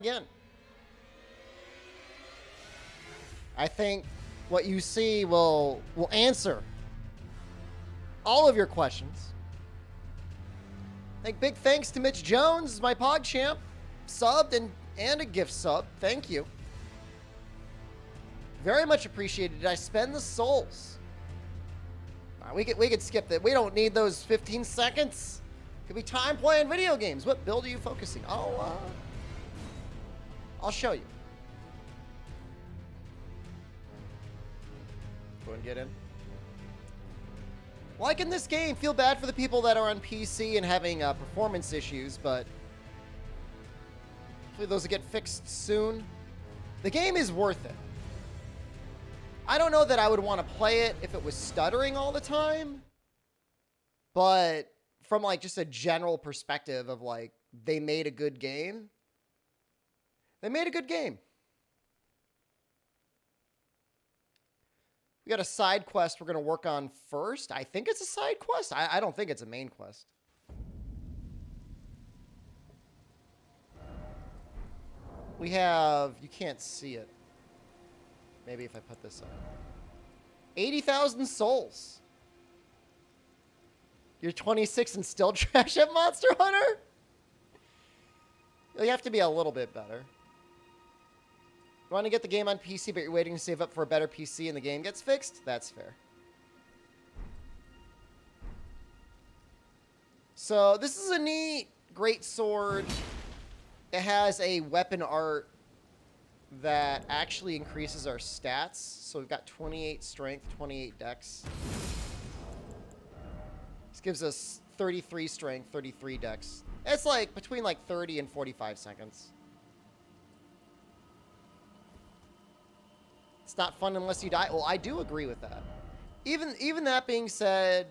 again. I think what you see will answer all of your questions. Big thanks to Mitch Jones, my PogChamp, subbed and a gift sub. Thank you. Very much appreciated. Did I spend the souls? We could skip that. We don't need those 15 seconds. Could be time playing video games. What build are you focusing? I'll show you. Go and get in. Liking this game. Feel bad for the people that are on PC and having performance issues, but hopefully those will get fixed soon. The game is worth it. I don't know that I would want to play it if it was stuttering all the time, but from like just a general perspective of like they made a good game. They made a good game. We got a side quest we're going to work on first. I think it's a side quest. I don't think it's a main quest. We have... You can't see it. Maybe if I put this up. 80,000 souls. You're 26 and still trash at Monster Hunter? You have to be a little bit better. You want to get the game on PC, but you're waiting to save up for a better PC and the game gets fixed? That's fair. So, this is a neat, great sword. It has a weapon art that actually increases our stats. So, we've got 28 strength, 28 dex. This gives us 33 strength, 33 dex. It's like between like 30 and 45 seconds. It's not fun unless you die. Well, I do agree with that. Even that being said,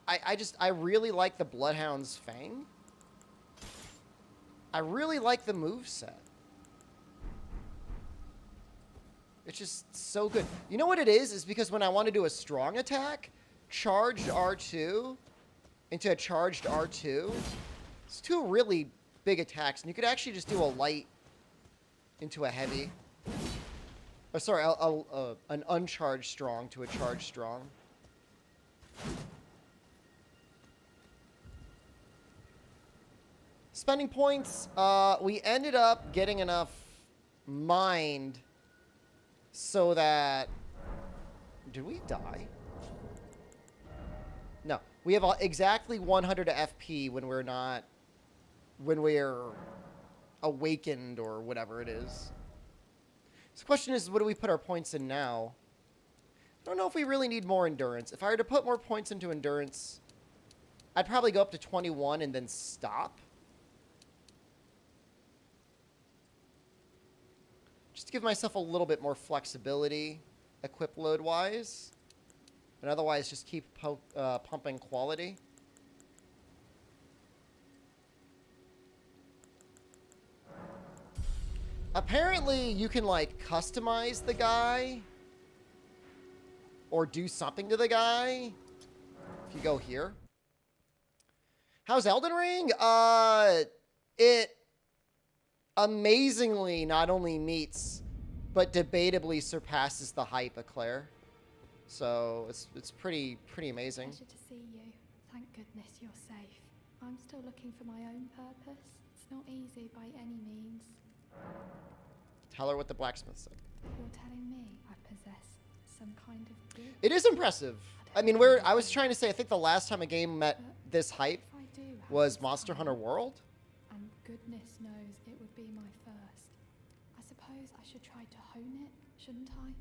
I really like the Bloodhound's Fang. I really like the moveset. It's just so good. You know what it is? It's because when I want to do a strong attack, charged R2 into a charged R2, it's two really big attacks. And you could actually just do a light into a heavy. Oh, sorry, an uncharged strong to a charged strong. Spending points, we ended up getting enough mind so that... Did we die? No. We have exactly 100 FP when we're not... When we're awakened or whatever it is. So the question is, what do we put our points in now? I don't know if we really need more endurance. If I were to put more points into endurance, I'd probably go up to 21 and then stop. Just to give myself a little bit more flexibility, equip load-wise. And otherwise, just keep pumping quality. Apparently, you can, like, customize the guy. Or do something to the guy. If you go here. How's Elden Ring? It amazingly not only meets, but debatably surpasses the hype of Claire. So, it's pretty amazing. Pleasure to see you. Thank goodness you're safe. I'm still looking for my own purpose. It's not easy by any means. Tell her what the blacksmith said. You're telling me I possess some kind of gift? It is impressive. I mean, I was trying to say, I think the last time a game met this hype was Monster Hunter World. And goodness knows it would be my first. I suppose I should try to hone it, shouldn't I?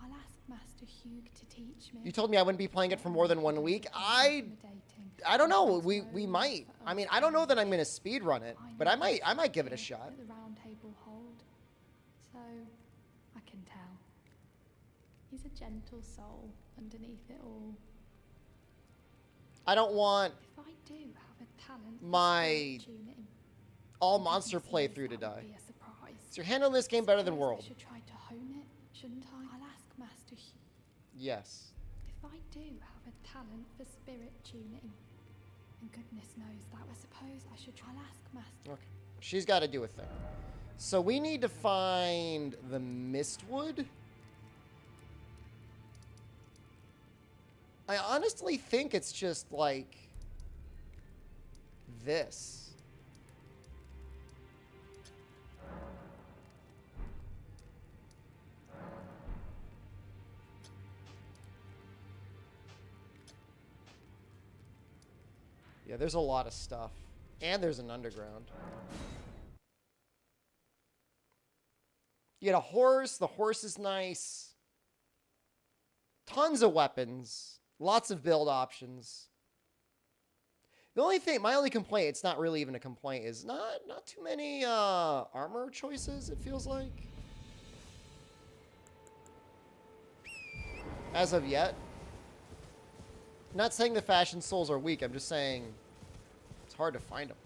I'll ask Master Hugh to teach me. You told me I wouldn't be playing it for more than 1 week. I don't know. We might. I mean, I don't know that I'm going to speed run it, but I might give it a shot. The round table hold. So I can tell. He's a gentle soul underneath it all. I don't want If I do have a talent my tuning, all monster playthrough to die. be a surprise. So you're handling this game better than Suppose World. I should try to hone it, shouldn't I? I'll ask Master Hugh. Yes. If I do have a talent for spirit tuning, and goodness knows that, I suppose I should try. I'll ask Master. Okay. She's got to do a thing. So we need to find the Mistwood. I honestly think it's just like this. Yeah, there's a lot of stuff. And there's an underground. You get a horse. The horse is nice. Tons of weapons. Lots of build options. The only thing, my only complaint, it's not really even a complaint, is not too many armor choices, it feels like. As of yet. I'm not saying the fashion souls are weak, I'm just saying it's hard to find them.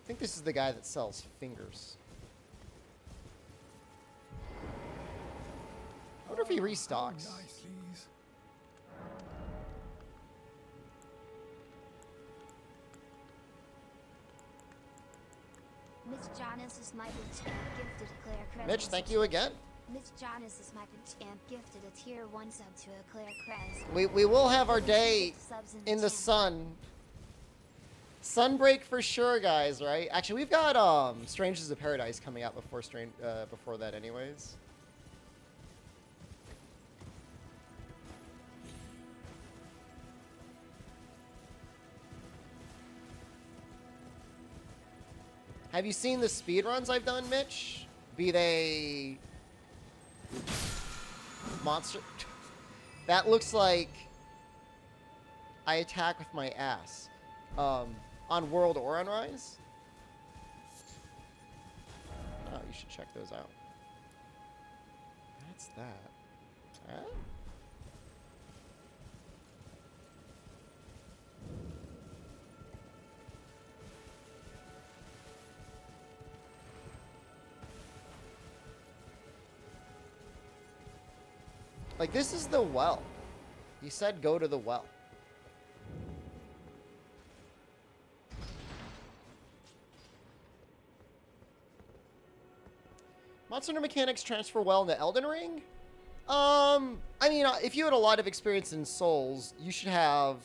I think this is the guy that sells fingers. I wonder if he restocks. Oh, nice, please. Miss Janice is my champ gifted Claire Krez. Mitch, thank you again. Miss Janice is my champ gifted a tier 1 sub to a Claire Krez. We will have our day in the sun. Sunbreak for sure, guys, right? Actually, we've got Strangers of Paradise coming out before that anyways. Have you seen the speedruns I've done, Mitch? Be they monster? That looks like I attack with my ass. On World or on Rise? Oh, you should check those out. That's that. Huh? Like, this is the well. He said go to the well. Monster Hunter mechanics transfer well into Elden Ring? I mean, if you had a lot of experience in Souls, you should have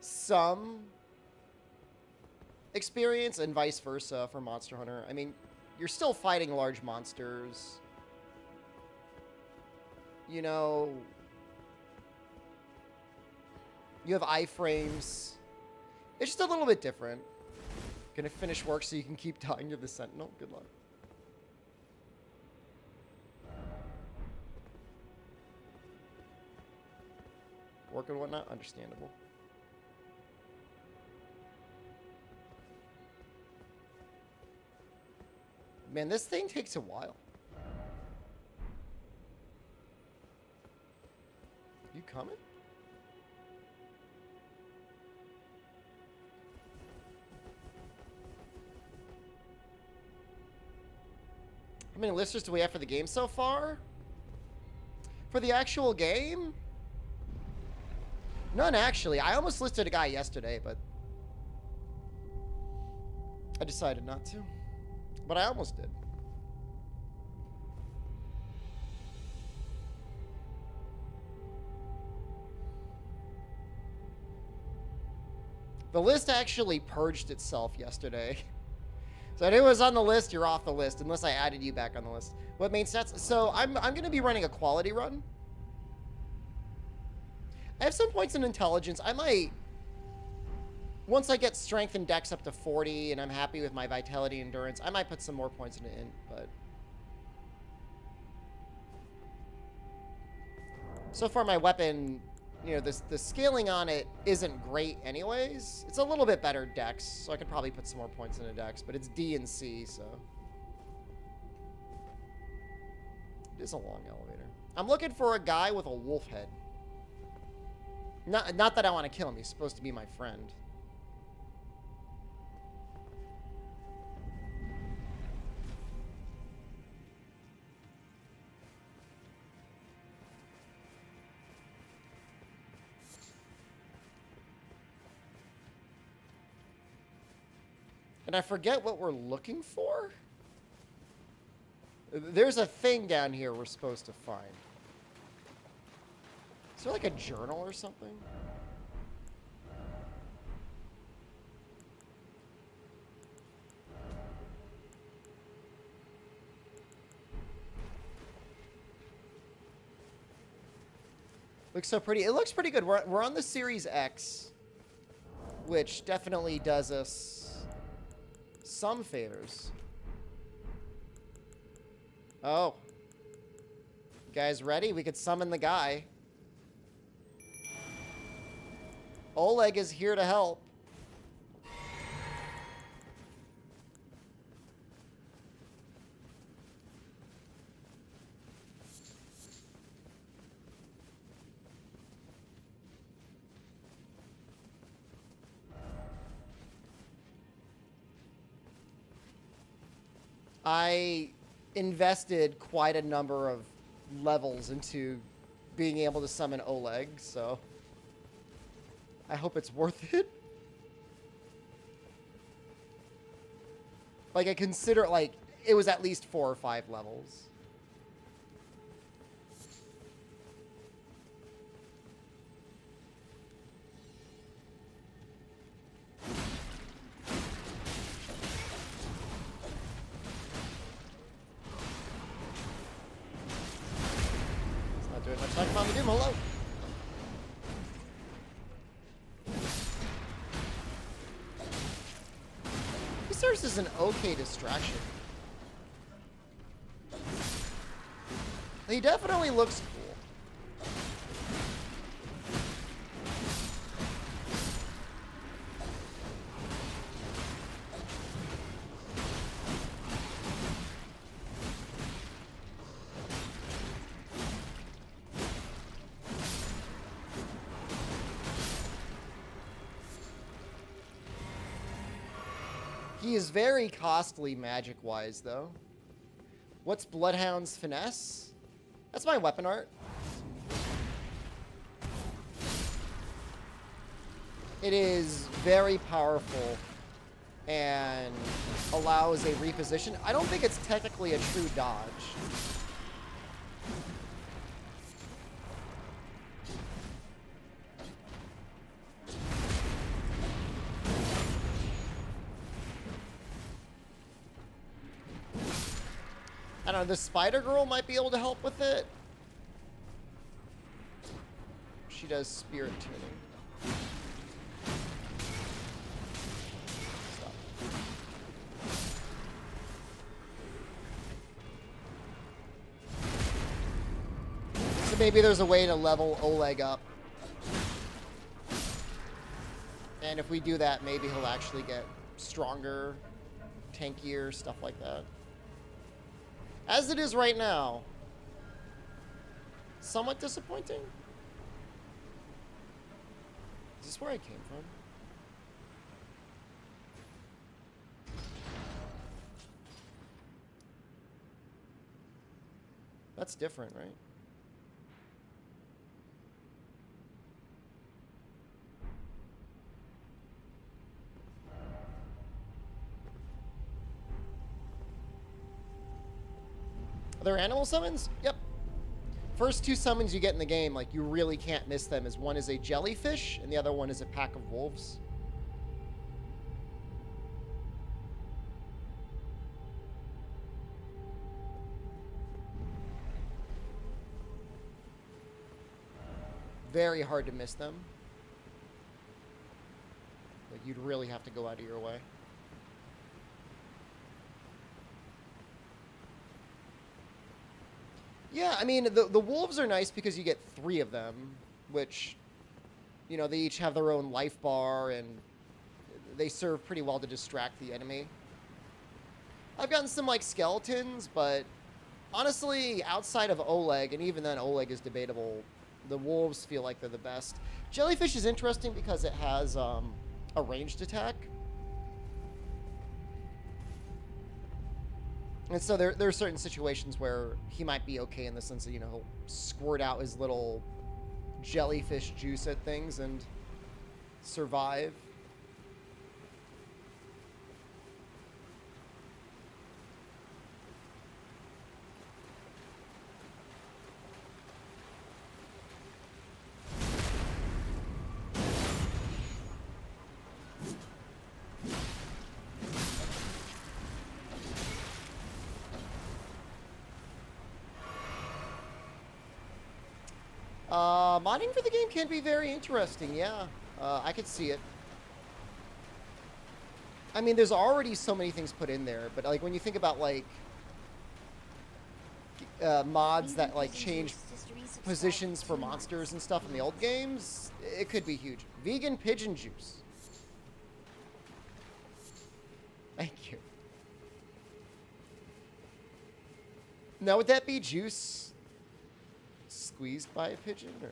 some experience, and vice versa for Monster Hunter. I mean, you're still fighting large monsters. You know, you have iframes. It's just a little bit different. Gonna finish work so you can keep talking to the Sentinel. Good luck. Work and whatnot, understandable. Man, this thing takes a while. You coming? How many listeners do we have for the game so far? For the actual game? None, actually. I almost listed a guy yesterday, but I decided not to. But I almost did. The list actually purged itself yesterday. So if it was on the list, you're off the list, unless I added you back on the list. What main stats? So I'm going to be running a quality run. I have some points in intelligence. I might, once I get strength and dex up to 40 and I'm happy with my vitality and endurance, I might put some more points into int, but so far my weapon, you know, the scaling on it isn't great anyways. It's a little bit better dex, so I could probably put some more points into dex, but it's D and C, so it is a long elevator. I'm looking for a guy with a wolf head. Not that I want to kill him. He's supposed to be my friend. And I forget what we're looking for. There's a thing down here we're supposed to find. Is there like a journal or something? Looks so pretty. It looks pretty good. We're on the Series X, which definitely does us some favors. Oh. You guys ready? We could summon the guy. Oleg is here to help. I invested quite a number of levels into being able to summon Oleg, so I hope it's worth it. Like, I consider, like, it was at least 4 or 5 levels. Doing much like Mama Doom, hello. He serves as an okay distraction. He definitely looks cool. He is very costly magic-wise, though. What's Bloodhound's finesse? That's my weapon art. It is very powerful and allows a reposition. I don't think it's technically a true dodge. I don't know, the Spider Girl might be able to help with it. She does spirit tuning. Stop. So maybe there's a way to level Oleg up. And if we do that, maybe he'll actually get stronger, tankier, stuff like that. As it is right now, somewhat disappointing. Is this where I came from? That's different, right? Are there animal summons? Yep. First 2 summons you get in the game, like, you really can't miss them, as one is a jellyfish and the other one is a pack of wolves. Very hard to miss them. Like, you'd really have to go out of your way. Yeah, I mean, the wolves are nice because you get 3 of them, which, you know, they each have their own life bar, and they serve pretty well to distract the enemy. I've gotten some, like, skeletons, but honestly, outside of Oleg, and even then Oleg is debatable, the wolves feel like they're the best. Jellyfish is interesting because it has a ranged attack. And so there are certain situations where he might be okay in the sense that, you know, he'll squirt out his little jellyfish juice at things and survive. Modding for the game can be very interesting, yeah. I could see it. I mean, there's already so many things put in there, but like when you think about like mods that like change positions for monsters and stuff in the old games, it could be huge. Vegan pigeon juice. Thank you. Now, would that be juice squeezed by a pigeon, or?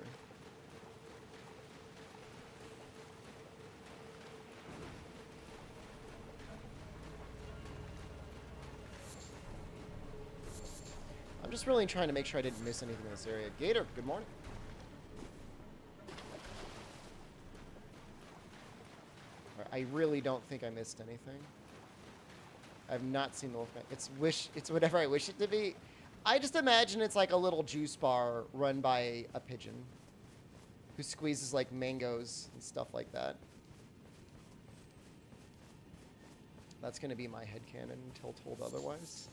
I'm just really trying to make sure I didn't miss anything in this area. Gator, good morning. I really don't think I missed anything. I've not seen the wolf. It's whatever I wish it to be. I just imagine it's like a little juice bar run by a pigeon who squeezes like mangoes and stuff like that. That's going to be my headcanon until told otherwise.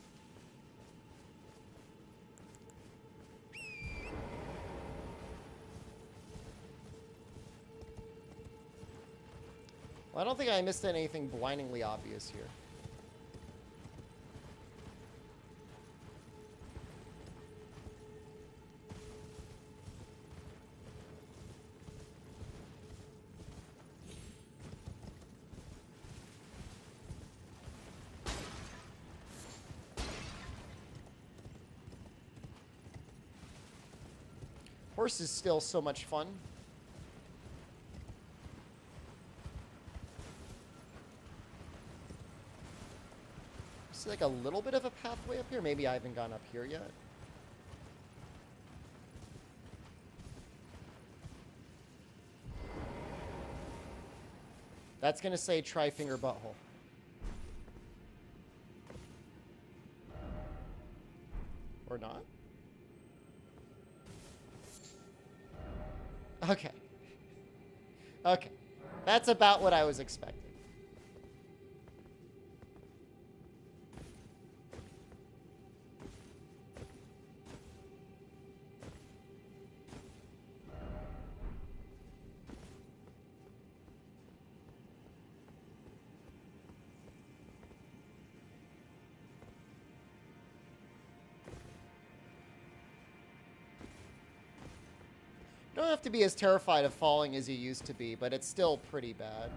Well, I don't think I missed anything blindingly obvious here. Horse is still so much fun. See like a little bit of a pathway up here. Maybe I haven't gone up here yet. That's gonna say try finger butthole. Or not? Okay. Okay. That's about what I was expecting. You don't have to be as terrified of falling as you used to be, but it's still pretty bad.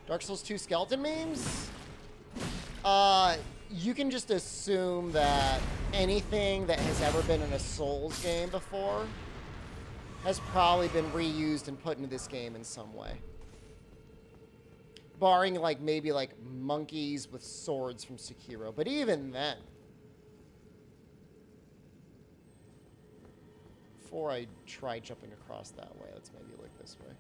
Dark Souls 2 skeleton memes? You can just assume that anything that has ever been in a Souls game before has probably been reused and put into this game in some way. Barring, like, maybe, like, monkeys with swords from Sekiro. But even then. Before I try jumping across that way, let's maybe look this way.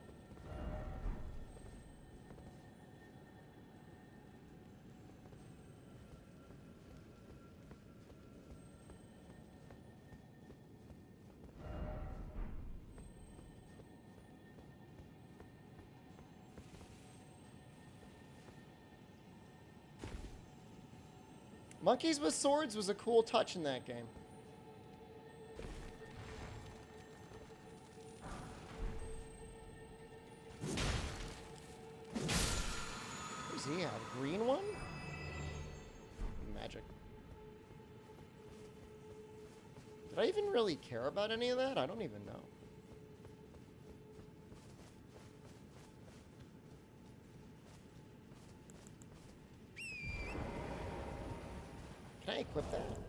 Monkeys with swords was a cool touch in that game. What does he have? A green one? Magic. Did I even really care about any of that? I don't even know. Can I equip that?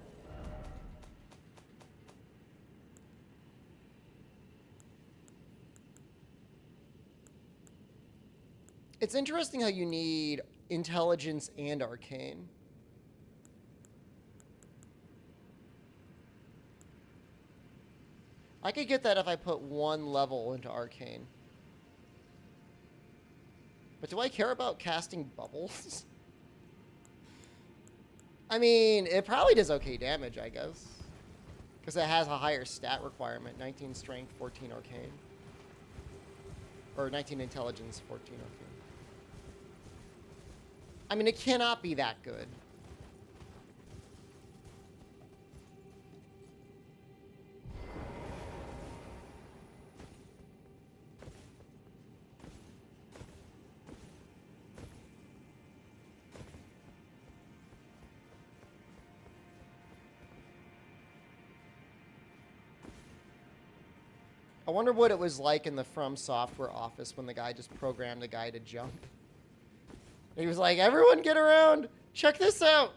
It's interesting how you need intelligence and arcane. I could get that if I put one level into arcane. But do I care about casting bubbles? I mean, it probably does okay damage, I guess. Because it has a higher stat requirement. 19 strength, 14 arcane. Or 19 intelligence, 14 arcane. I mean, it cannot be that good. I wonder what it was like in the From Software office when the guy just programmed the guy to jump. He was like, everyone get around. Check this out.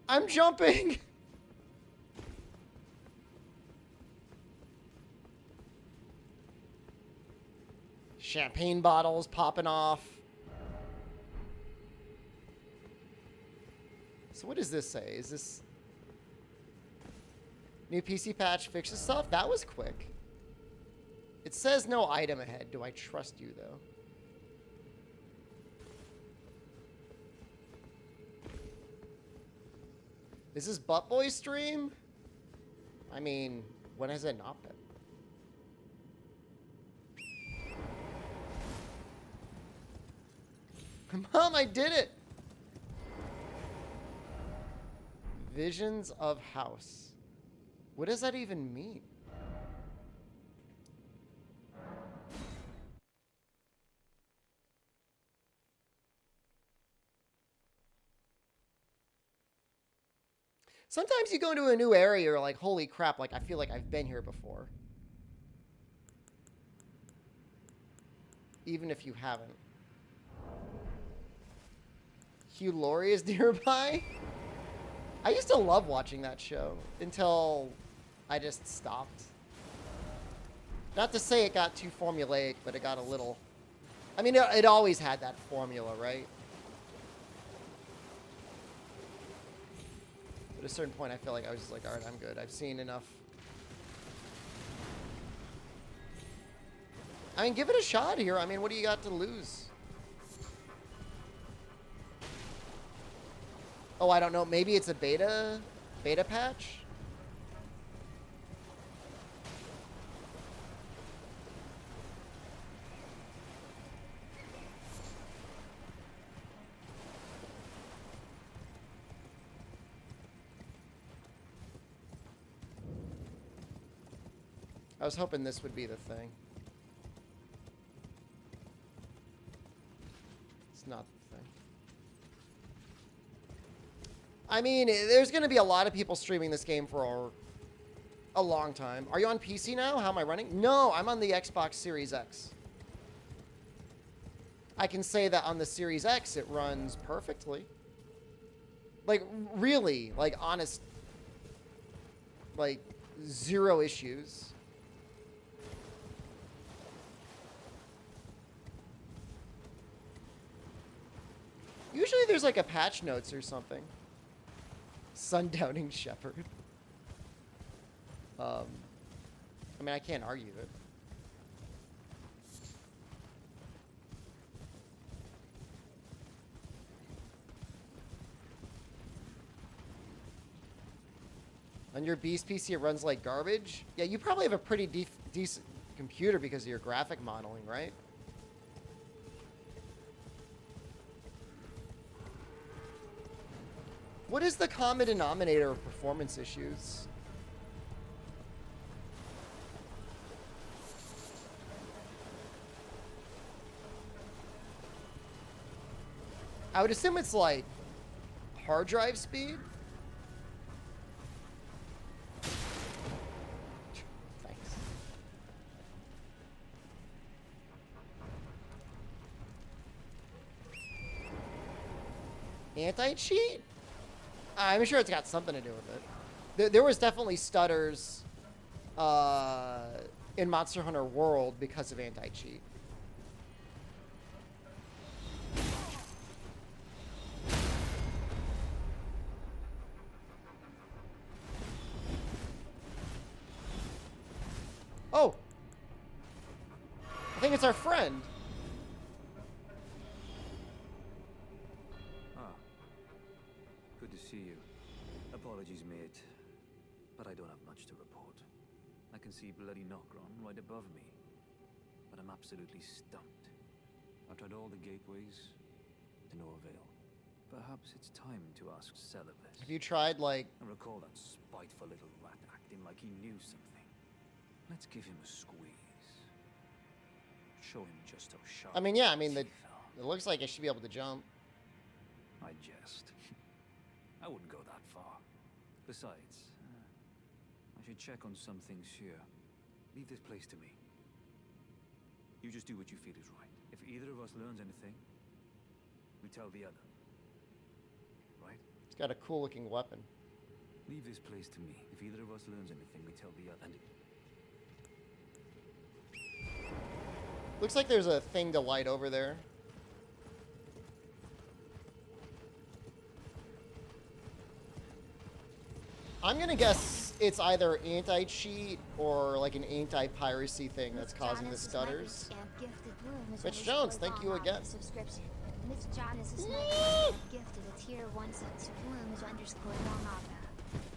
I'm jumping. Champagne bottles popping off. So what does this say? Is this... New PC patch fixes stuff? That was quick. It says no item ahead. Do I trust you, though? Is this Buttboy stream? I mean, when has it not been? Mom, I did it! Visions of House. What does that even mean? Sometimes you go into a new area, you're like, holy crap, like, I feel like I've been here before. Even if you haven't. Hugh Laurie is nearby? I used to love watching that show until I just stopped. Not to say it got too formulaic, but it got a little... I mean, it always had that formula, right? At a certain point, I felt like I was just like, all right, I'm good. I've seen enough. I mean, give it a shot here. I mean, what do you got to lose? Oh, I don't know. Maybe it's a beta patch? I was hoping this would be the thing. It's not the thing. I mean, there's going to be a lot of people streaming this game for a long time. Are you on PC now? How am I running? No, I'm on the Xbox Series X. I can say that on the Series X, it runs perfectly. Like, really, like, honest, like, zero issues. Usually there's like a patch notes or something. Sundowning Shepherd. I mean, I can't argue it. On your Beast PC, it runs like garbage? Yeah, you probably have a pretty decent computer because of your graphic modeling, right? What is the common denominator of performance issues? I would assume it's like hard drive speed. Thanks. Anti-cheat? I'm sure it's got something to do with it. There was definitely stutters in Monster Hunter World because of anti-cheat. Oh! I think it's our friend. Ah. Good to see you. Apologies, mate. But I don't have much to report. I can see bloody Nokron right above me, but I'm absolutely stumped. I've tried all the gateways, to no avail. Perhaps it's time to ask Celibus. Have you tried, like... I recall that spiteful little rat acting like he knew something. Let's give him a squeeze. Show him just how sharp. I mean, yeah, I mean, his it teeth looks like it should be able to jump. are. I jest. I wouldn't go that far. Besides, I should check on some things here. Leave this place to me. You just do what you feel is right. If either of us learns anything, we tell the other. Right? It's got a cool-looking weapon. Leave this place to me. If either of us learns anything, we tell the other. And Looks like there's a thing to light over there. I'm gonna guess it's either anti-cheat or like an anti-piracy thing that's causing the stutters. Mitch Jones, thank you again. Mitch Jonas is my gifted a tier 1 sub to blooms_longava.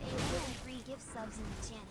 Pay 3 gift subs in the channel.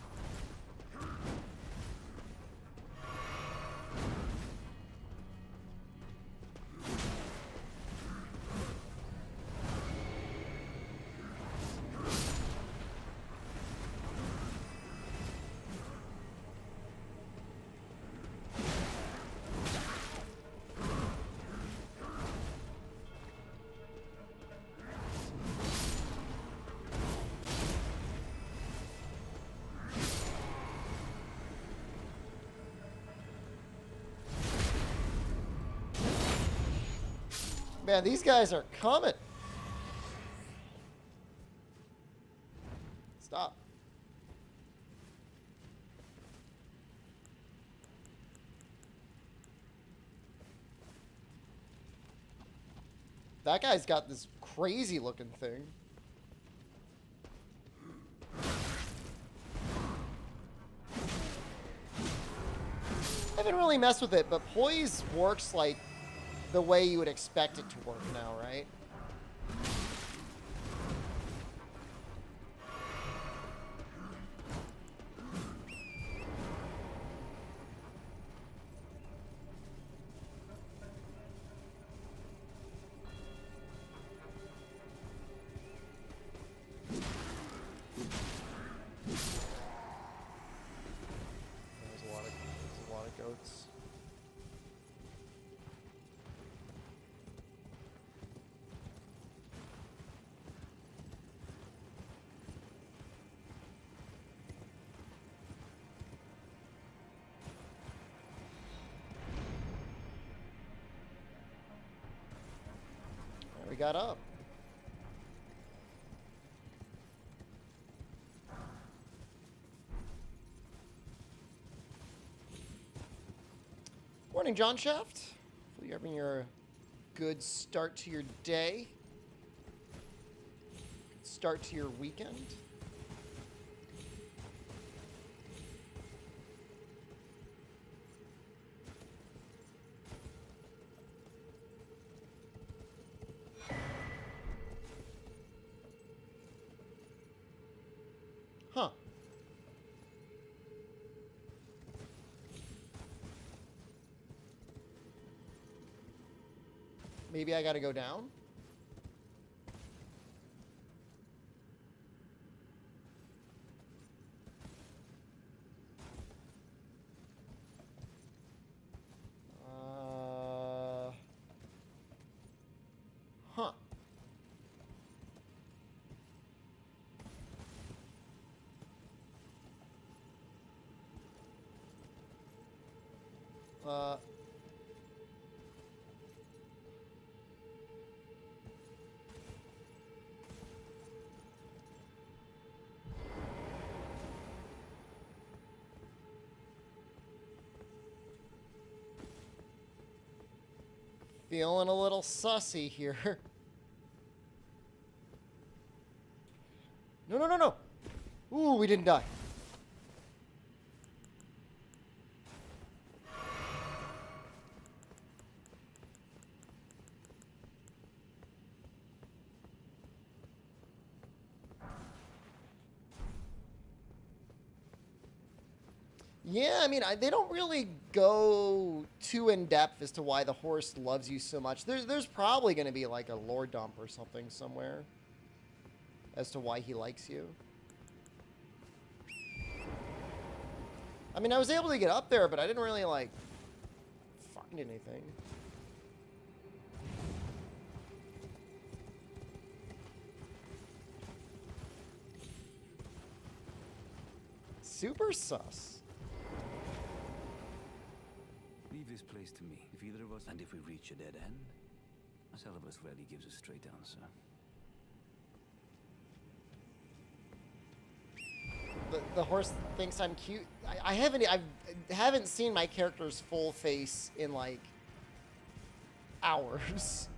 Man, these guys are coming. Stop. That guy's got this crazy looking thing. I haven't really messed with it, but poise works like the way you would expect it to work now, right? There's a lot of goats. We got up. Morning, John Shaft. Hopefully you're having your good start to your day. Good start to your weekend. Huh. Maybe I gotta go down? Huh. Feeling a little sussy here. No, no, no, no. Ooh, we didn't die. Yeah, I mean, they don't really go too in depth as to why the horse loves you so much. There's probably going to be like a lore dump or something somewhere as to why he likes you. I mean, I was able to get up there, but I didn't really like find anything. Super sus. Leave this place to me. If either of us, and if we reach a dead end, Celibus rarely gives a straight answer. The horse thinks I'm cute. I haven't seen my character's full face in like hours.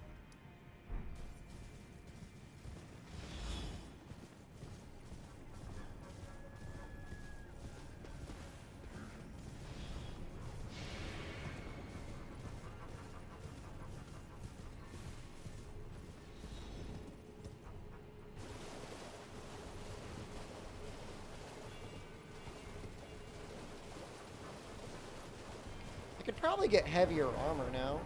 I could probably get heavier armor now.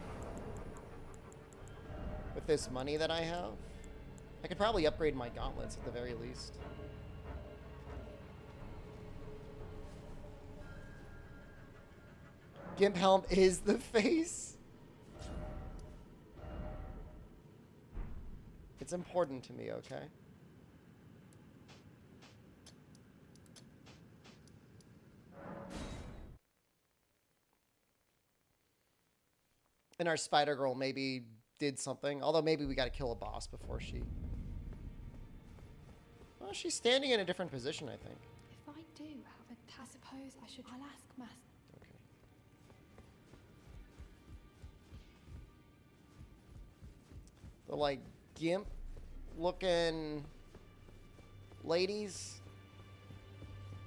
With this money that I have. I could probably upgrade my gauntlets at the very least. Gimp helm is the face. It's important to me, okay? And our spider girl maybe did something. Although maybe we got to kill a boss before she... Well, she's standing in a different position, I think. If I do have a... I suppose I should... I'll ask Master... Okay. The, like, gimp-looking ladies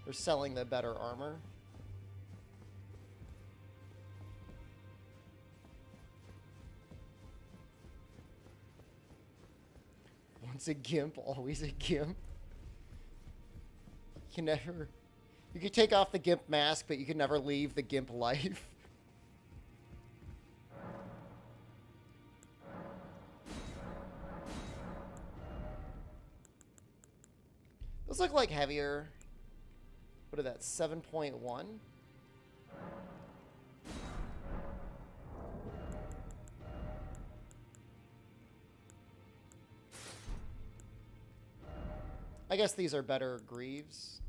are selling the better armor. Once a gimp, always a gimp. You can never... You could take off the gimp mask, but you can never leave the gimp life. Those look like heavier. What are that, 7.1? I guess these are better greaves.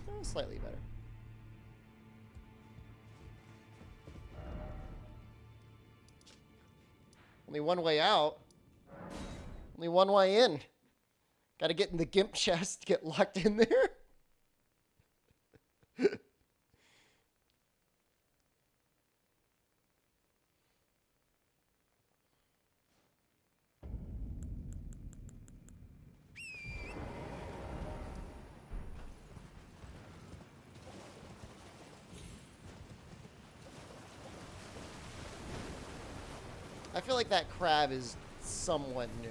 Oh, slightly better. Only one way out. Only one way in. Gotta get in the gimp chest, get locked in there. I feel like that crab is somewhat new.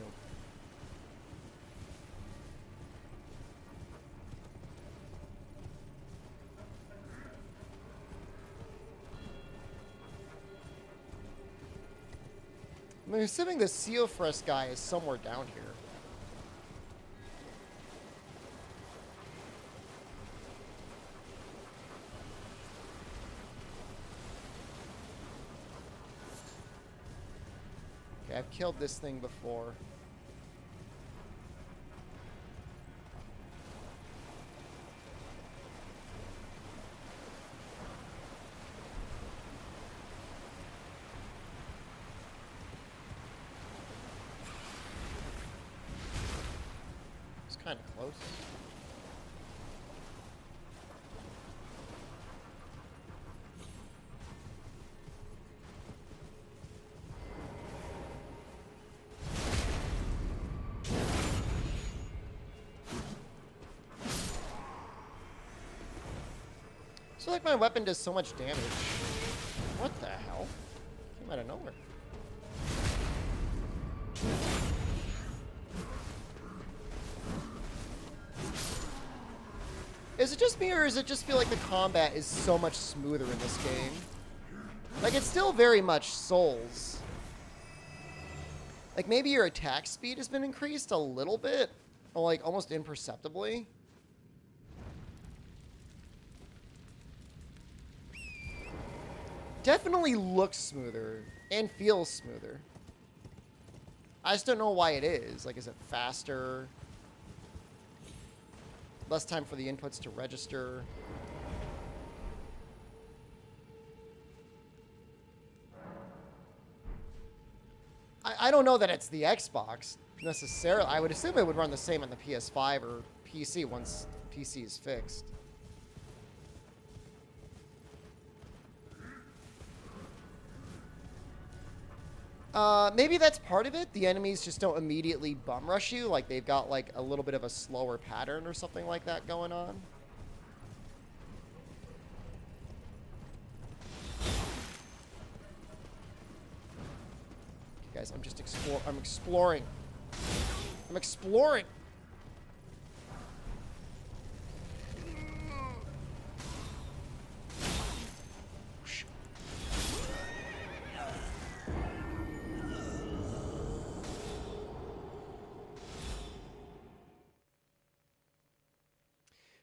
I'm assuming the Seofrest guy is somewhere down here. Okay, I've killed this thing before. It's kind of close. I feel like my weapon does so much damage. What the hell? Came out of nowhere. Is it just me, or does it just feel like the combat is so much smoother in this game? Like, it's still very much Souls. Like, maybe your attack speed has been increased a little bit, or like almost imperceptibly. Definitely looks smoother and feels smoother. I just don't know why it is. Like, is it faster? Less time for the inputs to register? I don't know that it's the Xbox necessarily. I would assume it would run the same on the PS5 or PC once PC is fixed. Maybe that's part of it. The enemies just don't immediately bum rush you. Like, they've got, like, a little bit of a slower pattern or something like that going on. Okay, guys, I'm just exploring. I'm exploring.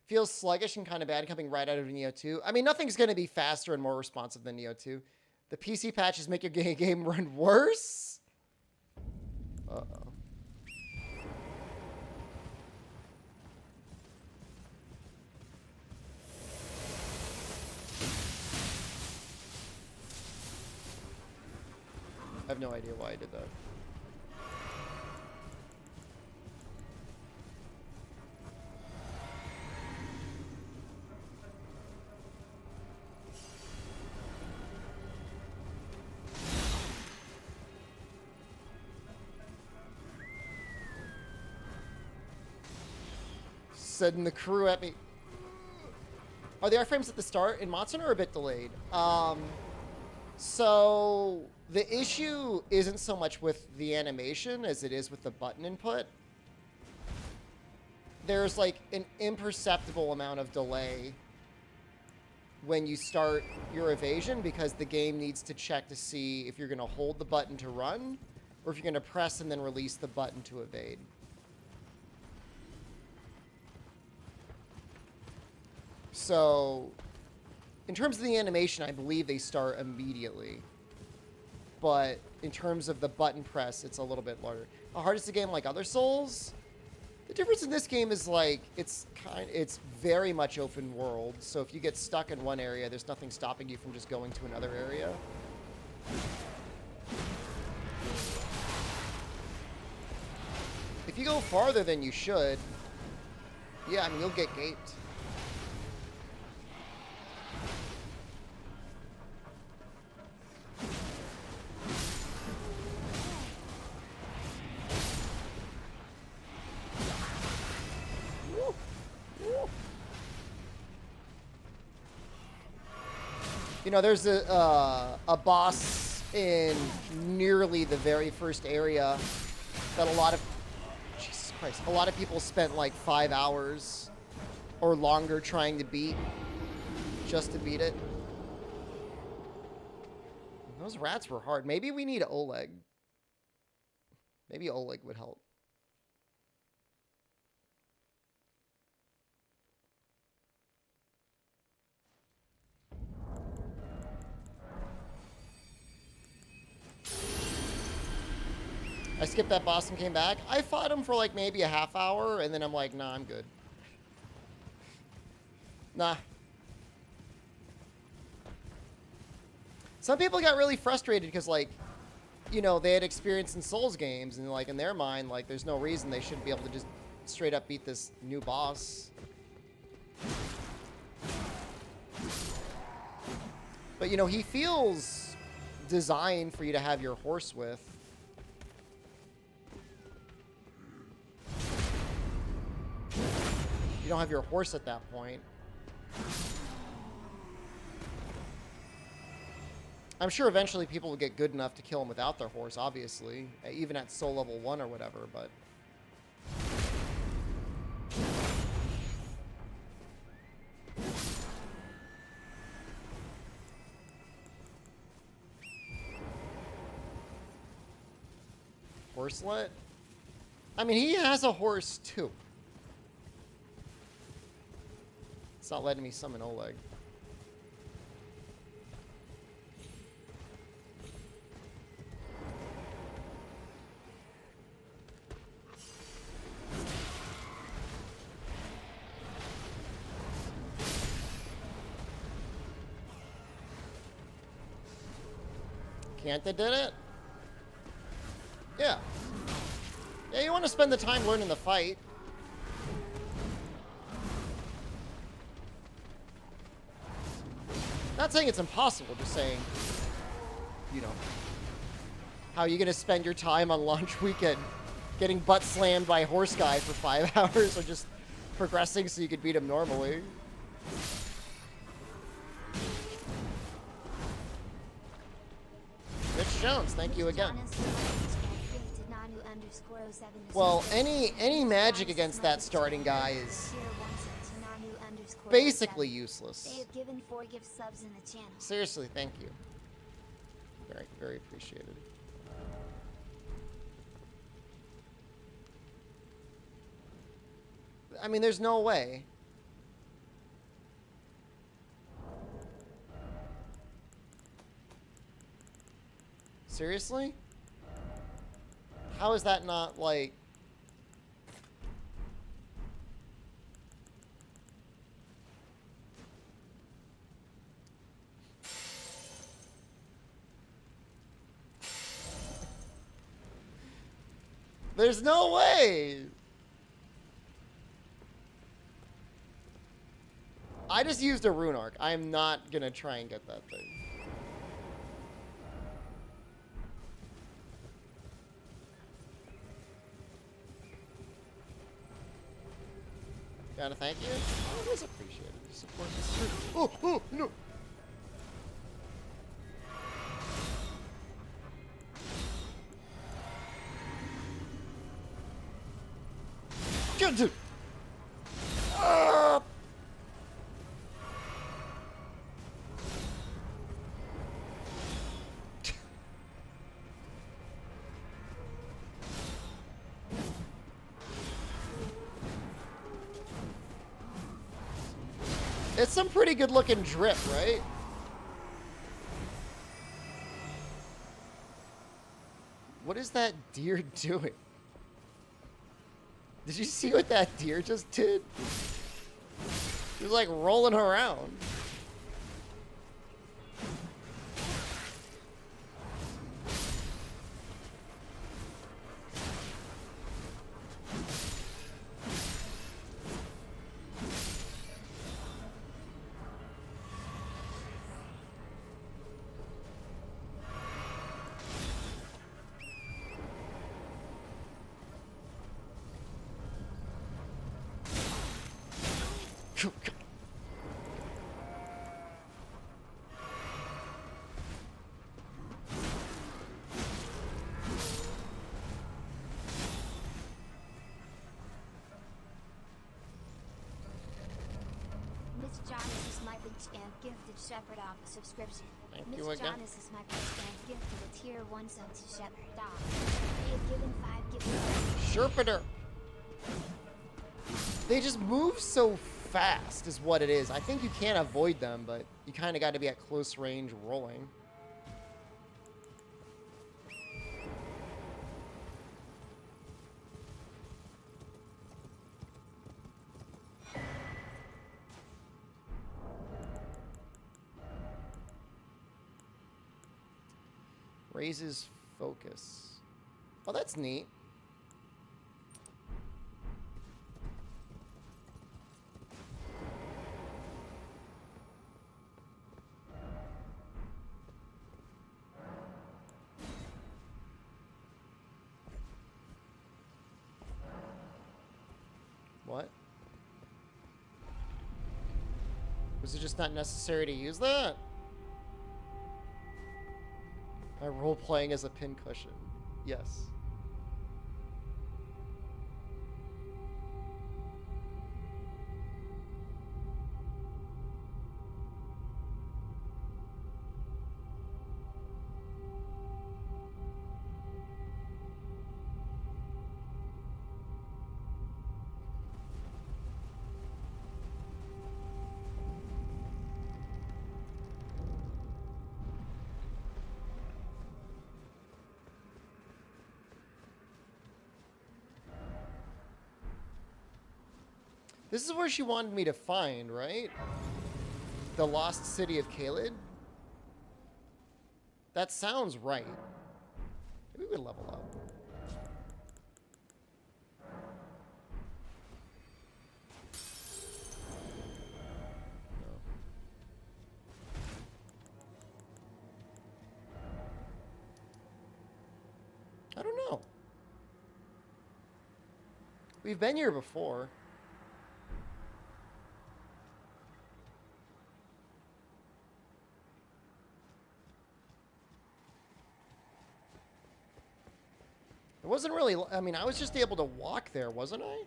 Feels sluggish and kind of bad coming right out of Neo 2. I mean, nothing's going to be faster and more responsive than Neo 2. The PC patches make your game run worse? Uh-oh. I have no idea why I did that. Sending the crew at me. Are the iframes at the start in Monster Hunter a bit delayed? So the issue isn't so much with the animation as it is with the button input. There's like an imperceptible amount of delay when you start your evasion because the game needs to check to see if you're going to hold the button to run or if you're going to press and then release the button to evade. So, in terms of the animation, I believe they start immediately. But in terms of the button press, it's a little bit larger. How hard is the game like other Souls? The difference in this game is like it's very much open world. So if you get stuck in one area, there's nothing stopping you from just going to another area. If you go farther than you should, yeah, I mean, you'll get gaped. You know, there's a boss in nearly the very first area that a lot of, Jesus Christ, a lot of people spent like 5 hours or longer trying to beat, just to beat it. Those rats were hard. Maybe we need Oleg. Maybe Oleg would help. I skipped that boss and came back. I fought him for like maybe a half hour, and then I'm like, nah, I'm good. Nah. Some people got really frustrated because, like, you know, they had experience in Souls games, and like in their mind, like, there's no reason they shouldn't be able to just straight up beat this new boss. But, you know, he feels designed for you to have your horse with. You don't have your horse at that point. I'm sure eventually people will get good enough to kill him without their horse, obviously. Even at soul level 1 or whatever, but... horselet. I mean, he has a horse too. It's not letting me summon Oleg. Kanta did it? Yeah. Yeah, you want to spend the time learning the fight. Not saying it's impossible, just saying, you know, how are you going to spend your time on launch weekend getting butt slammed by a horse guy for 5 hours or just progressing so you could beat him normally? Rich Jones, thank you again. Well, any magic against that starting guy is basically useless. They have given 4 gift subs in the channel. Seriously, thank you. Very, very appreciated. I mean, there's no way. Seriously? How is that not, like... There's no way! I just used a rune arc. I'm not gonna try and get that thing. Gotta thank you. Always appreciated. You support this. Oh, no. Good dude. It's some pretty good looking drip, right? What is that deer doing? Did you see what that deer just did? He was like rolling around. Miss Jonas is my bitch and gifted Shepherd off a subscription. Thank Miss you again. Jonas is my bitch and gifted a tier 1 sub to Shepherd off. They have given 5 gifts. Sherpader. They just move so fast is what it is. I think you can't avoid them, but you kind of got to be at close range rolling. Raises focus. Oh, that's neat. What? Was it just not necessary to use that? My role playing as a pincushion. Yes. This is where she wanted me to find, right? The lost city of Caelid? That sounds right. Maybe we level up. No. I don't know. We've been here before. It wasn't really, I mean, I was just able to walk there, wasn't I?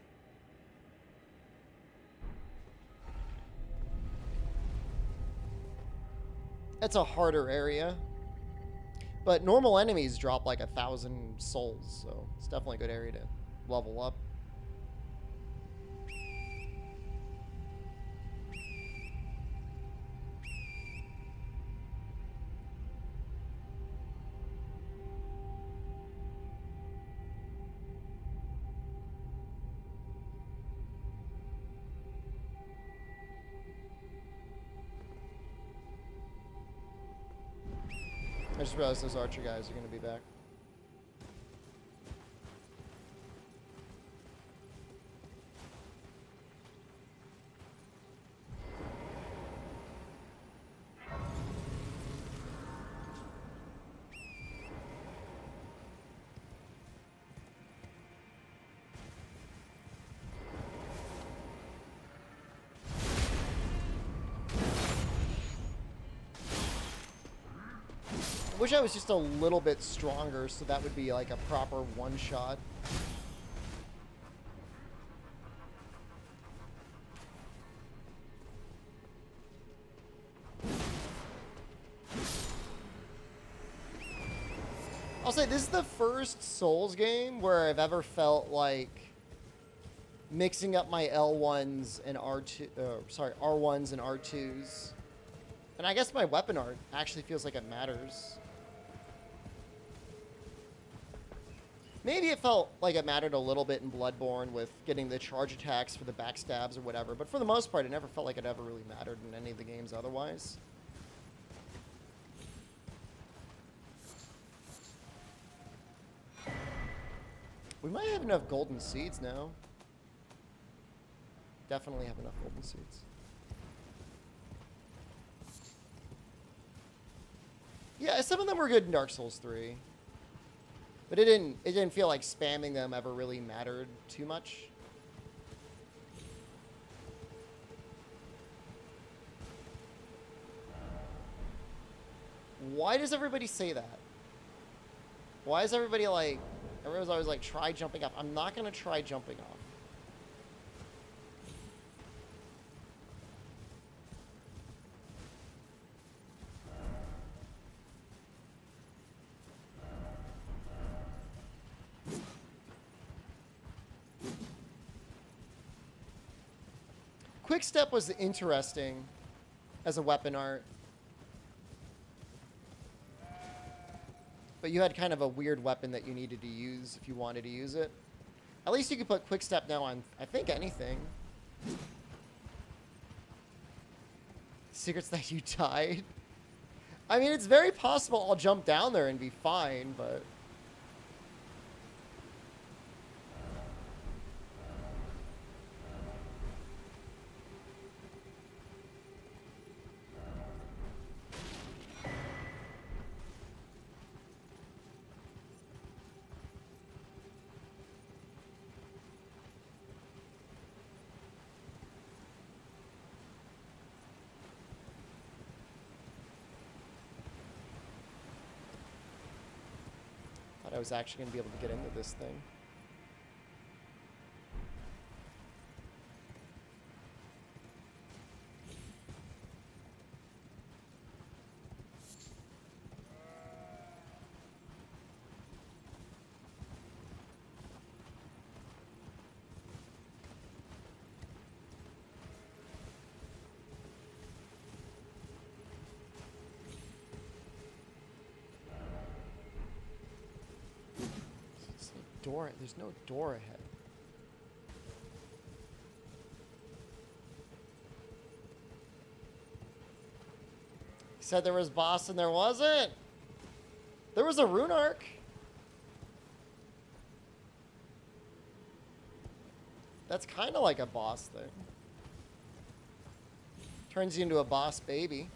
It's a harder area. But normal enemies drop like 1,000 souls, so it's definitely a good area to level up. I just realized those archer guys are going to be back. I wish I was just a little bit stronger, so that would be like a proper one-shot. I'll say this is the first Souls game where I've ever felt like mixing up my L1s and R1s and R2s. And I guess my weapon art actually feels like it matters. Maybe it felt like it mattered a little bit in Bloodborne with getting the charge attacks for the backstabs or whatever, but for the most part, it never felt like it ever really mattered in any of the games otherwise. We might have enough golden seeds now. Definitely have enough golden seeds. Yeah, some of them were good in Dark Souls 3. But it didn't feel like spamming them ever really mattered too much. Why does everybody say that? Why is everybody like, everyone's always like, try jumping up. I'm not going to try jumping off. Quickstep was interesting as a weapon art. But you had kind of a weird weapon that you needed to use if you wanted to use it. At least you could put Quickstep now on, I think, anything. Secrets that you died. I mean, it's very possible I'll jump down there and be fine, but... I was actually going to be able to get into this thing. Door, there's no door ahead. Said there was boss and there wasn't. There was a rune arc. That's kind of like a boss thing. Turns you into a boss baby.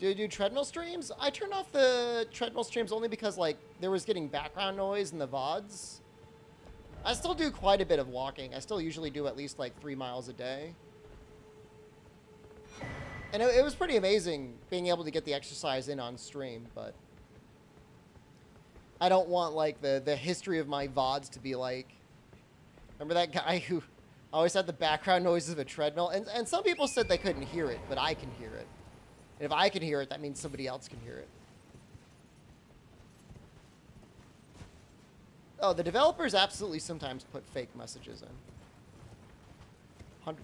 Do you do treadmill streams? I turned off the treadmill streams only because, like, there was getting background noise in the VODs. I still do quite a bit of walking. I still usually do at least, like, 3 miles a day. And it was pretty amazing being able to get the exercise in on stream, but I don't want, like, the history of my VODs to be like... Remember that guy who always had the background noises of a treadmill? And some people said they couldn't hear it, but I can hear it. And if I can hear it, that means somebody else can hear it. Oh, the developers absolutely sometimes put fake messages in. 100%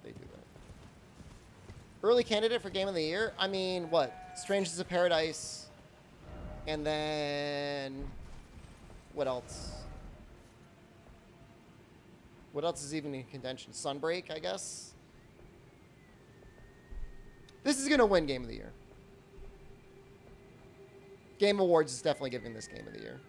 they do that. Early candidate for Game of the Year? I mean, what? Strangers of Paradise. And then... What else? What else is even in contention? Sunbreak, I guess? This is going to win Game of the Year. Game Awards is definitely giving this Game of the Year.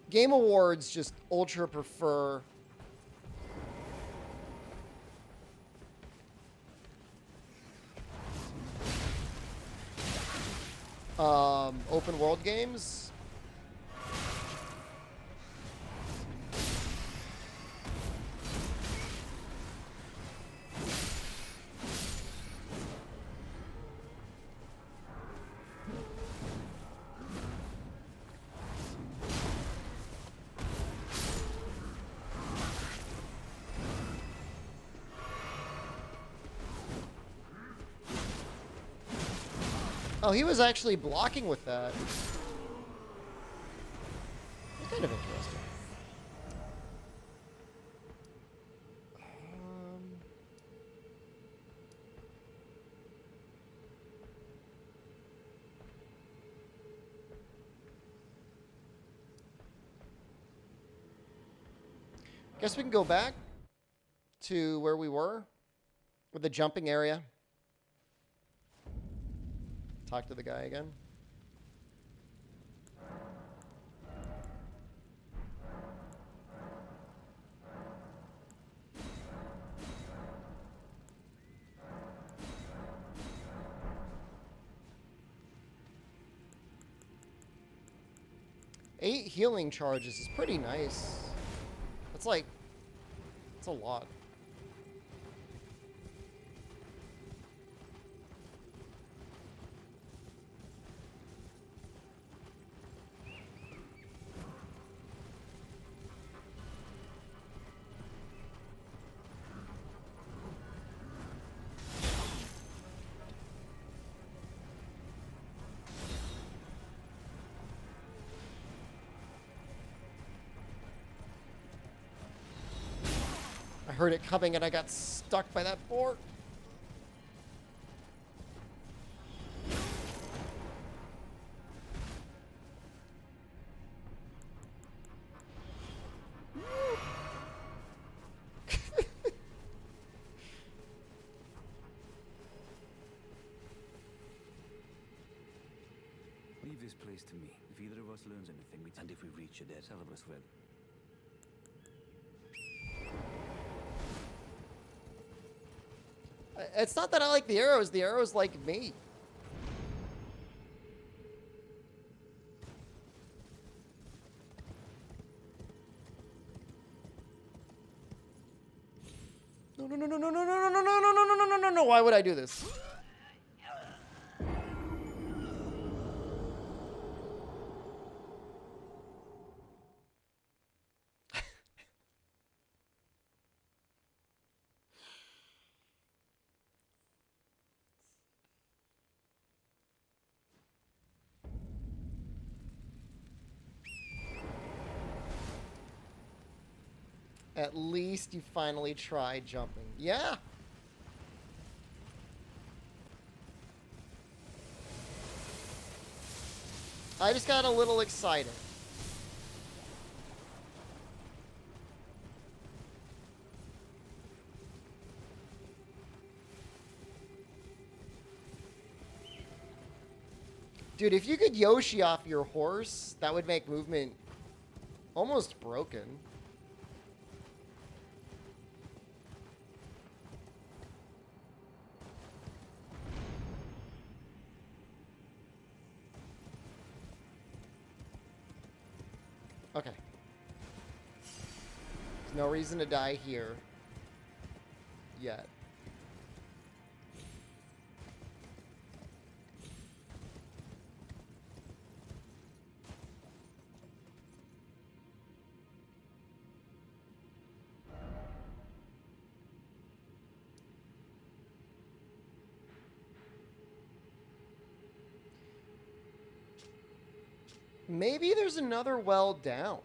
Game Awards just ultra prefer... open world games. Oh, he was actually blocking with that. It's kind of interesting. Guess we can go back to where we were with the jumping area. Talk to the guy again. Eight healing charges is pretty nice. That's like, it's a lot. I heard it coming and I got stuck by that board. Leave this place to me. If either of us learns anything, and if we reach it, Cerberus ready. It's not that I like the arrows like me. No, no, no, no, no, no, no, no, no, no, no, no, no, no, no, no, why would I do this? At least you finally tried jumping. Yeah. I just got a little excited. Dude, if you could Yoshi off your horse, that would make movement almost broken. Okay. There's no reason to die here yet. Maybe there's another well down.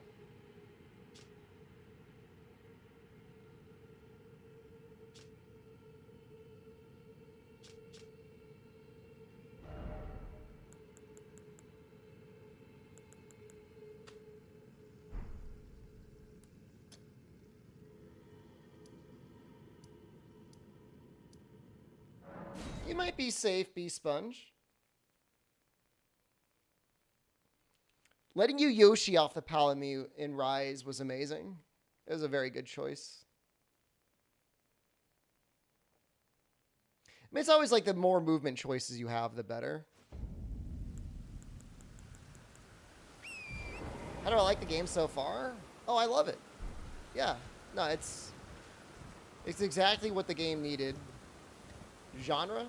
You might be safe, Bee Sponge. Letting you Yoshi off the Palamute in Rise was amazing. It was a very good choice. I mean, it's always like the more movement choices you have, the better. How do I like the game so far? Oh, I love it. Yeah. No, it's exactly what the game needed. Genre?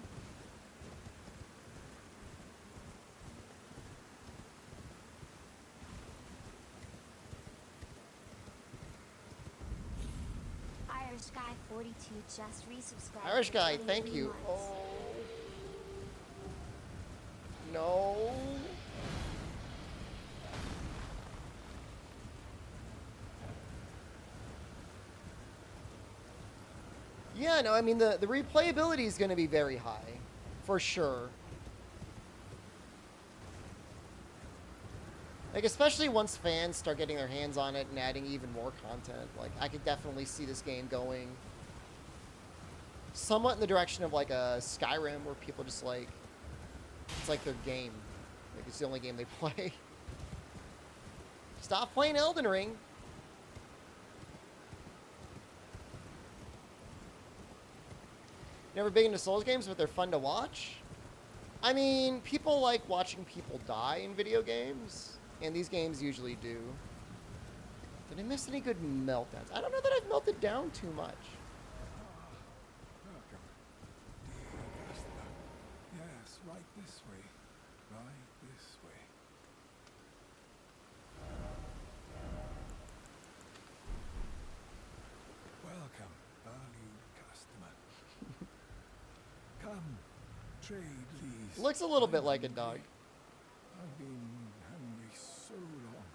Irish Guy 42 just resubscribed. Irish for Guy, 28 thank you. months. Oh. No. Yeah, no, I mean, the replayability is going to be very high. For sure. Like, especially once fans start getting their hands on it and adding even more content. Like, I could definitely see this game going somewhat in the direction of, like, a Skyrim, where people just, like, it's like their game. Like, it's the only game they play. Stop playing Elden Ring. Never big into Souls games, but they're fun to watch? I mean, people like watching people die in video games, and these games usually do. Did I miss any good meltdowns? I don't know that I've melted down too much. Welcome, dear customer. Yes, right this way. Right this way. Welcome, valued customer. Come, trade these. Looks a little bit like a dog. I've been hungry so long.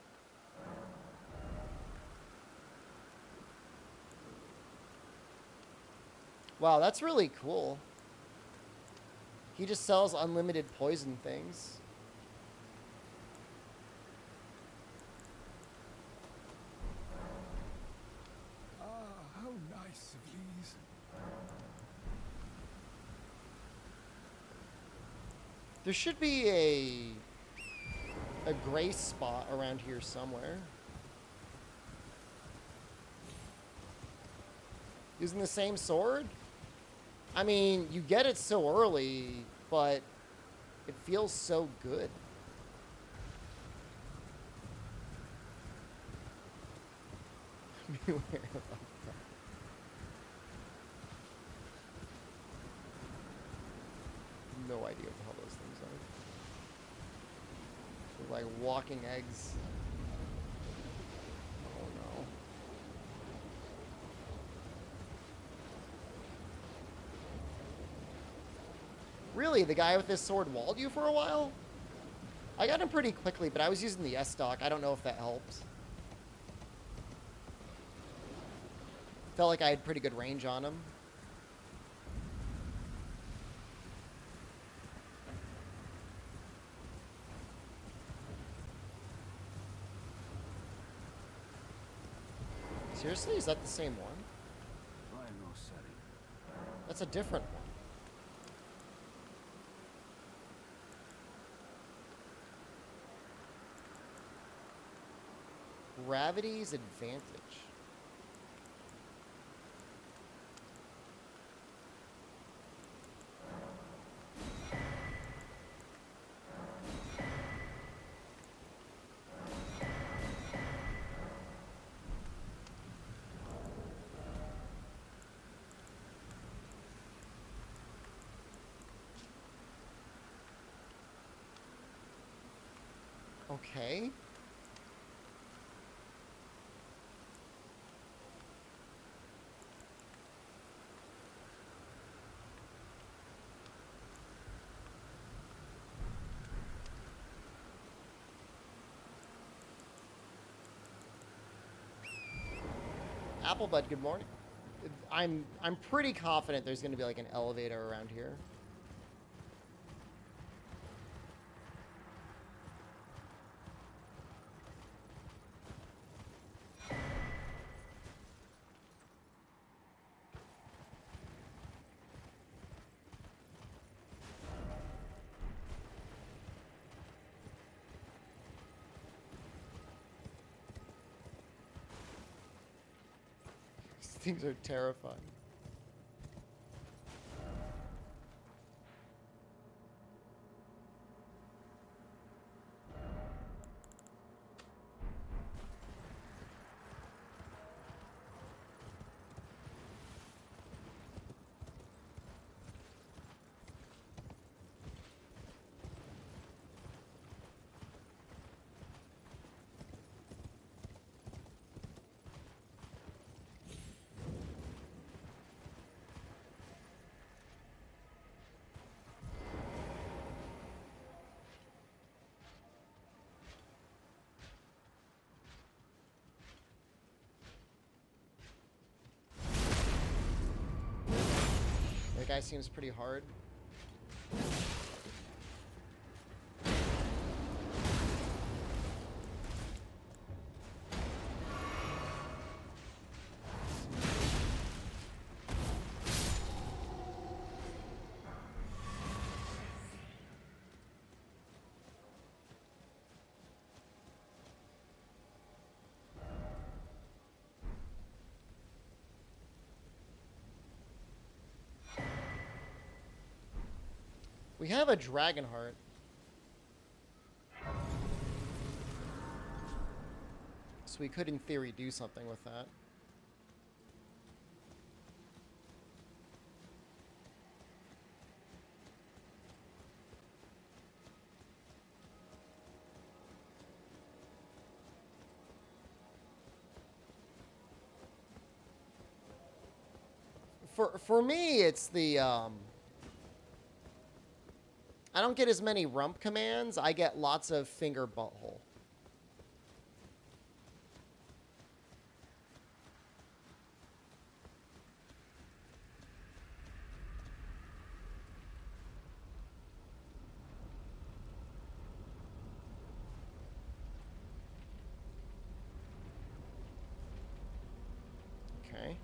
Wow, that's really cool. He just sells unlimited poison things. Ah, how nice of these. There should be a gray spot around here somewhere. Using the same sword? I mean, you get it so early, but it feels so good. Beware of that. No idea what the hell those things are. They're like walking eggs. Oh no. Really? The guy with this sword walled you for a while? I got him pretty quickly, but I was using the S-Stock. I don't know if that helped. Felt like I had pretty good range on him. Seriously? Is that the same one? I have no setting. That's a different one. Gravity's advantage. Okay. Applebud, good morning. I'm pretty confident there's going to be like an elevator around here. These things are terrifying. That guy seems pretty hard. We have a dragon heart. So we could, in theory, do something with that. For me, it's the I don't get as many rump commands. I get lots of finger butthole. Okay.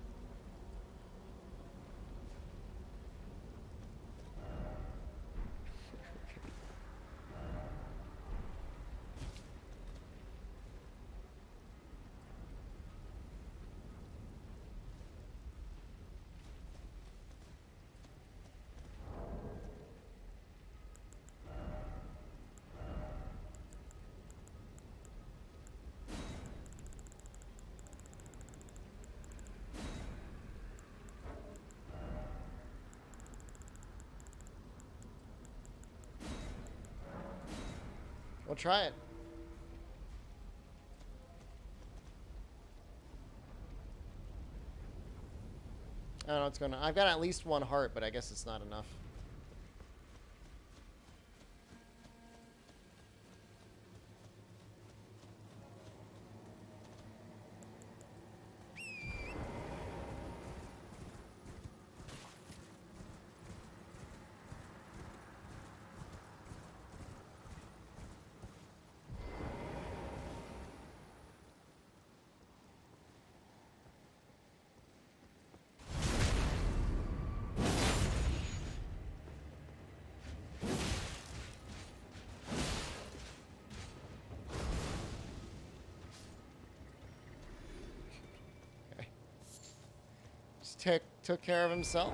We'll try it. I don't know what's going on. I've got at least one heart, but I guess it's not enough. took care of himself.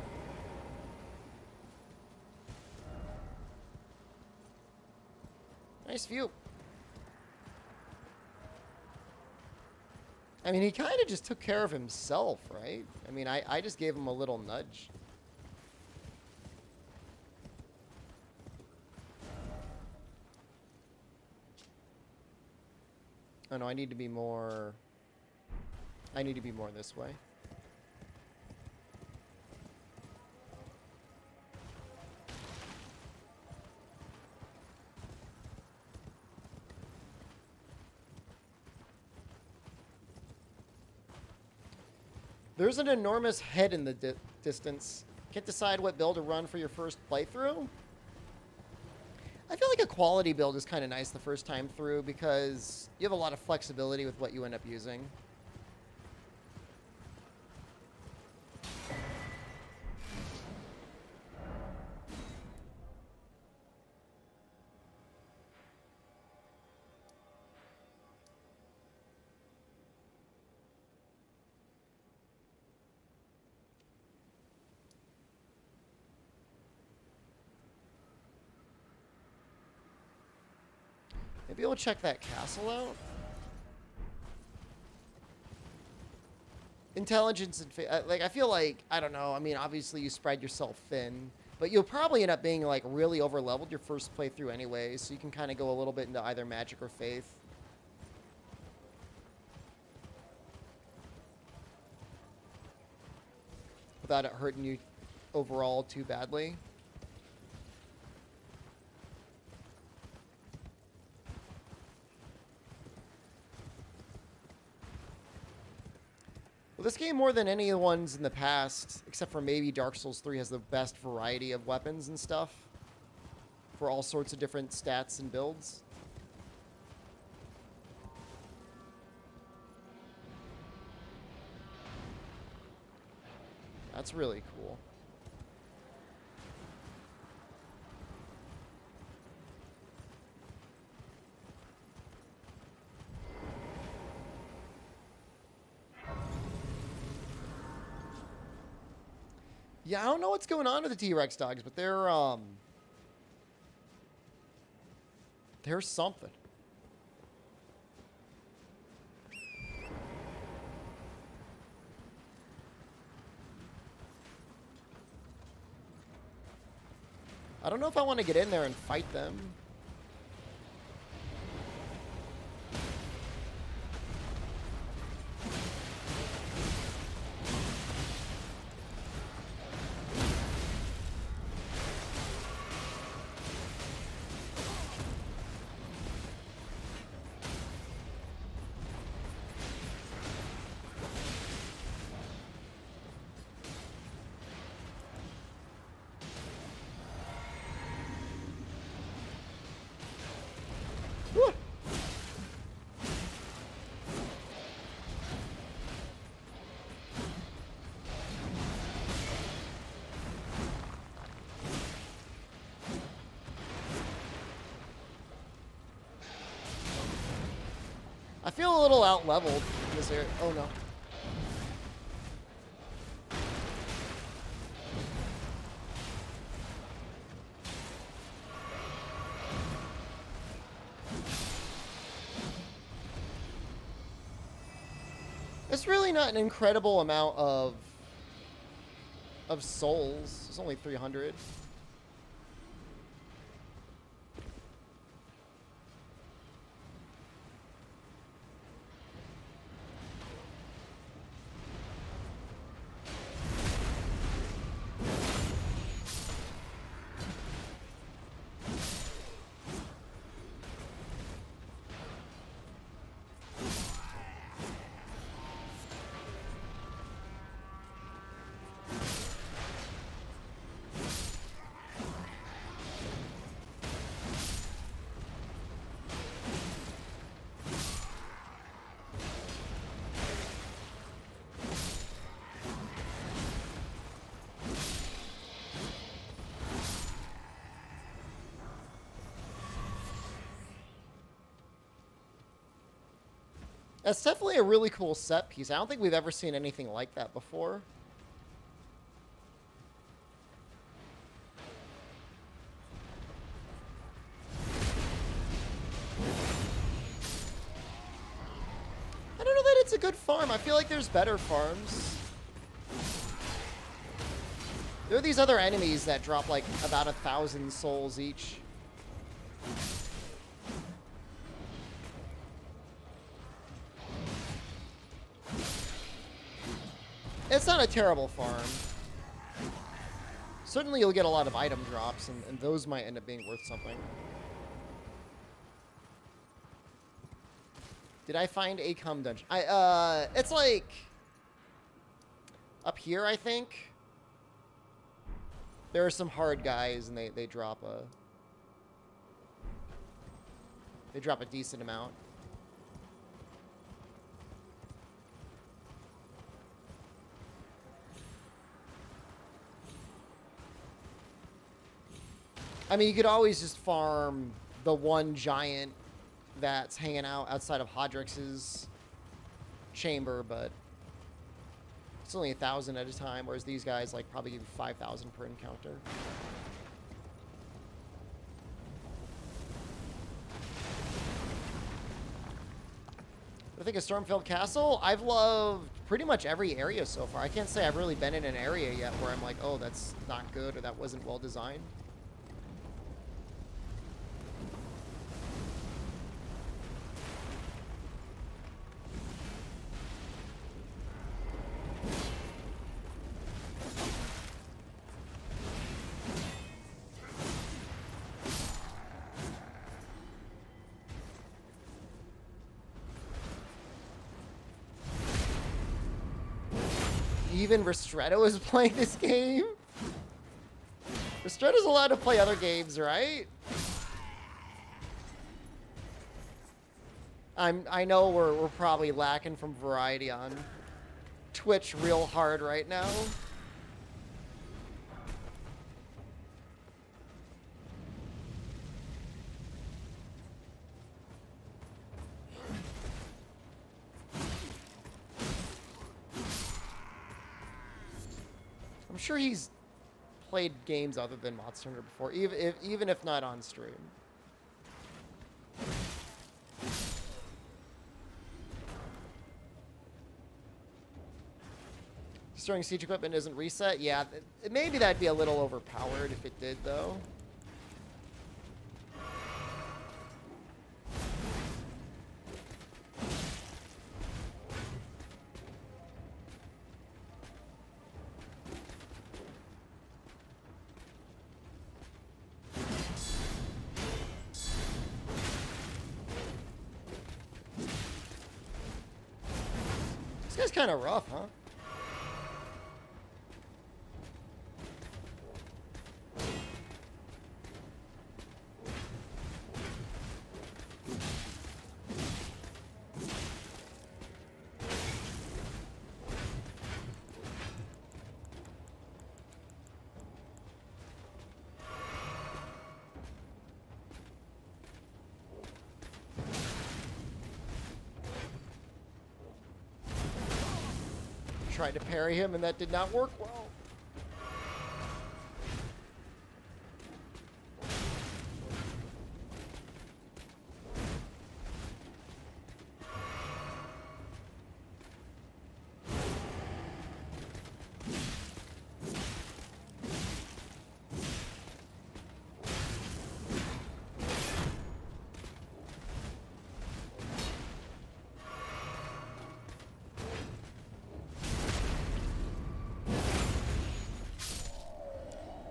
Nice view. I mean, he kind of just took care of himself, right? I mean, I just gave him a little nudge. Oh no, I need to be more this way. There's an enormous head in the distance. Can't decide what build to run for your first playthrough? I feel like a quality build is kind of nice the first time through because you have a lot of flexibility with what you end up using. Maybe we'll check that castle out. Intelligence and like, I feel like, I don't know. I mean, obviously you spread yourself thin, but you'll probably end up being like really over leveled your first playthrough anyway. So you can kind of go a little bit into either magic or faith. Without it hurting you overall too badly. Well, this game, more than any of the ones in the past, except for maybe Dark Souls 3, has the best variety of weapons and stuff for all sorts of different stats and builds. That's really cool. Yeah, I don't know what's going on with the T-Rex dogs, but they're something. I don't know if I want to get in there and fight them. Woo! I feel a little out-leveled in this area. Oh, no. It's really not an incredible amount of souls. It's only 300. That's definitely a really cool set piece. I don't think we've ever seen anything like that before. a good farm. I feel like there's better farms. There are these other enemies that drop like about 1,000 souls each. It's not a terrible farm. Certainly you'll get a lot of item drops, and those might end up being worth something. Did I find a cum dungeon? It's like up here, I think. There are some hard guys, and they drop a decent amount. I mean, you could always just farm the one giant that's hanging out outside of Hodrix's chamber, but it's only 1,000 at a time, whereas these guys like probably give you 5,000 per encounter. I think a Stormfield Castle, I've loved pretty much every area so far. I can't say I've really been in an area yet where I'm like, oh, that's not good or that wasn't well designed. Even Restretto is playing this game? Restretto's allowed to play other games, right? I know we're probably lacking from variety on Twitch real hard right now. I'm sure he's played games other than Monster Hunter before, even if not on stream. Destroying siege equipment isn't reset? Yeah, maybe that'd be a little overpowered if it did, though. This guy's kind of rough, huh? Tried to parry him, and that did not work well.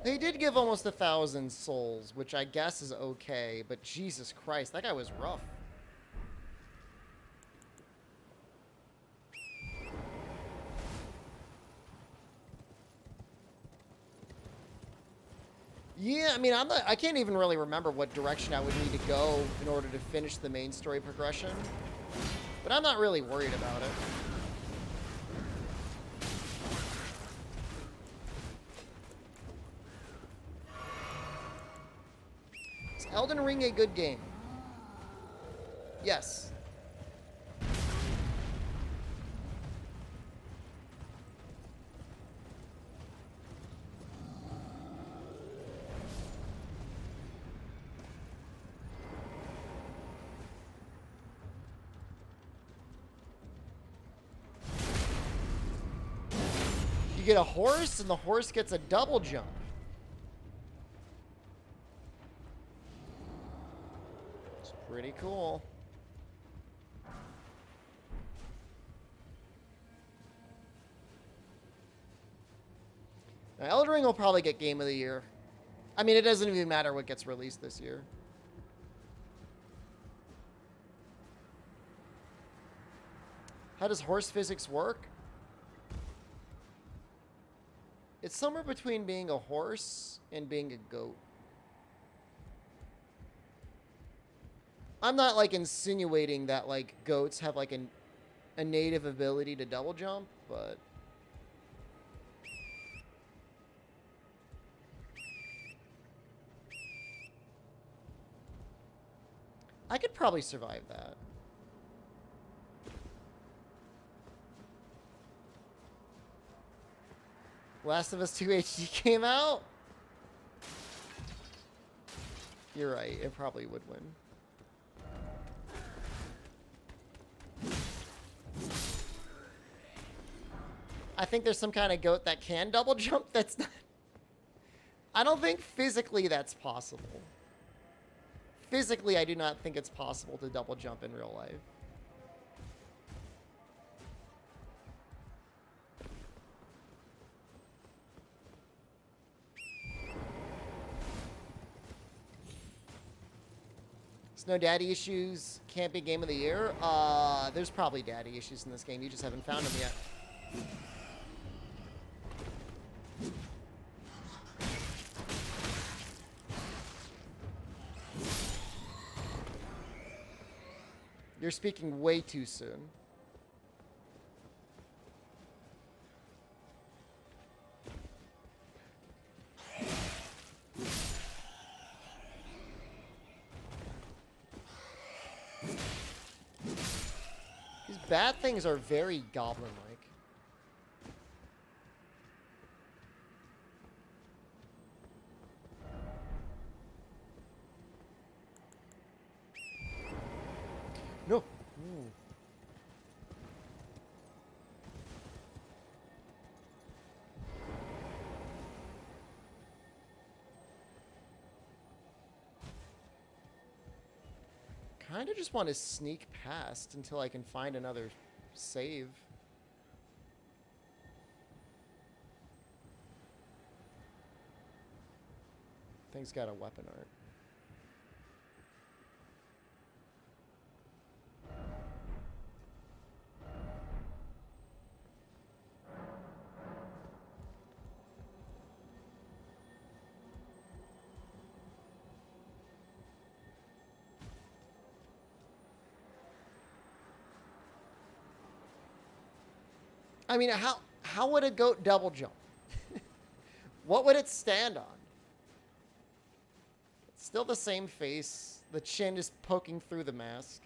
They did give almost 1,000 souls, which I guess is okay, but Jesus Christ, that guy was rough. Yeah, I mean, I can't even really remember what direction I would need to go in order to finish the main story progression, but I'm not really worried about it. Elden Ring a good game? Yes. get a horse, and the horse gets a double jump. It's pretty cool. Now, Elden Ring will probably get Game of the Year. I mean, it doesn't even matter what gets released this year. How does horse physics work? It's somewhere between being a horse and being a goat. I'm not, like, insinuating that, like, goats have, like, a native ability to double jump, but... I could probably survive that. Last of Us 2 HD came out? You're right, it probably would win. I think there's some kind of goat that can double jump. That's not... I don't think physically that's possible. Physically, I do not think it's possible to double jump in real life. There's no daddy issues. Can't be Game of the Year. There's probably daddy issues in this game. You just haven't found them yet. You're speaking way too soon. These bad things are very goblin-like. No. Ooh. Kind of just want to sneak past until I can find another save. Thing's got a weapon art. I mean, how would a goat double jump? What would it stand on? It's still the same face. The chin is poking through the mask.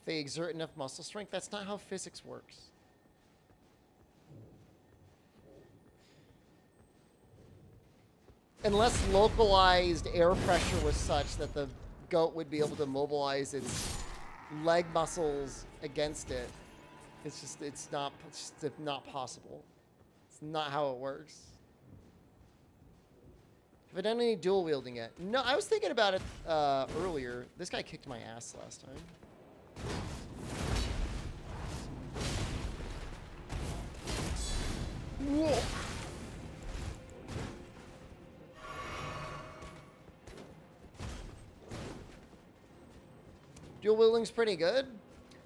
They exert enough muscle strength. That's not how physics works. Unless localized air pressure was such that the goat would be able to mobilize its leg muscles against it. It's not possible. It's not how it works. Have I done any dual wielding yet? No, I was thinking about it earlier. This guy kicked my ass last time. Whoa. Dual wielding's pretty good.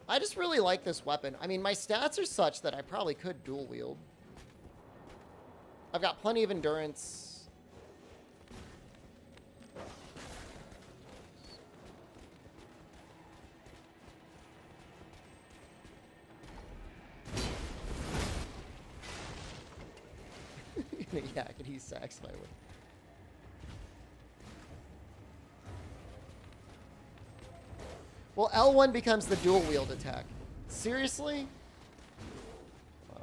I just really like this weapon. I mean, my stats are such that I probably could dual wield. I've got plenty of endurance. Yeah, I can use Sax my way. Well, L1 becomes the dual wield attack. Seriously? Wow.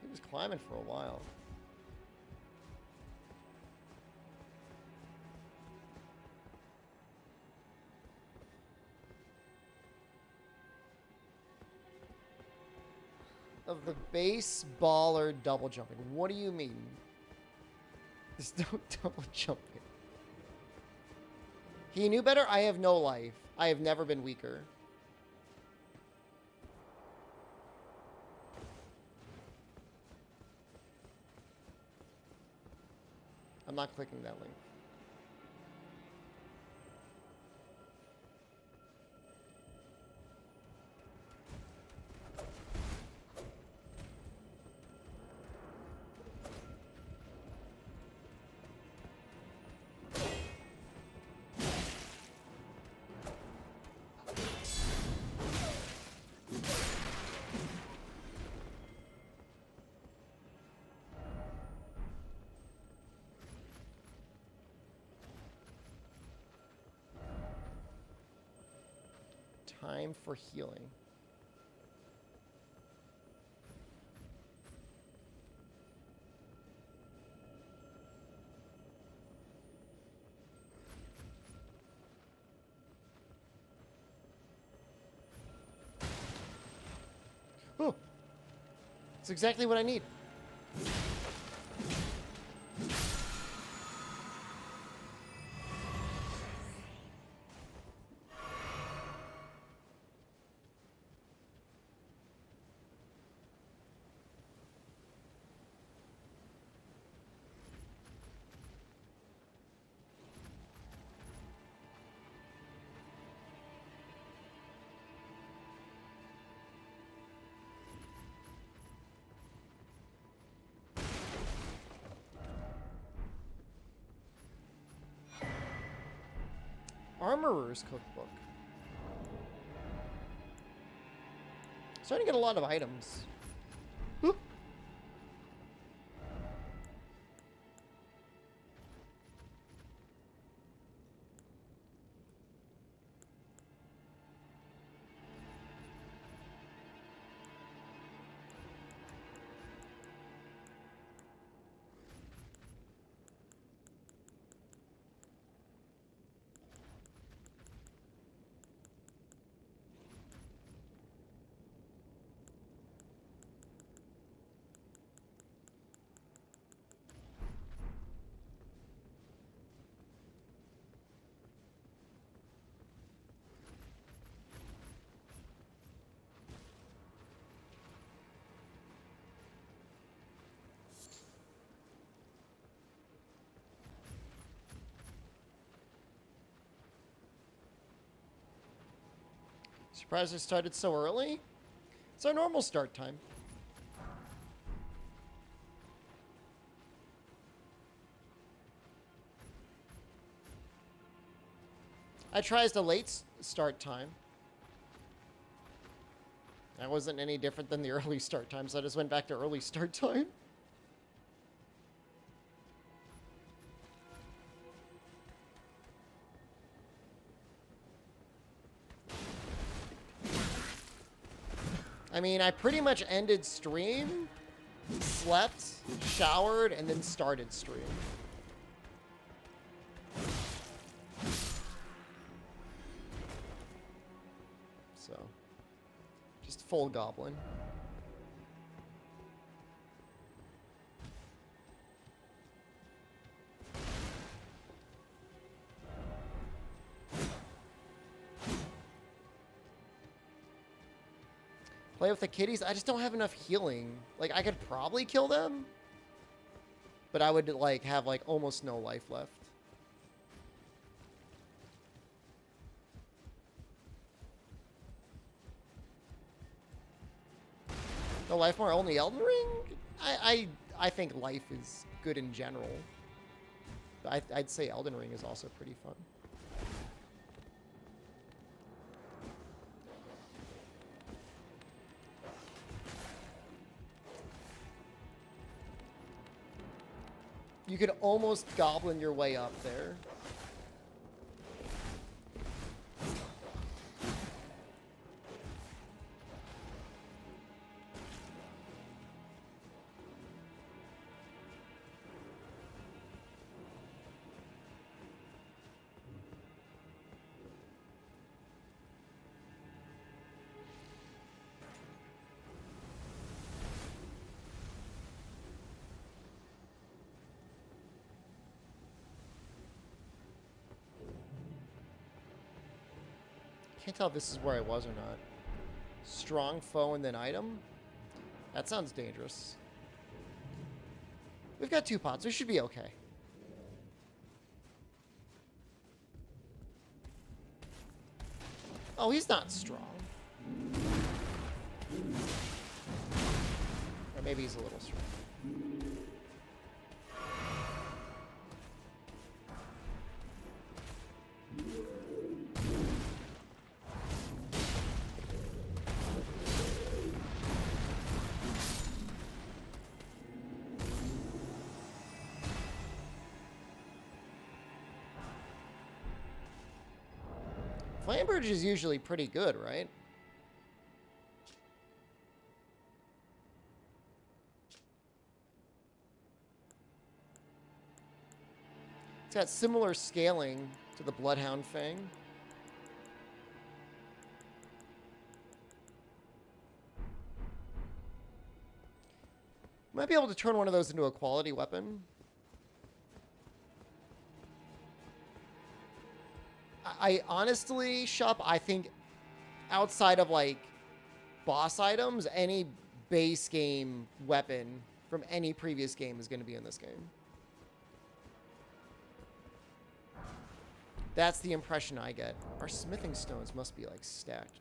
He was climbing for a while. Of the baseballer double jumping. What do you mean? There's no double jumping. He knew better? I have no life. I have never been weaker. I'm not clicking that link. Time for healing. Oh, it's exactly what I need. Armorer's Cookbook. Starting to get a lot of items. Whoop. Surprised it started so early? It's our normal start time. I tried the late start time. That wasn't any different than the early start time, so I just went back to early start time. I mean, I pretty much ended stream, slept, showered, and then started stream. So, just full goblin. Play with the kitties? I just don't have enough healing. Like, I could probably kill them, but I would, like, have, like, almost no life left. No life more, only Elden Ring? I think life is good in general. But I'd say Elden Ring is also pretty fun. You could almost goblin your way up there. Can't tell if this is where I was or not. Strong foe and then item? That sounds dangerous. We've got 2 pots. We should be okay. Oh, he's not strong. Or maybe he's a little strong. Flamebridge is usually pretty good, right? It's got similar scaling to the Bloodhound Fang. Might be able to turn one of those into a quality weapon. I honestly, Shop, I think outside of like boss items, any base game weapon from any previous game is going to be in this game. That's the impression I get. Our smithing stones must be like stacked.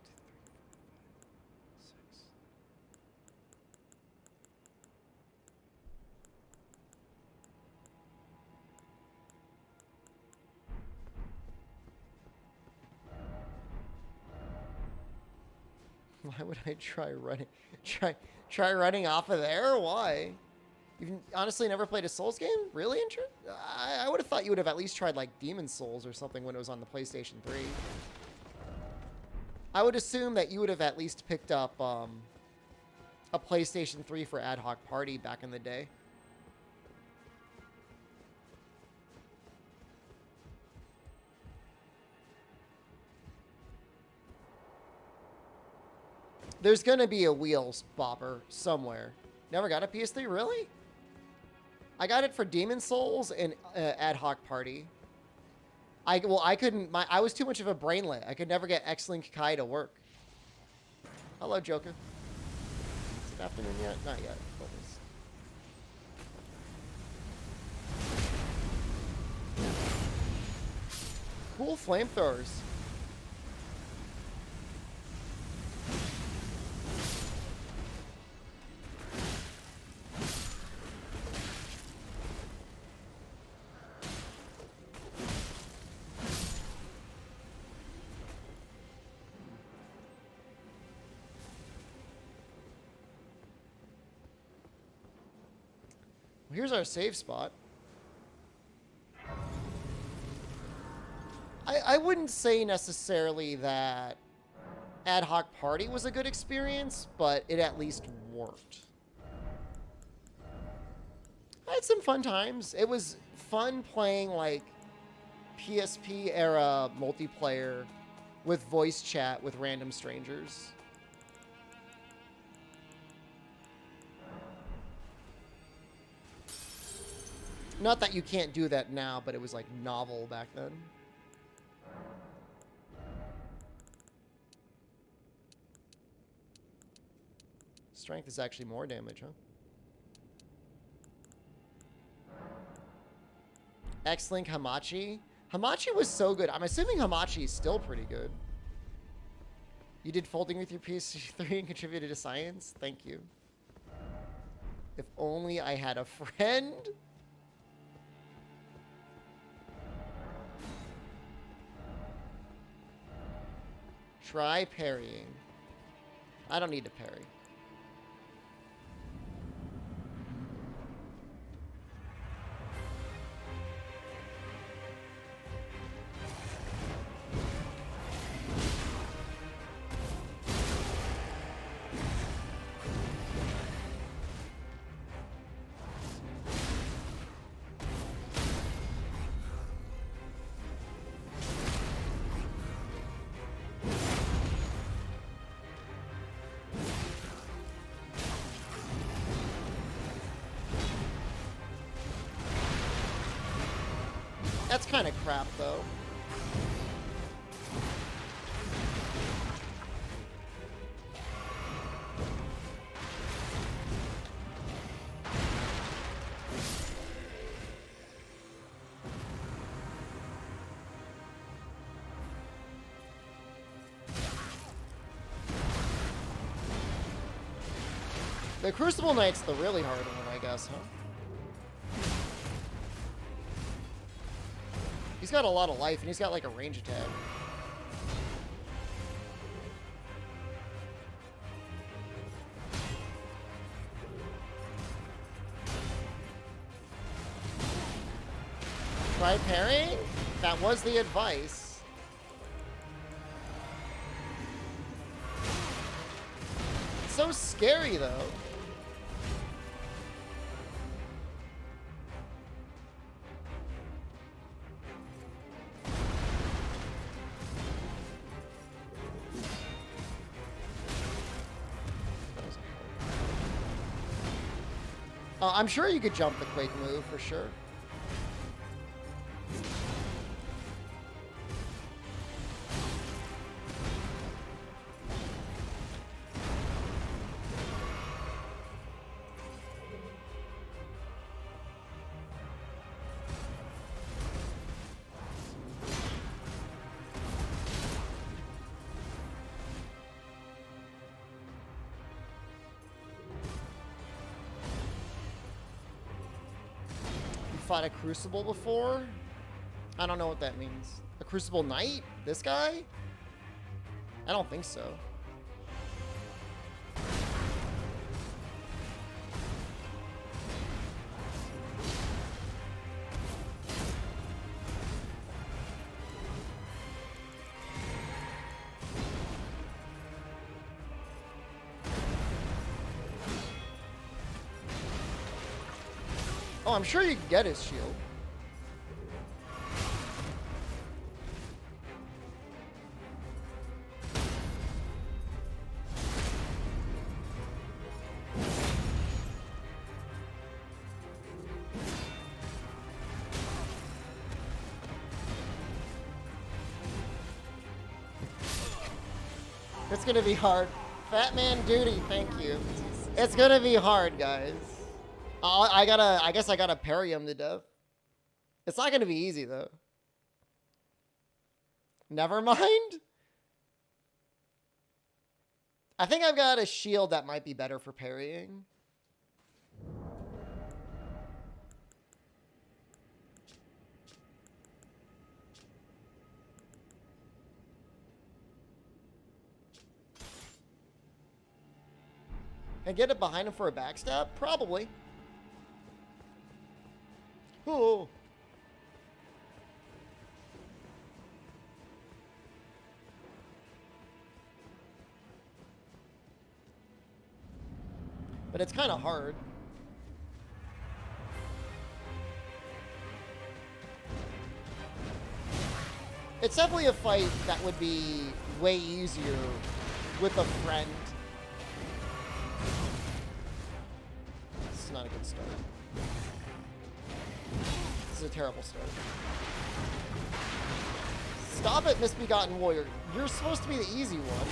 Why would I try running? Try running off of there? Why? You've honestly never played a Souls game? Really? I would have thought you would have at least tried like Demon's Souls or something when it was on the PlayStation 3. I would assume that you would have at least picked up a PlayStation 3 for Ad Hoc Party back in the day. There's going to be a wheels bopper somewhere. Never got a PS3? Really? I got it for Demon's Souls and Ad Hoc Party. I couldn't... I was too much of a brainlet. I could never get X-Link Kai to work. Hello, Joker. Is it afternoon yet? Not yet. Cool flamethrowers. Here's our save spot. I wouldn't say necessarily that Ad Hoc Party was a good experience, but it at least worked. I had some fun times. It was fun playing like PSP era multiplayer with voice chat with random strangers. Not that you can't do that now, but it was like novel back then. Strength is actually more damage, huh? X-Link Hamachi. Hamachi was so good. I'm assuming Hamachi is still pretty good. You did folding with your PS3 and contributed to science? Thank you. If only I had a friend. Try parrying. I don't need to parry. That's kind of crap, though. The Crucible Knight's the really hard one, I guess, huh? He's got a lot of life, and he's got, like, a range attack. Try parrying? That was the advice. It's so scary, though. I'm sure you could jump the Quake move, for sure. Fought a Crucible before? I don't know what that means. A Crucible Knight? This guy? I don't think so. Oh, I'm sure you can get his shield. It's gonna be hard. Fat Man Duty, thank you. It's gonna be hard, guys. I guess I gotta parry him to death. It's not gonna be easy, though. Never mind. I think I've got a shield that might be better for parrying. Can I get it behind him for a backstab? Probably. Oh. But it's kind of hard. It's definitely a fight that would be way easier with a friend. This is not a good start. This is a terrible start. Stop it, Misbegotten Warrior. You're supposed to be the easy one.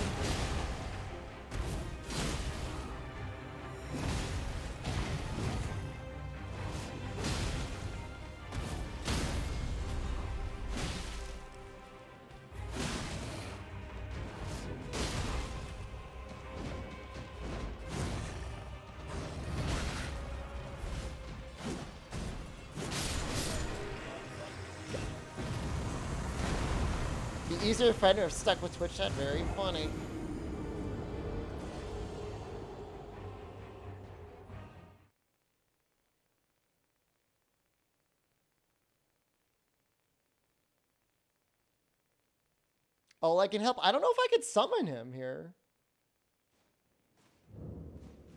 easier friend if stuck with Twitch chat. Very funny. Oh, I can help. I don't know if I could summon him here.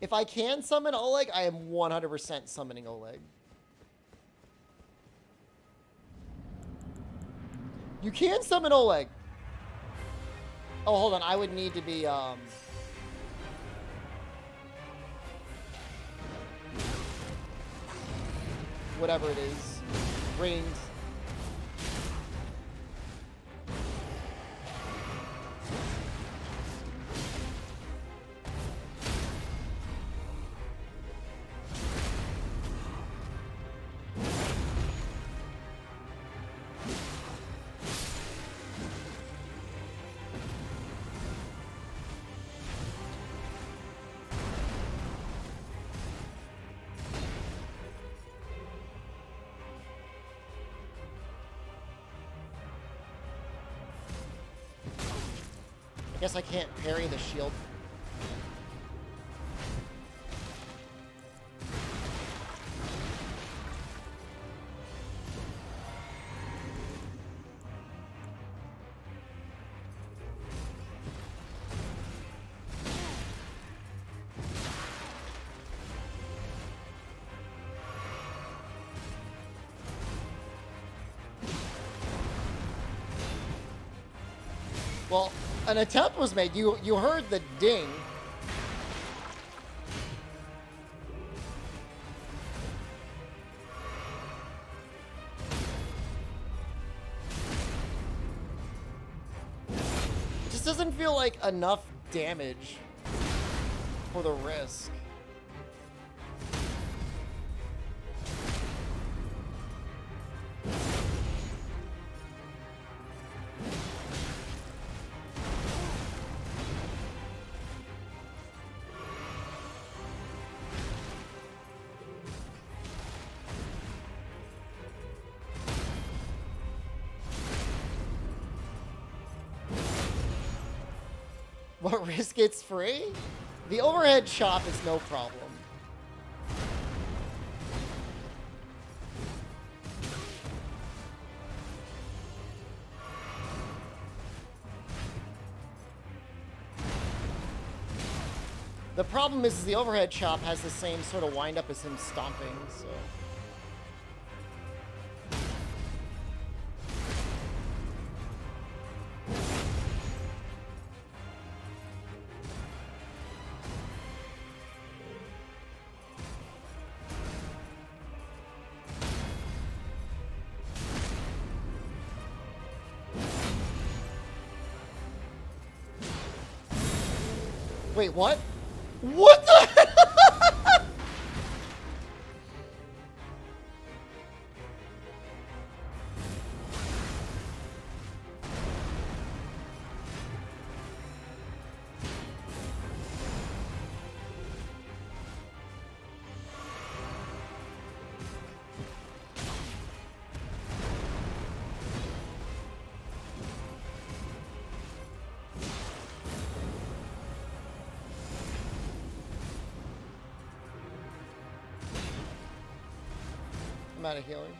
If I can summon Oleg, I am 100% summoning Oleg. You can summon Oleg. Oh, hold on. I would need to be, whatever it is. Rings. I guess I can't parry the shield. Well, an attempt was made. You heard the ding. It just doesn't feel like enough damage for the risk. What risk gets free? The overhead chop is no problem. The problem is the overhead chop has the same sort of wind up as him stomping, so. Wait, what? What the? I'm out of healing.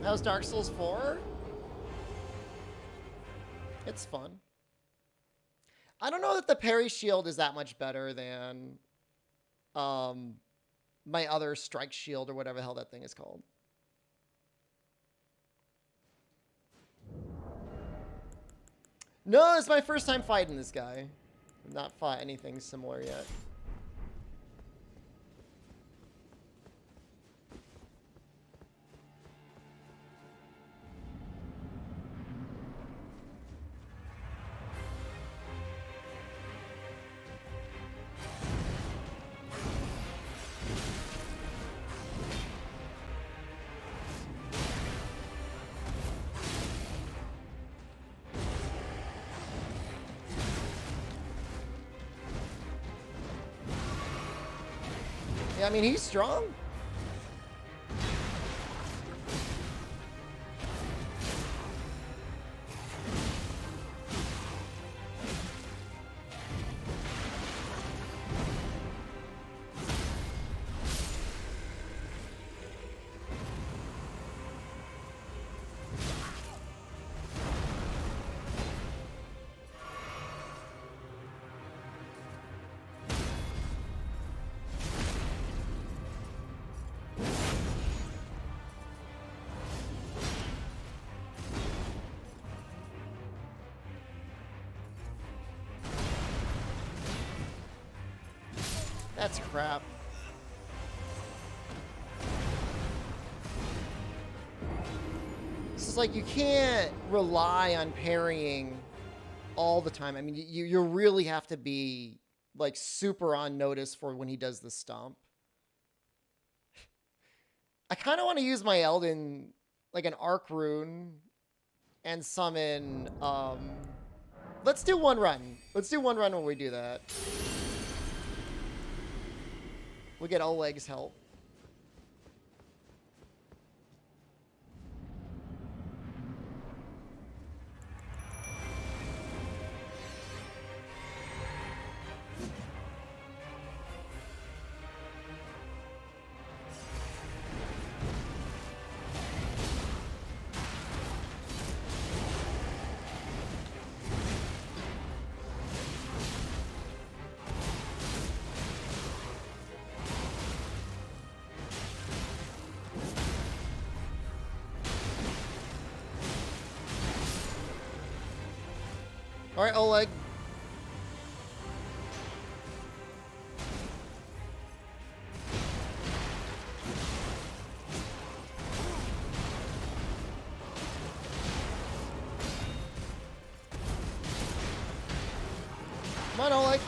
How's Dark Souls 4? It's fun. I don't know that the parry shield is that much better than my other strike shield or whatever the hell that thing is called. No, it's my first time fighting this guy. I've not fought anything similar yet. I mean, he's strong. That's crap. It's like you can't rely on parrying all the time. I mean, you really have to be like super on notice for when he does the stomp. I kind of want to use my Elden like an arc rune and summon. Let's do one run. Let's do one run when we do that. We'll get Oleg's help. All right, Oleg. Come on, Oleg.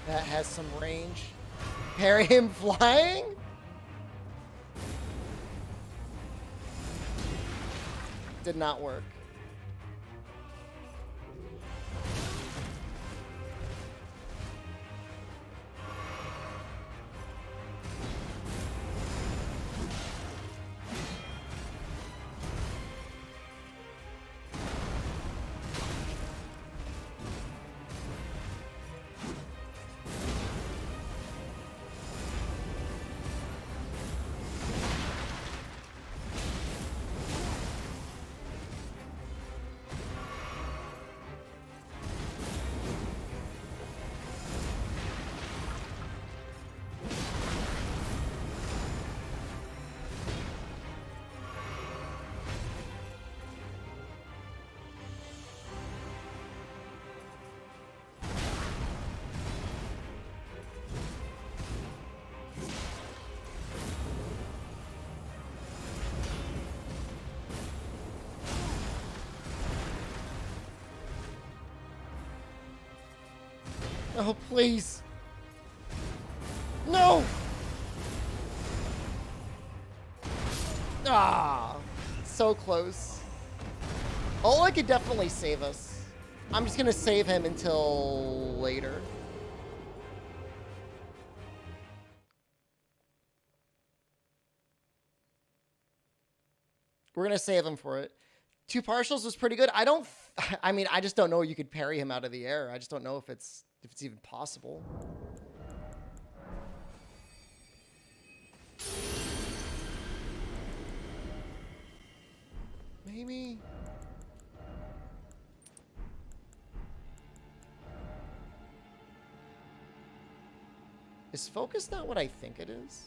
That has some range. Parry him flying? Did not work. Oh, please. No! Ah, so close. Oleg could definitely save us. I'm just gonna save him until later. We're gonna save him for it. 2 partials was pretty good. I mean, I just don't know you could parry him out of the air. I just don't know if it's even possible. Maybe. Is focus not what I think it is?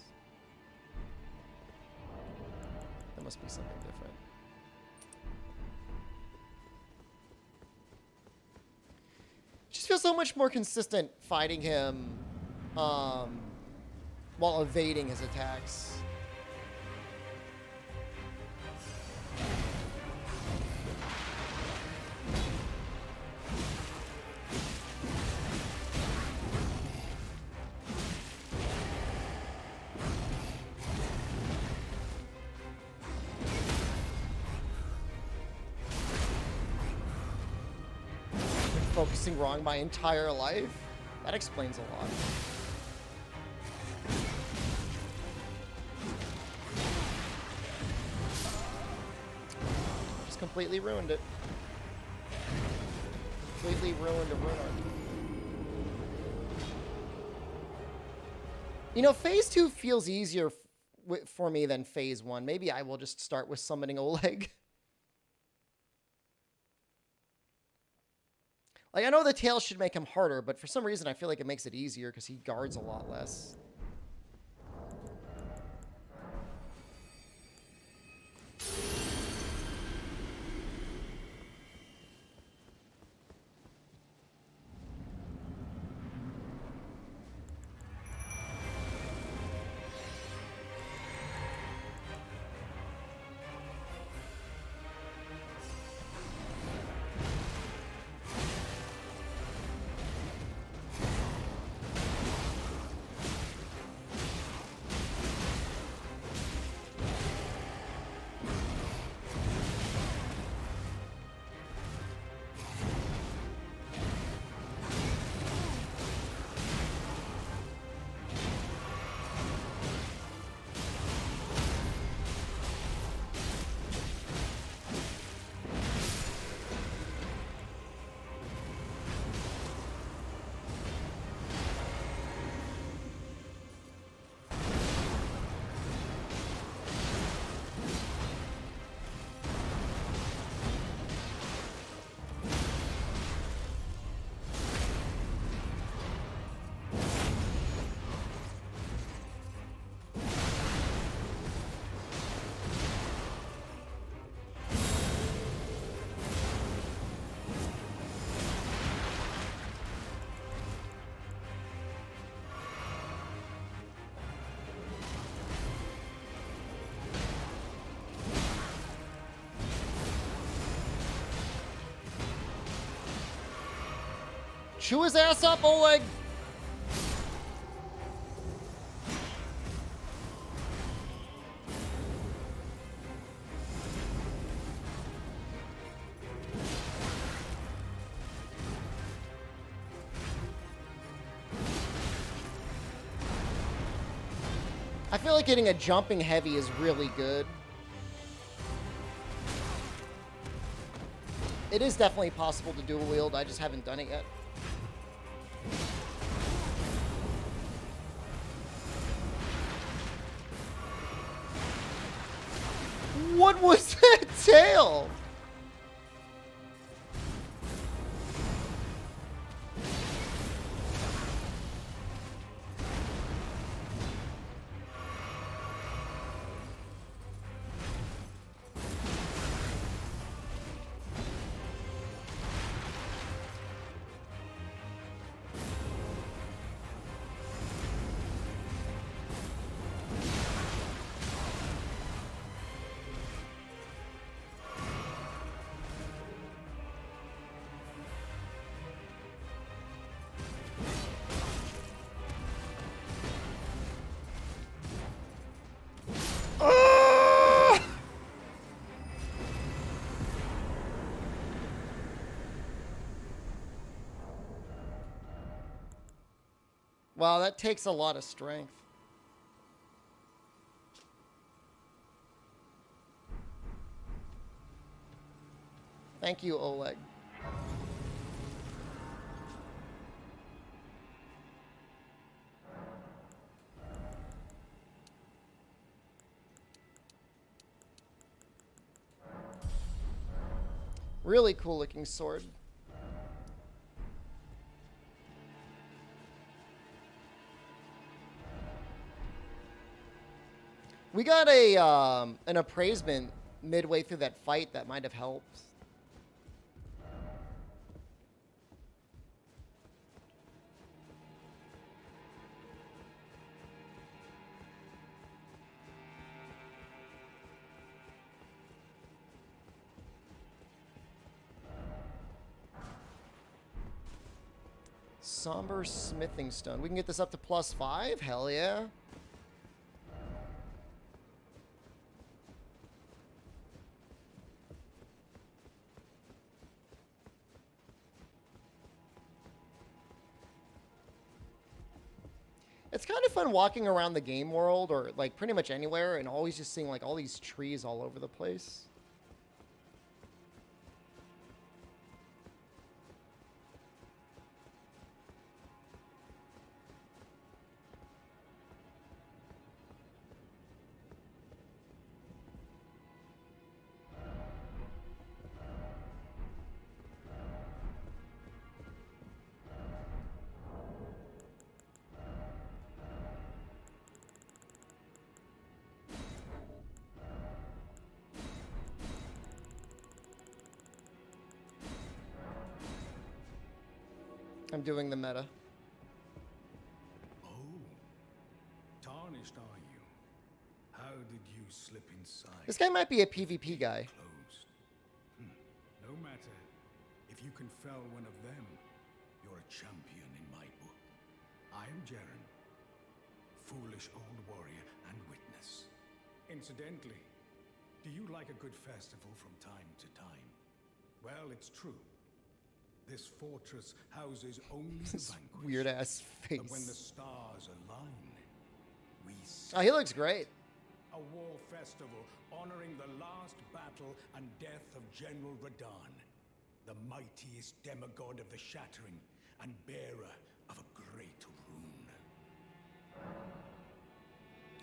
That must be something different. Just feels so much more consistent fighting him while evading his attacks. Focusing wrong my entire life? That explains a lot. Just completely ruined it. Completely ruined a run arc. You know, phase 2 feels easier for me than phase 1. Maybe I will just start with summoning Oleg. Like, I know the tail should make him harder, but for some reason I feel like it makes it easier because he guards a lot less. Chew his ass up, Oleg! I feel like getting a jumping heavy is really good. It is definitely possible to dual wield, I just haven't done it yet. What was that tail? that takes a lot of strength. Thank you, Oleg. Really cool looking sword. We got a an appraisement midway through that fight that might have helped. Somber smithing stone. We can get this up to +5? Hell yeah. It's kind of fun walking around the game world or like pretty much anywhere and always just seeing like all these trees all over the place. I'm doing the meta. Oh, tarnished are you? How did you slip inside? This guy might be a PvP guy. Closed. No matter. If you can fell one of them, you're a champion in my book. I am Jaren, foolish old warrior and witness. Incidentally, do you like a good festival from time to time? Well, it's true. This fortress houses only the vanquished. Weird ass face. But when the stars align, we Oh, he looks great. a war festival honoring the last battle and death of General Radahn, the mightiest demigod of the Shattering and bearer of a great rune.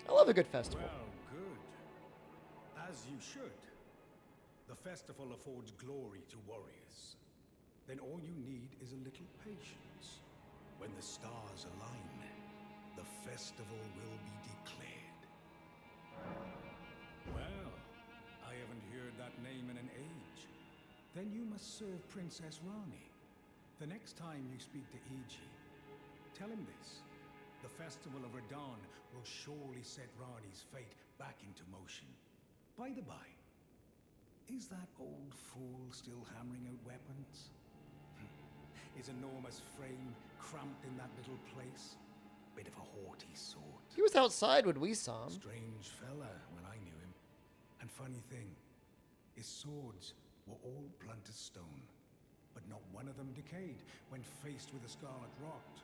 I love a good festival. Well, good. As you should. The festival affords glory to warriors. Then all you need is a little patience. When the stars align, the festival will be declared. Well, I haven't heard that name in an age. Then you must serve Princess Rani. The next time you speak to Iji, tell him this. The Festival of Radahn will surely set Rani's fate back into motion. By the by, is that old fool still hammering out weapons? His enormous frame cramped in that little place. Bit of a haughty sort. He was outside when we saw him. Strange fella when I knew him. And funny thing, his swords were all blunt as stone. But not one of them decayed when faced with a scarlet rot.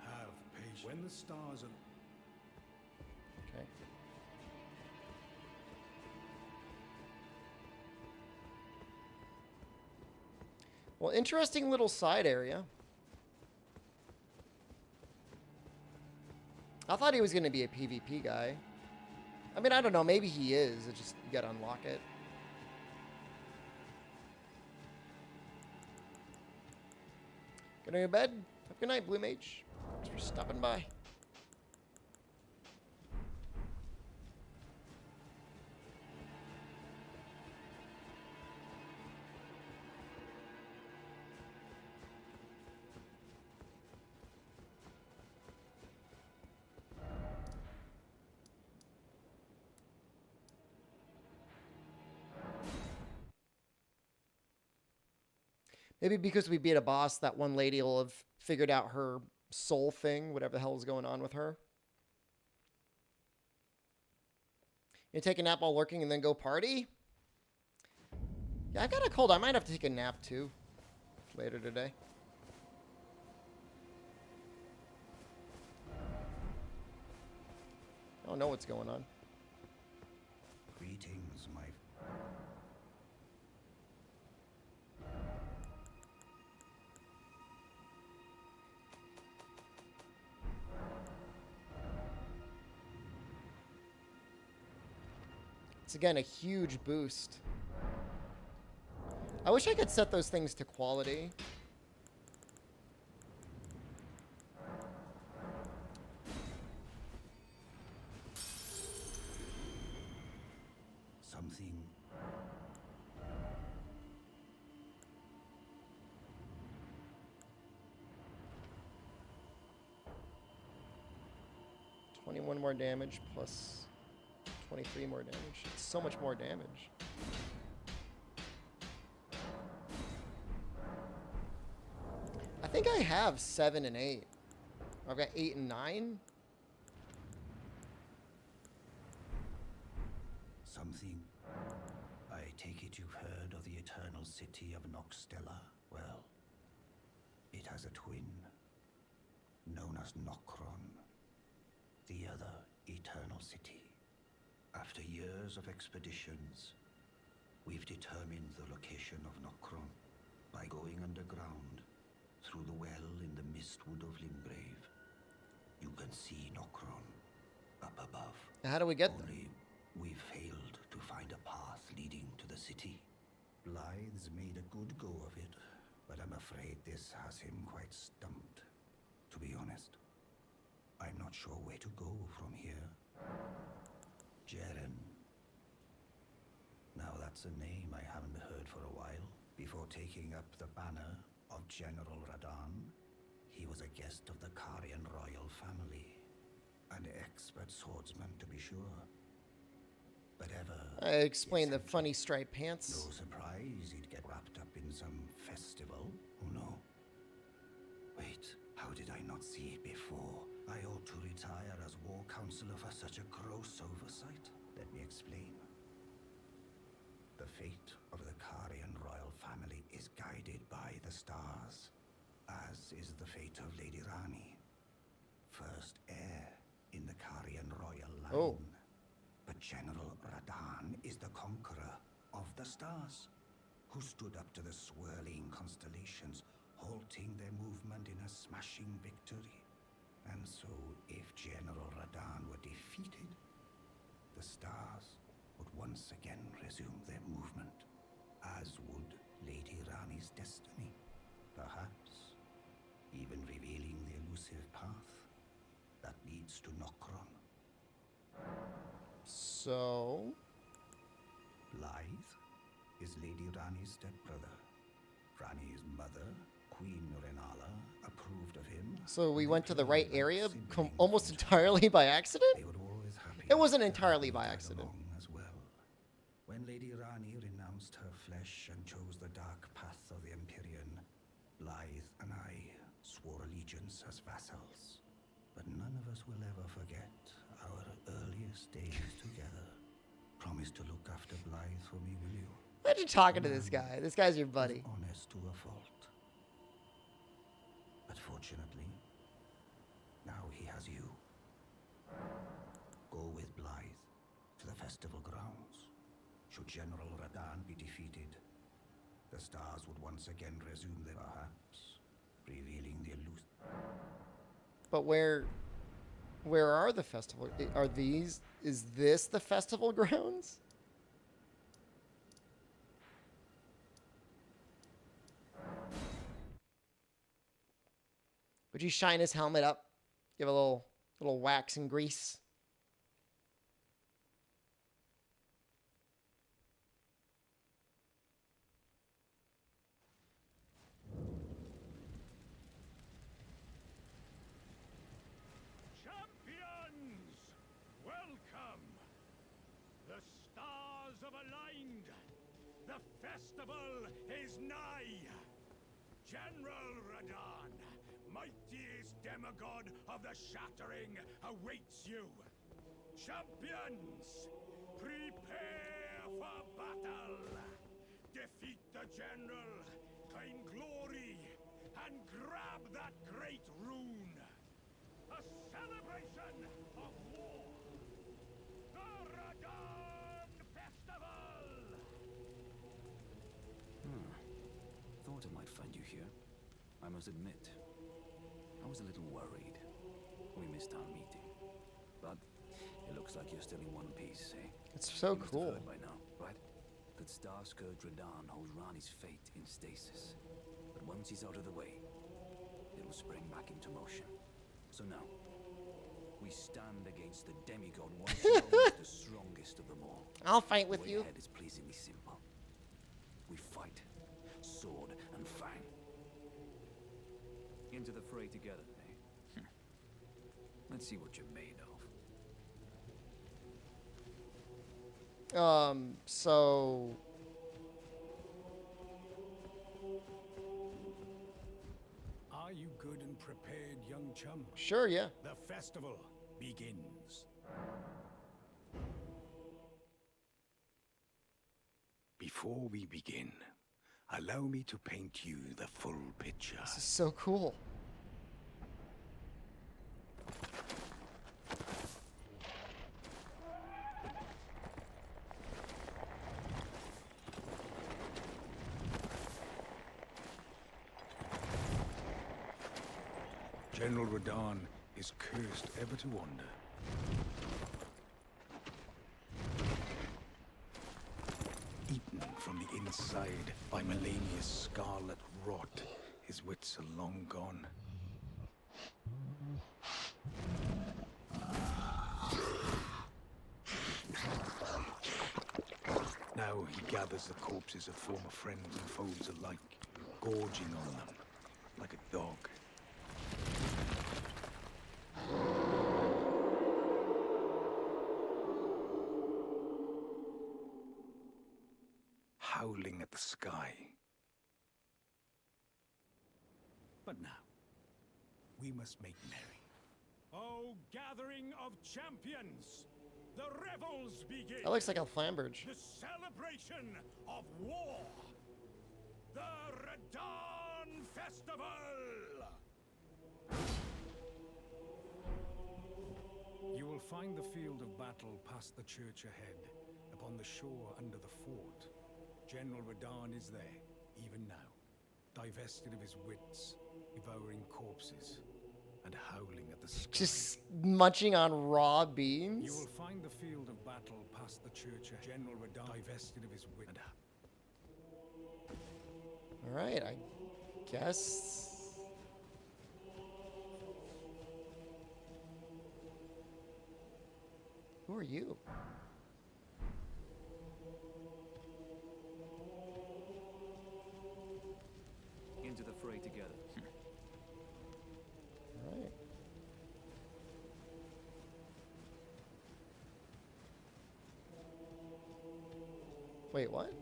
Have patience. When the stars are... Okay. Well, interesting little side area. I thought he was going to be a PvP guy. I mean, I don't know. Maybe he is. It just, you got to unlock it. Going to bed. Have a good night, Blue Mage. Thanks for stopping by. Maybe because we beat a boss, that one lady will have figured out her soul thing, whatever the hell is going on with her. You take a nap while working and then go party? Yeah, I got a cold. I might have to take a nap too later today. know what's going on. Greetings, my... It's again a huge boost. I wish I could set those things to quality. Something... 21 more damage plus 23 more damage. It's so much more damage. I think I have 7 and 8. I've got 8 and 9. Something... I take it you've heard of the eternal city of Noxtella? Well, it has a twin, known as Nokron, the other eternal city. After years of expeditions, we've determined the location of Nokron by going underground through the well in the mistwood of Limgrave. You can see Nokron up above. Now, how do we get there? Only we've failed to find a path leading to the city. Blythe's made a good go of it, but I'm afraid this has him quite stumped. To be honest, I'm not sure where to go from here. Jaren. Now that's a name I haven't heard for a while. Before taking up the banner of General Radahn, he was a guest of the Karian royal family. An expert swordsman, to be sure. But ever... I explained the funny striped pants. No surprise he'd get wrapped up in some festival. Oh no. Wait, how did I not see it before? I ought to retire as war counselor for such a gross oversight. Let me explain. The fate of the Karian royal family is guided by the stars, as is the fate of Lady Rani, first heir in the Karian royal line. Oh. But General Radahn is the conqueror of the stars, who stood up to the swirling constellations, halting their movement in a smashing victory. And so, if General Radahn were defeated, the stars would once again resume their movement, as would Lady Rani's destiny, perhaps even revealing the elusive path that leads to Nokron. So... Blythe is Lady Rani's stepbrother. Rani's mother, Queen Renala, approved of him. So we and went to the they right played area like siblings almost and entirely by accident? They were always happy. It wasn't to entirely have by me tag accident. along as well. When Lady Rani renounced her flesh and chose the dark path of the Empyrean, Blythe and I swore allegiance as vassals. But none of us will ever forget our earliest days together. Promise to look after Blythe for me, will you? Imagine talking to this guy. This guy's your buddy. Honest to a fault. But fortunately, now he has you. Go with Blythe to the festival grounds. Should General Radahn be defeated, the stars would once again resume their perhaps, revealing the elusive. But where are the festival? Are these? Is this the festival grounds? Would you shine his helmet up? Give a little wax and grease. Champions, welcome! The stars have aligned. The festival is nigh. General Radahn, mightiest demigod of the Shattering, awaits you. Champions, prepare for battle. Defeat the general, claim glory, and grab that great rune. A celebration of war. thought I might find you here. I must admit, I was a little worried. We missed our meeting. But it looks like you're still in one piece, eh? It's so You must have cool. heard by now, right? That Star-Scourge Radahn holds Rani's fate in stasis. But once he's out of the way, it'll spring back into motion. So now, we stand against the demigod once and always the strongest of them all. I'll fight The with way you. ahead is pleasingly simple. We fight, sword and fang. Into the fray together, eh? Let's see what you're made of. So Are you good and prepared, young chum? sure, yeah. The festival begins. Before we begin, allow me to paint you the full picture. This is so cool. General Radahn is cursed ever to wander. Eaten from the inside by Melania's scarlet rot, his wits are long gone. Now he gathers the corpses of former friends and foes alike, gorging on them like a dog. Howling at the sky. But now, we must make merry. Oh, gathering of champions! The revels begin! That looks like a Flambridge. The celebration of war! The Radahn Festival! You will find the field of battle past the church ahead, upon the shore under the fort. General Radahn is there, even now, divested of his wits, devouring corpses, and howling at the sky. Just munching on raw beans. You will find the field of battle past the church ahead. General Radahn divested of his wits. All right, I guess. Who are you? Into the fray together. All right. Wait, what?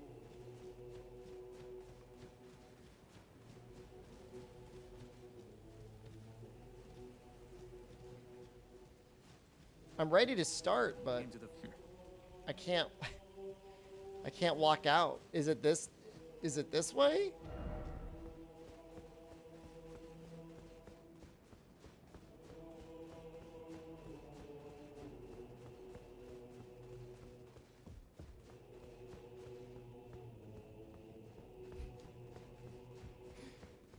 I'm ready to start, but Into the I can't I can't walk out. Is it this way?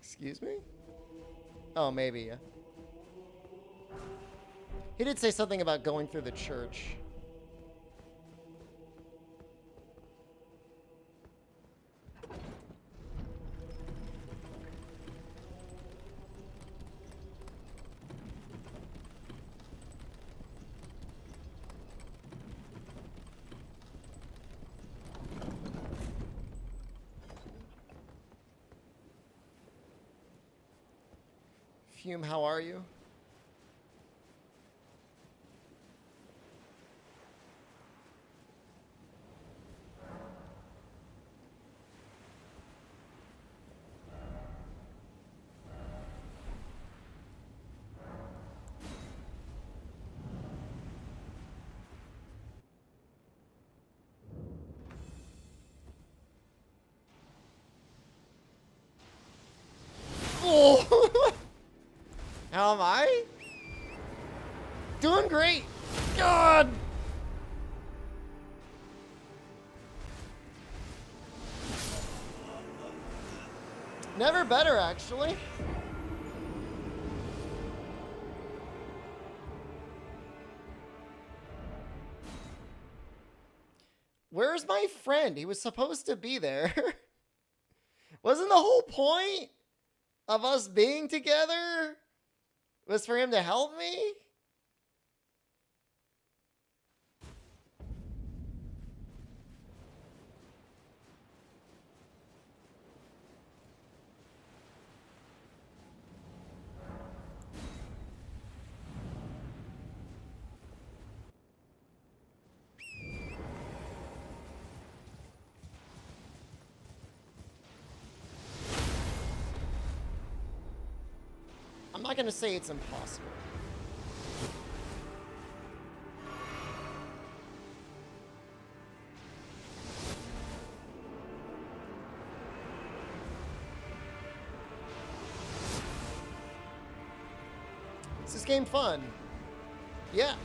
Excuse me? Oh, maybe, yeah. He did say something about going through the church. Fume, how are you? Oh! How am I? Doing great. God. Never better, actually. Where's my friend? He was supposed to be there. Wasn't the whole point of us being together was for him to help me? I'm not gonna say it's impossible. Is this game fun? Yeah.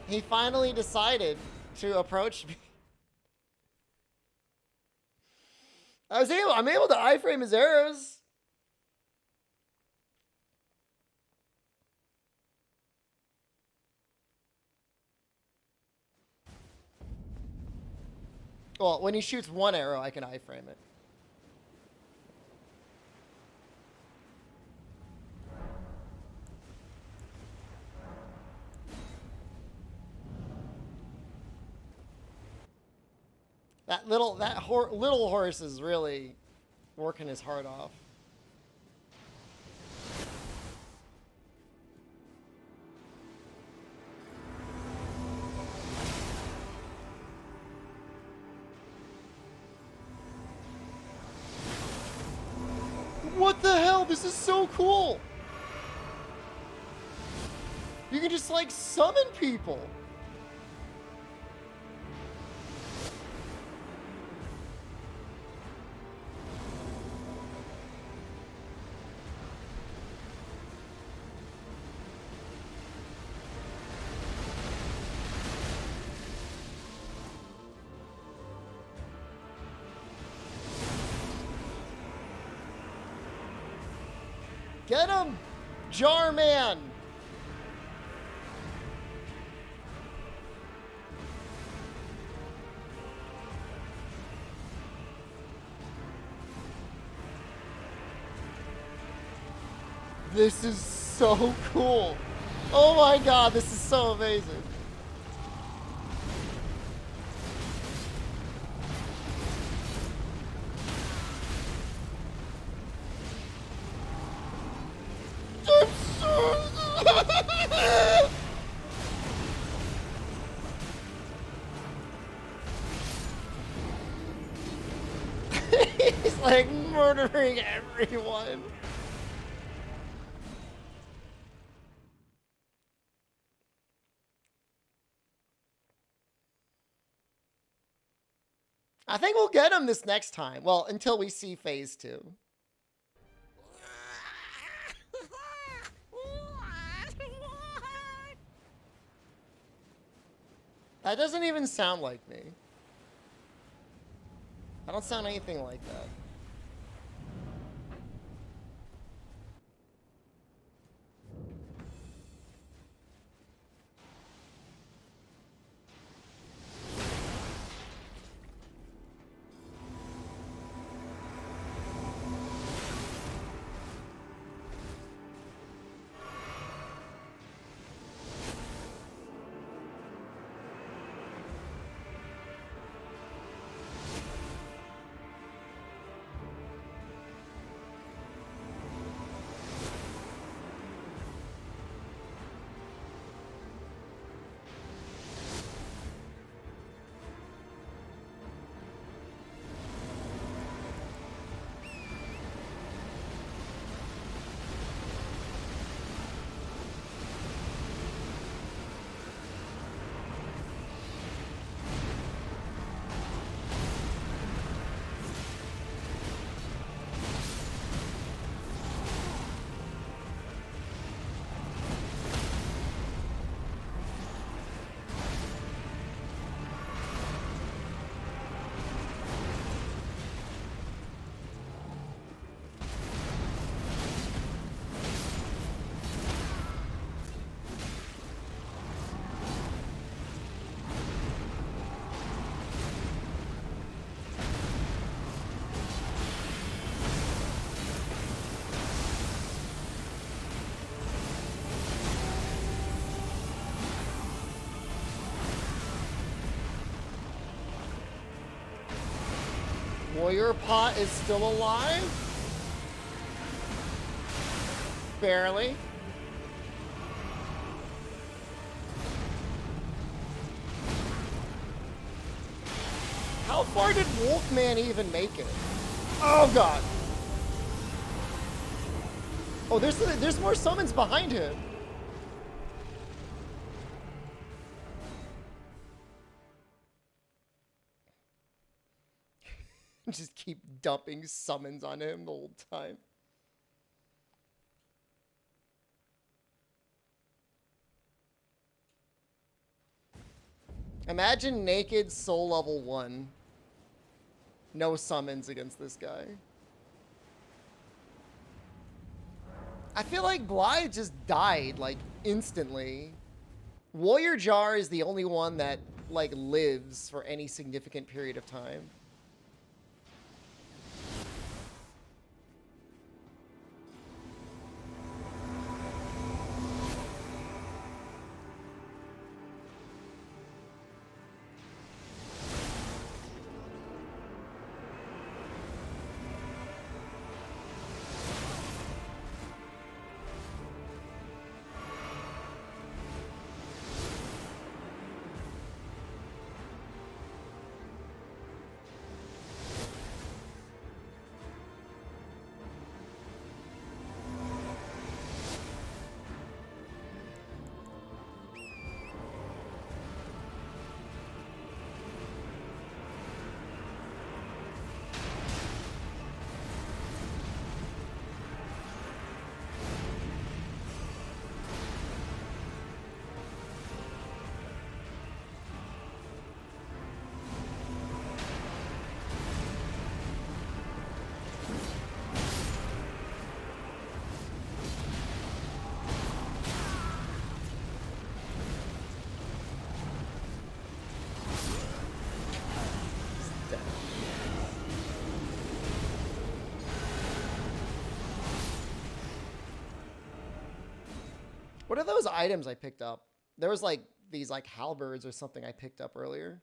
He finally decided to approach me. I'm able to iframe his arrows. Well, when he shoots one arrow, I can iframe it. That little horse is really working his heart off. What the hell? This is so cool. You can just like summon people. Get him, Jar Man! This is so cool. Oh my god, this is so amazing. He's like murdering everyone. I think we'll get him this next time. Well, until we see phase 2. That doesn't even sound like me. I don't sound anything like that. Warrior Pot is still alive? Barely. How far did Wolfman even make it? Oh god. Oh, there's more summons behind him. Just keep dumping summons on him the whole time. Imagine naked soul level 1. No summons against this guy. I feel like Blythe just died, like, instantly. Warrior Jar is the only one that, like, lives for any significant period of time. What are those items I picked up? There was like these like halberds or something I picked up earlier.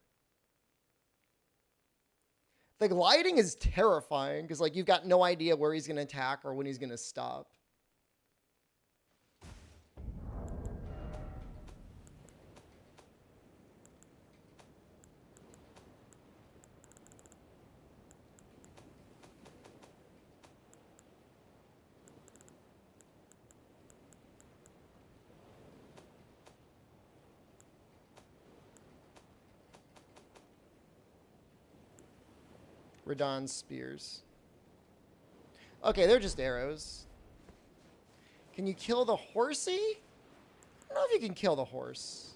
The gliding is terrifying because like you've got no idea where he's going to attack or when he's going to stop. Radon's spears. Okay, they're just arrows. Can you kill the horsey? I don't know if you can kill the horse.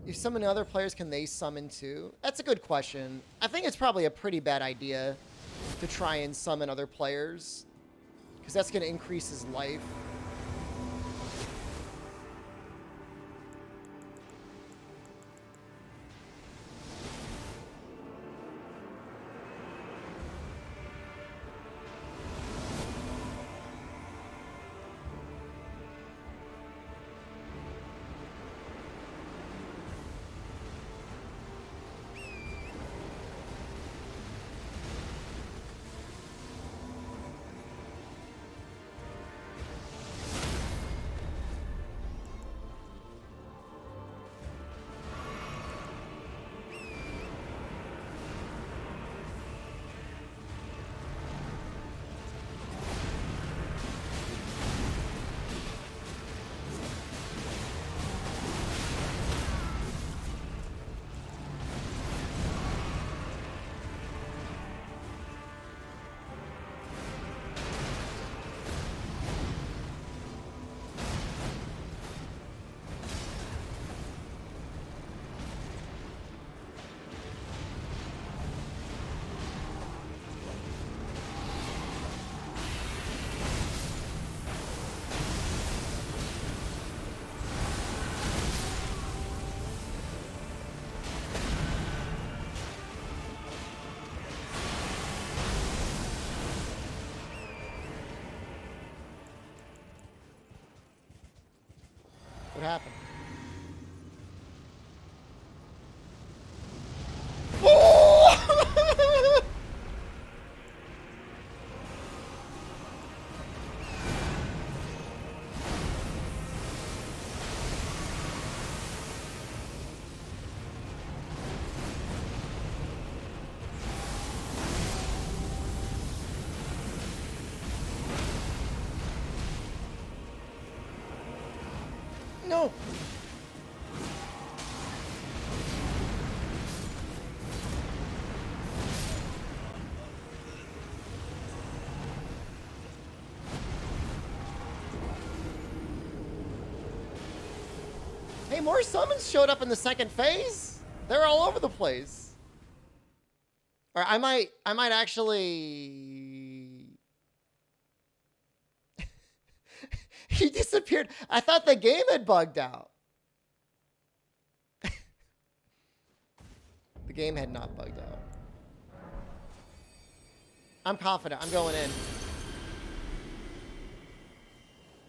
If summon other players, can they summon too? That's a good question. I think it's probably a pretty bad idea to try and summon other players, because that's going to increase his life. What happened? Oh! No. Hey, more summons showed up in the second phase. They're all over the place. Or I might actually. He disappeared. I thought the game had bugged out. The game had not bugged out. I'm confident. I'm going in.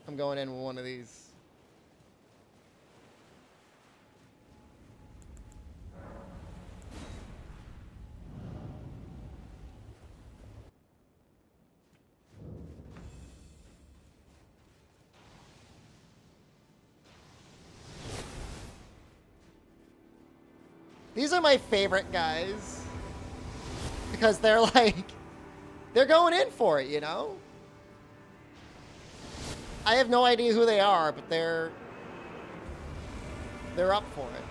I'm going in with one of these. These are my favorite guys. Because they're like, they're going in for it, you know? I have no idea who they are, but they're up for it.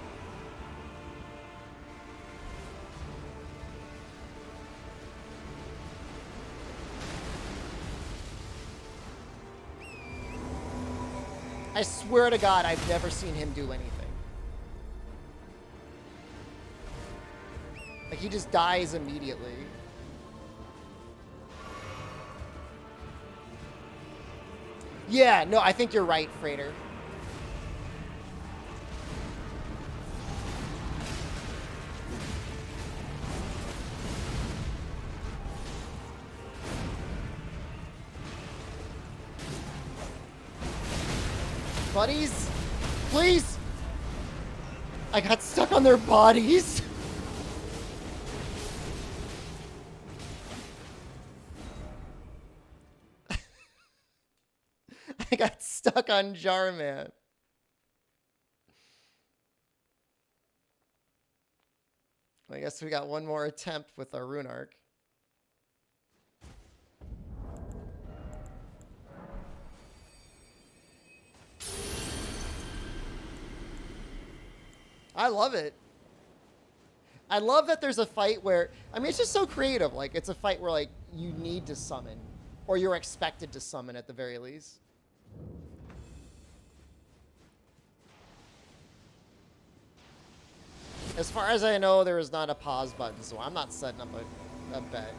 I swear to God, I've never seen him do anything. Like, he just dies immediately. Yeah, no, I think you're right, Freighter. Buddies, please. I got stuck on their bodies. I got stuck on Jarman. I guess we got one more attempt with our rune arc. I love it. I love that there's a fight where, I mean, it's just so creative. Like, it's a fight where, like, you need to summon, or you're expected to summon at the very least. As far as I know, there is not a pause button, so I'm not setting up a bet.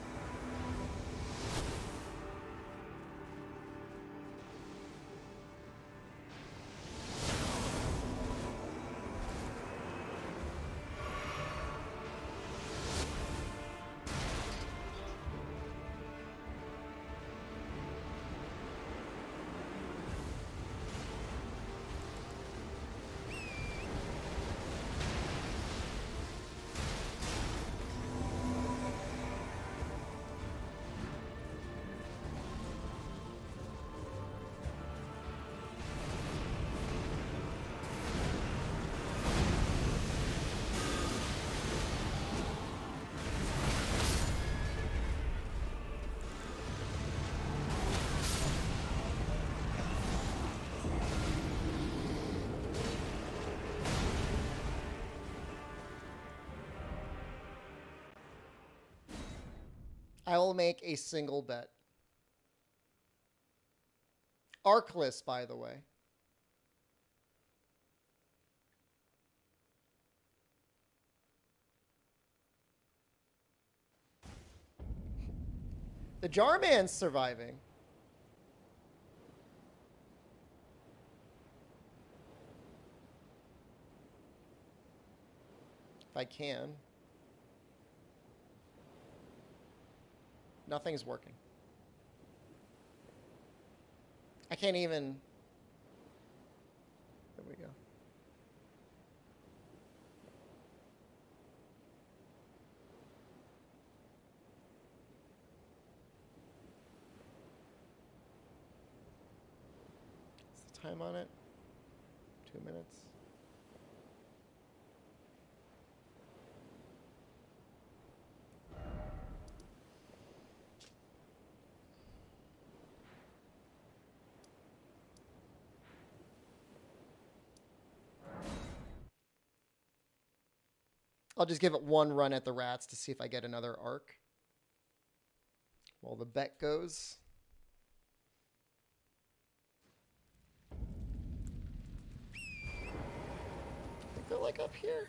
I will make a single bet. Arcless, by the way. The Jarman's surviving. If I can. Nothing's working. I can't even... There we go. What's the time on it? 2 minutes. I'll just give it one run at the rats to see if I get another arc. While the bet goes. I think they're like up here.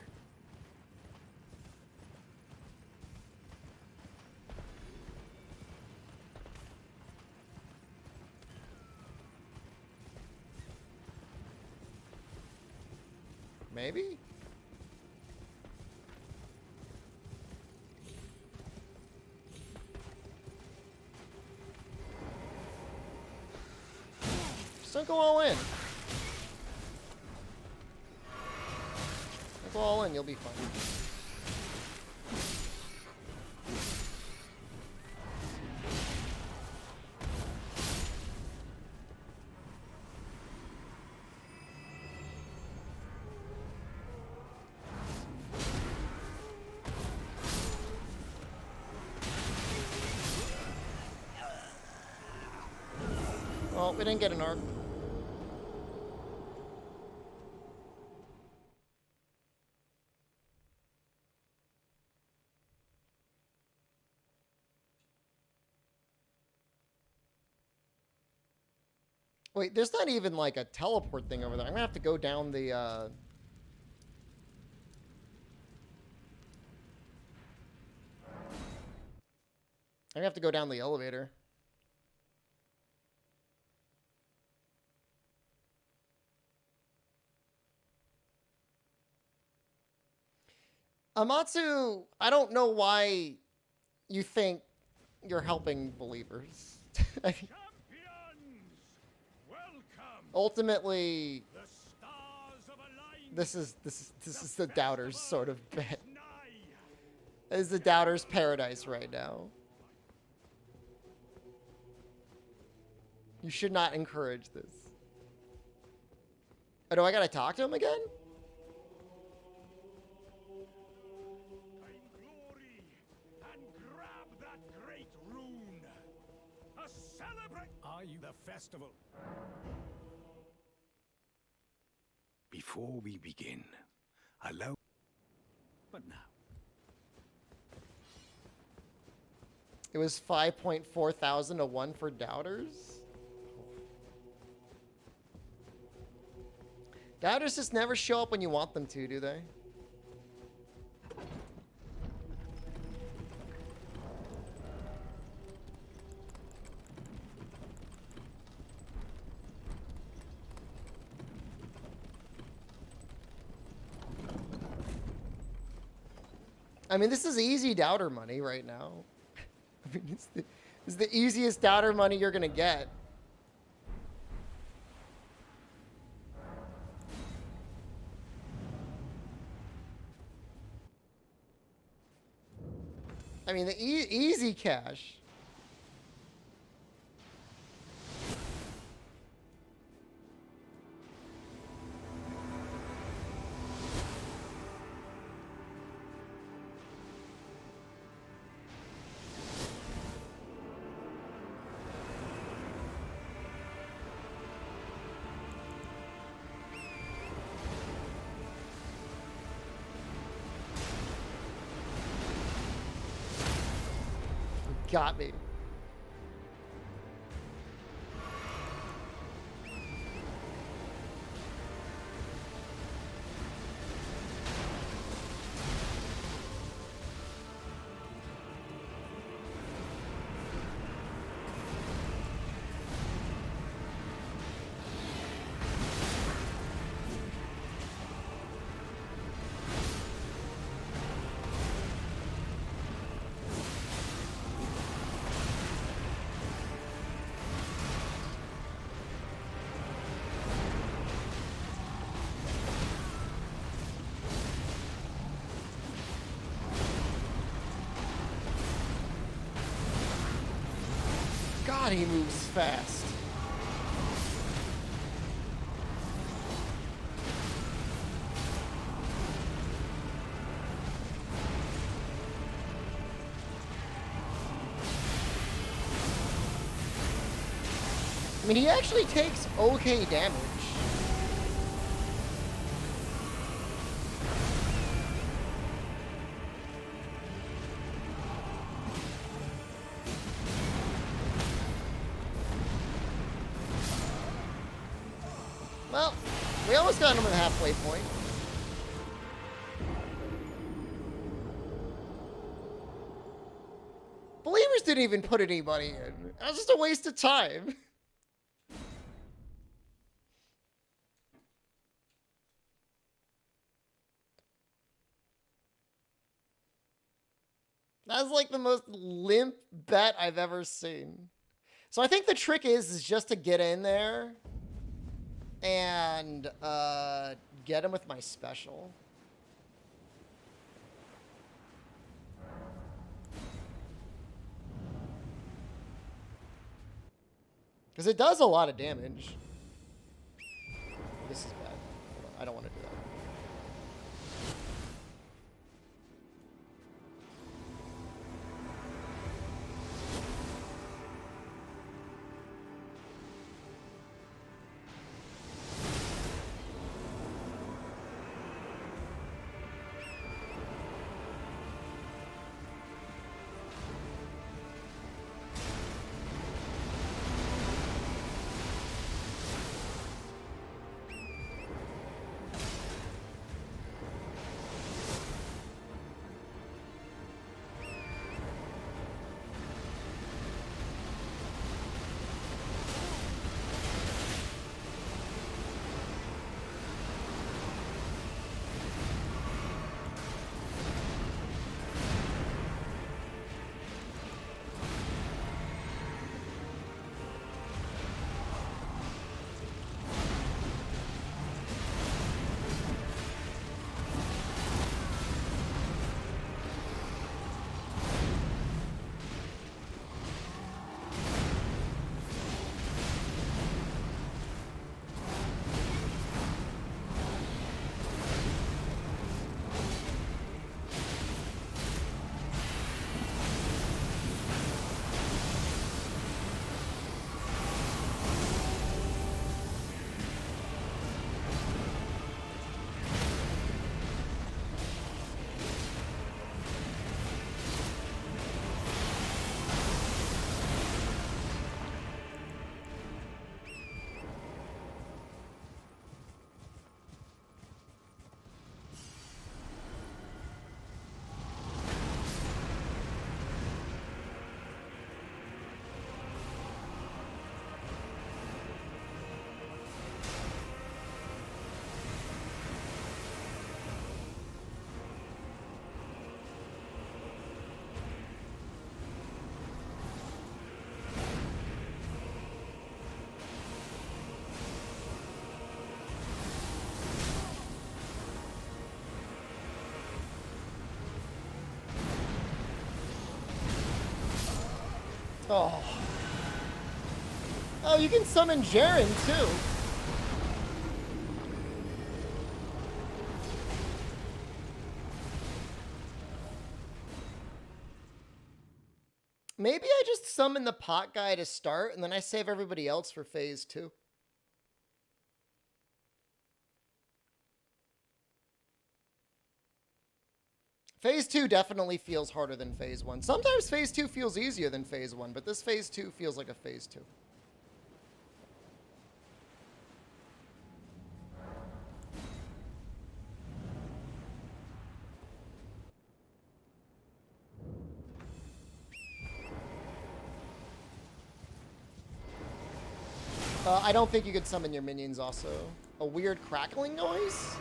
Maybe? Just don't go all in. Don't go all in, you'll be fine. Well, we didn't get an arc. Wait, there's not even like a teleport thing over there. I'm gonna have to go down the I'm gonna have to go down the elevator. Amatsu, I don't know why you think you're helping believers. I mean, Champions, welcome. ultimately, The stars of alignment. this is the doubters sort of bet. Nigh. This is the doubters' paradise right now. You should not encourage this. Oh, do I gotta talk to him again? Glory and grab that great rune. A celebrate. Are you the festival? Before we begin, allow. But now. It was 5.4 thousand to 1 for doubters. Doubters just never show up when you want them to, do they? I mean, this is easy doubter money right now. I mean, it's the easiest doubter money you're gonna get. I mean, the easy cash. Got me. God, he moves fast. I mean, he actually takes okay damage. Well, we almost got him at the halfway point. Believers didn't even put anybody in. That was just a waste of time. That's like the most limp bet I've ever seen. So I think the trick is just to get in there and get him with my special. Because it does a lot of damage. This is bad. Hold on, I don't want to do that. Oh. Oh, you can summon Jaren, too. Maybe I just summon the pot guy to start, and then I save everybody else for phase 2. Phase 2 definitely feels harder than phase 1. Sometimes phase 2 feels easier than phase 1, but this phase 2 feels like a phase 2. I don't think you could summon your minions also. A weird crackling noise?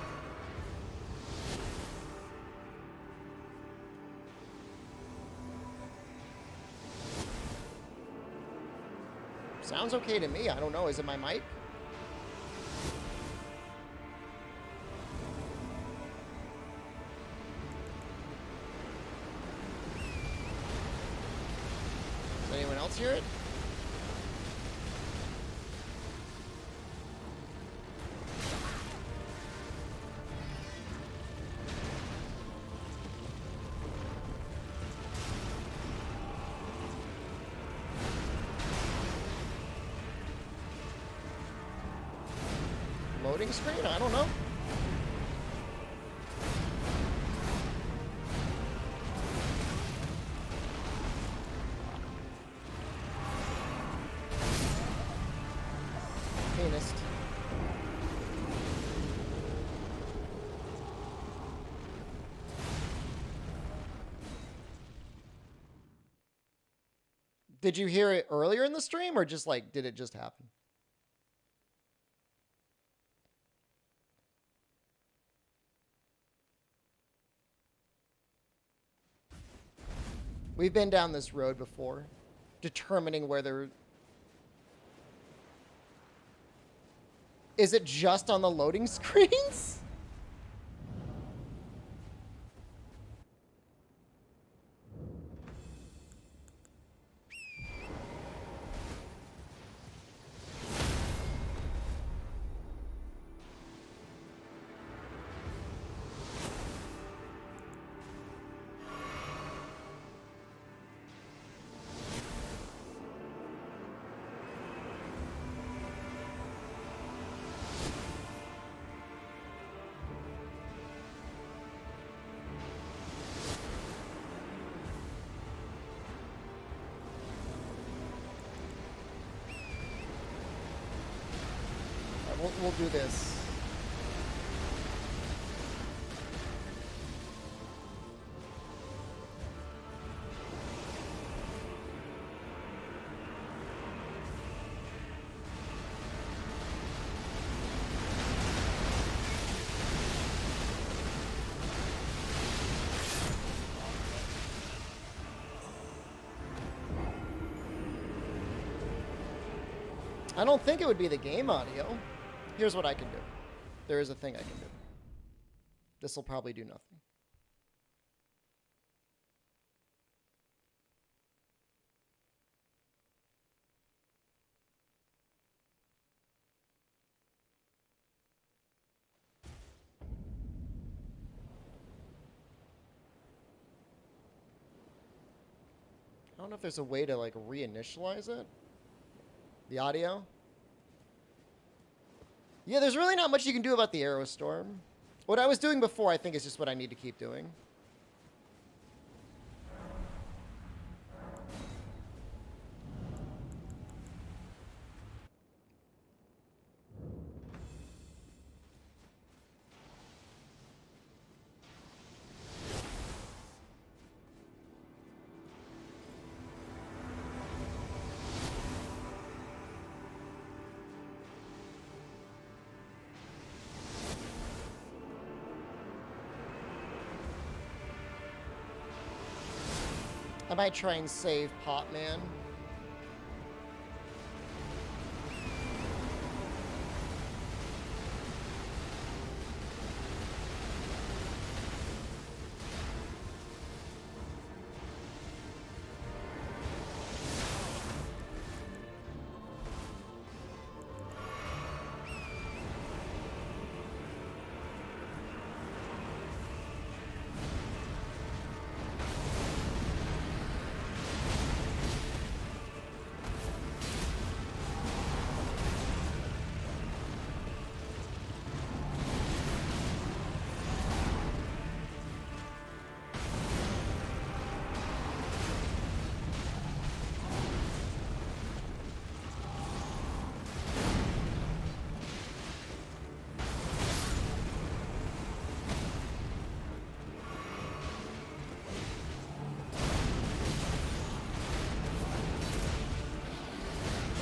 Sounds okay to me. I don't know. Is it my mic? Does anyone else hear it? loading screen? I don't know. Pianist. Did you hear it earlier in the stream, or just like, did it just happen? We've been down this road before, determining whether... Is it just on the loading screens? We'll do this. I don't think it would be the game audio. Here's what I can do. There is a thing I can do. This will probably do nothing. I don't know if there's a way to like reinitialize it. The audio. Yeah, there's really not much you can do about the Aerostorm. What I was doing before, I think, is just what I need to keep doing. I might try and save Potman.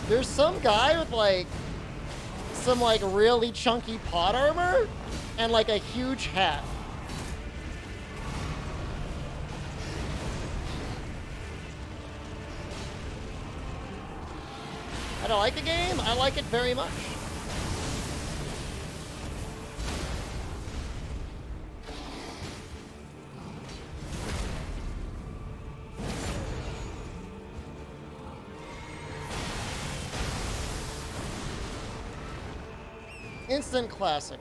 There's some guy with like some like really chunky pot armor and like a huge hat. I don't like the game. I like it very much. Instant classic.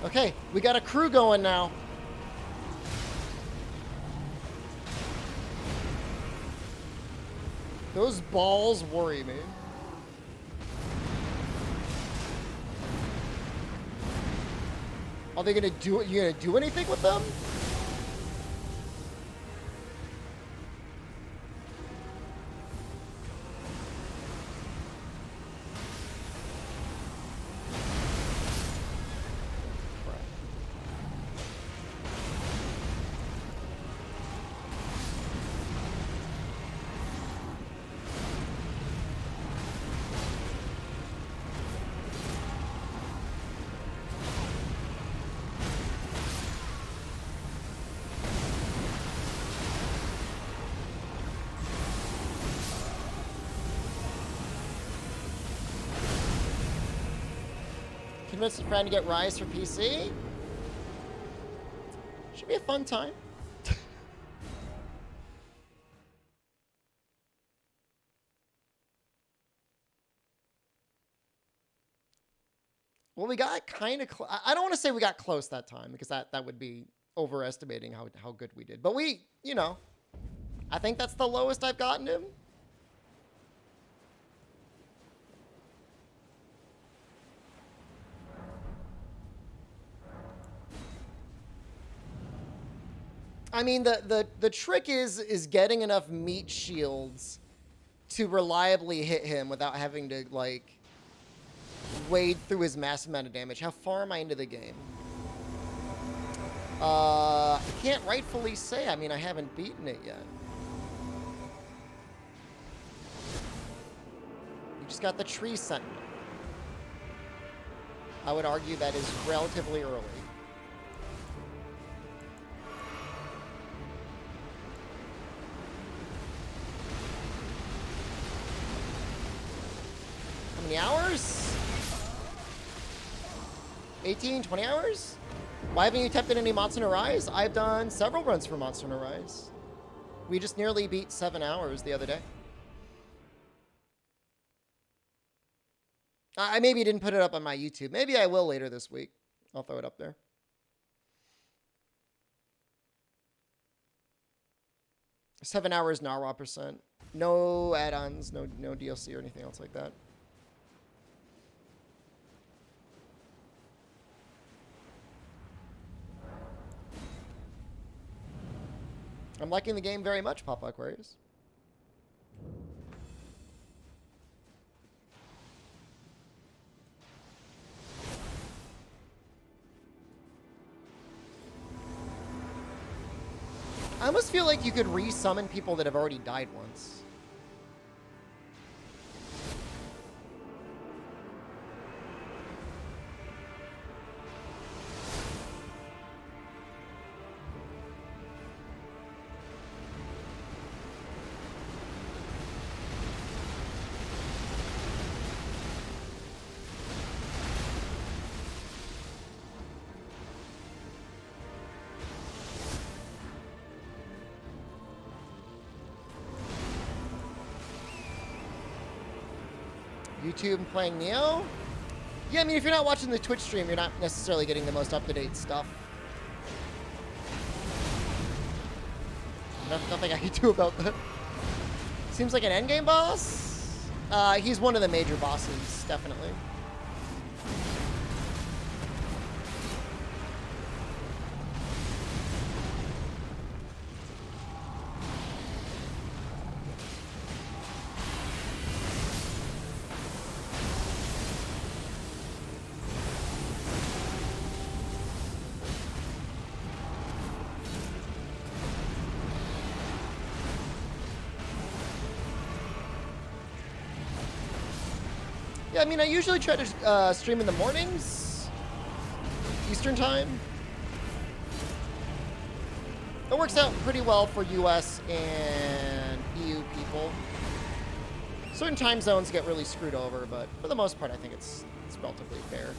Okay, we got a crew going now. Those balls worry me. Are they gonna do it? You gonna do anything with them? Convince a friend to get Rise for PC. Should be a fun time. Well, we got kind of close. I don't want to say we got close that time because that would be overestimating how good we did. But we, you know, I think that's the lowest I've gotten him. I mean, the trick is getting enough meat shields to reliably hit him without having to, like, wade through his massive amount of damage. How far am I into the game? I can't rightfully say. I mean, I haven't beaten it yet. You just got the tree sentinel. I would argue that is relatively early. How many hours? 18, 20 hours? Why haven't you attempted any Monster Hunter Rise? I've done several runs for Monster Hunter Rise. We just nearly beat 7 hours the other day. I maybe didn't put it up on my YouTube. Maybe I will later this week. I'll throw it up there. Seven hours Narwa %. No add-ons, no DLC or anything else like that. I'm liking the game very much, Papa Aquarius. I almost feel like you could re-summon people that have already died once. YouTube playing Neo? Yeah, I mean, if you're not watching the Twitch stream, you're not necessarily getting the most up-to-date stuff. Nothing I can do about that. Seems like an endgame boss? He's one of the major bosses, definitely. Yeah, I mean, I usually try to stream in the mornings, Eastern time. It works out pretty well for US and EU people. Certain time zones get really screwed over, but for the most part, I think it's relatively fair.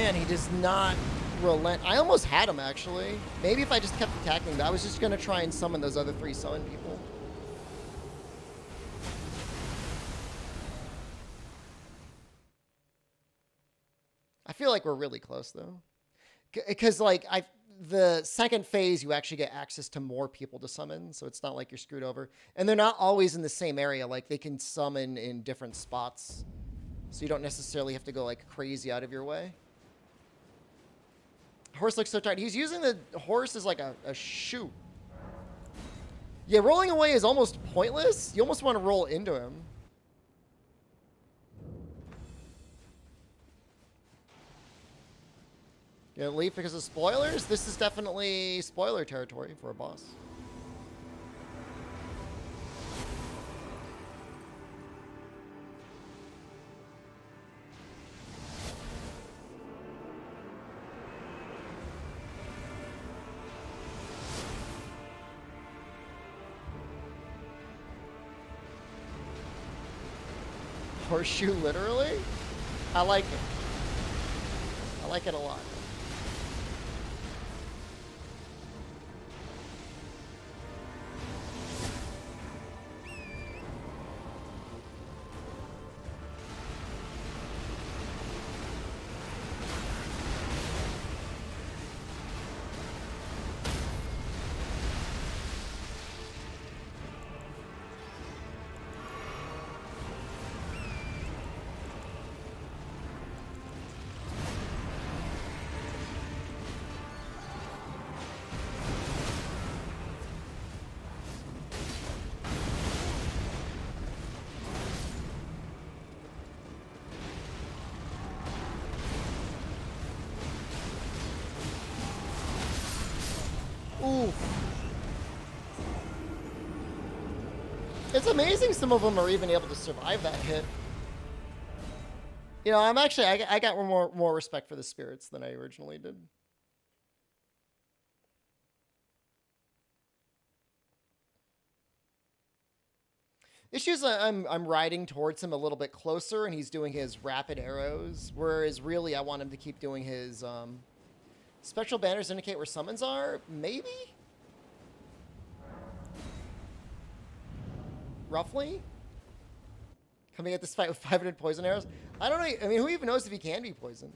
Man, he does not relent. I almost had him, actually. Maybe if I just kept attacking, but I was just going to try and summon those other 3 summon people. I feel like we're really close, though. Because, like, the second phase, you actually get access to more people to summon, so it's not like you're screwed over. And they're not always in the same area. Like, they can summon in different spots, so you don't necessarily have to go, like, crazy out of your way. Horse looks so tired. He's using the horse as, like, a shoe. Yeah, rolling away is almost pointless. You almost want to roll into him. You gonna leave because of spoilers? This is definitely spoiler territory for a boss. Horseshoe, literally? I like it. I like it a lot. Oof. It's amazing some of them are even able to survive that hit. You know, I'm actually, I got more respect for the spirits than I originally did. Issues, I'm riding towards him a little bit closer, and he's doing his rapid arrows, whereas really I want him to keep doing his special banners indicate where summons are? Maybe? Roughly? Coming at this fight with 500 poison arrows? I don't know. I mean, who even knows if he can be poisoned?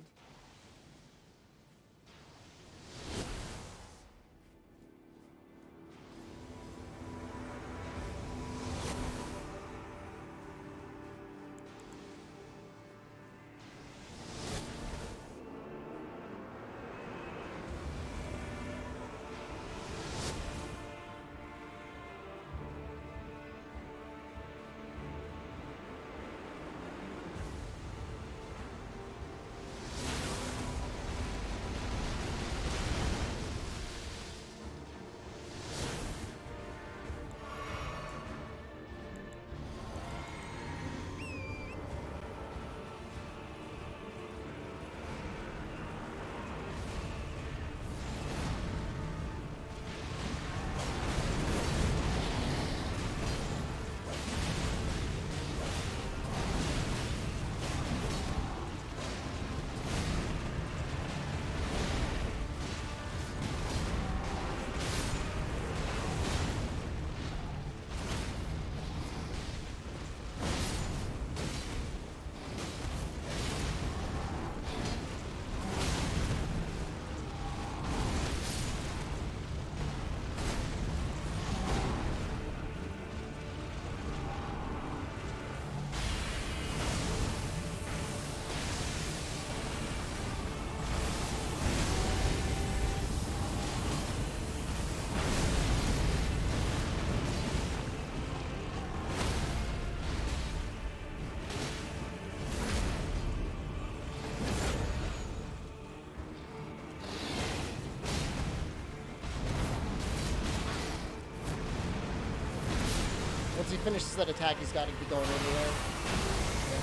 Once he finishes that attack, he's got to be going in the air. Yeah.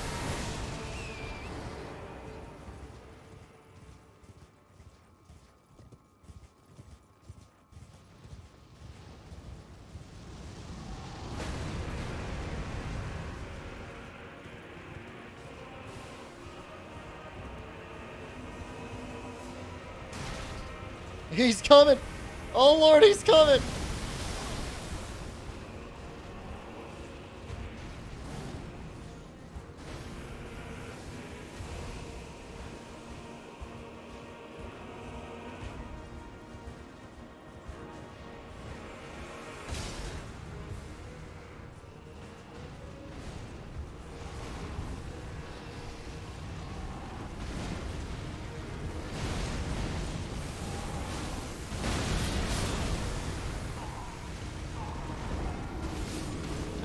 He's coming. Oh Lord, he's coming.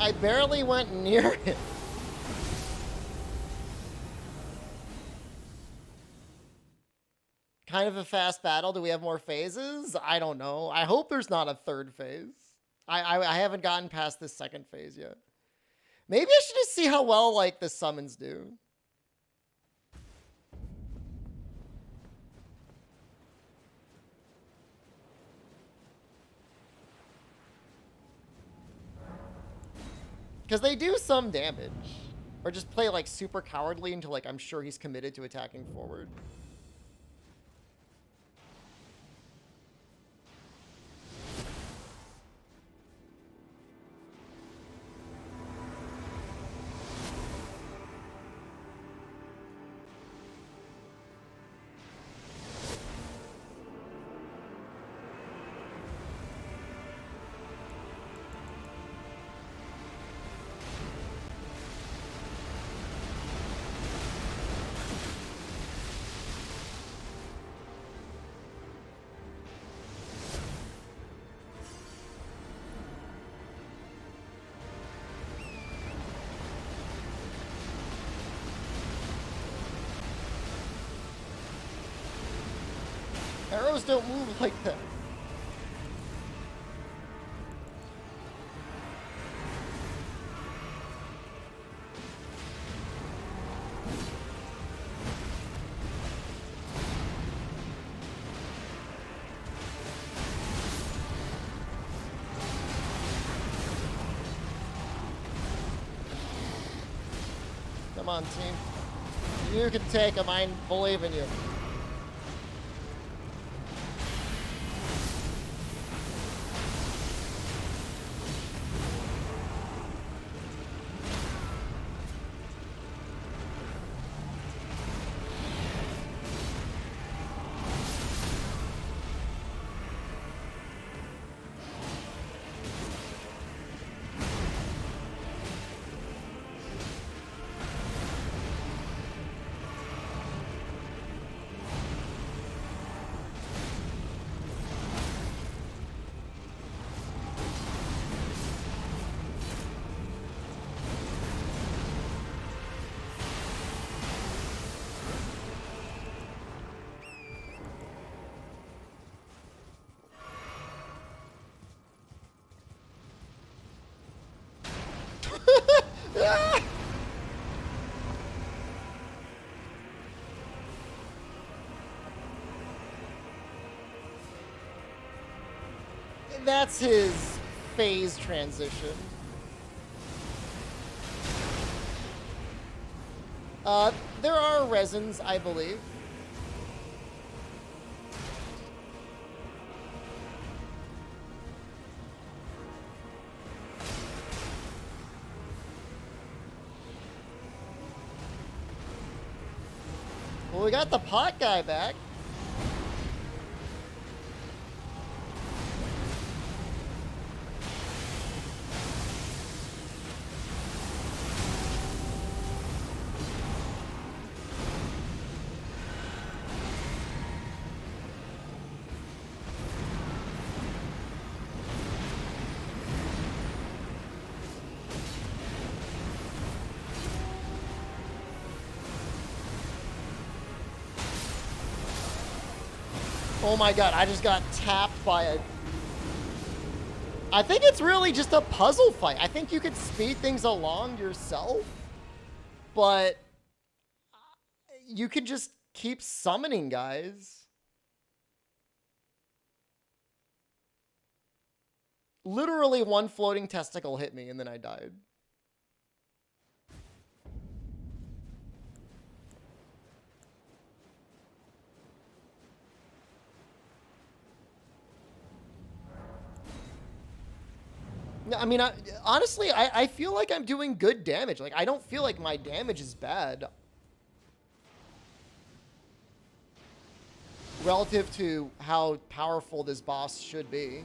I barely went near it. Kind of a fast battle. Do we have more phases? I don't know. I hope there's not a third phase. I haven't gotten past this second phase yet. Maybe I should just see how well, like, the summons do. Because they do some damage. Or just play, like, super cowardly until, like, I'm sure he's committed to attacking forward. Arrows don't move like that. Come on, team. You can take him. I believe in you. That's his phase transition. There are resins, I believe. Well, we got the pot guy back. Oh my god, I just got tapped by a... I think it's really just a puzzle fight. I think you could speed things along yourself, but you could just keep summoning guys. Literally one floating testicle hit me and then I died. I mean, honestly, I feel like I'm doing good damage. Like, I don't feel like my damage is bad. Relative to how powerful this boss should be.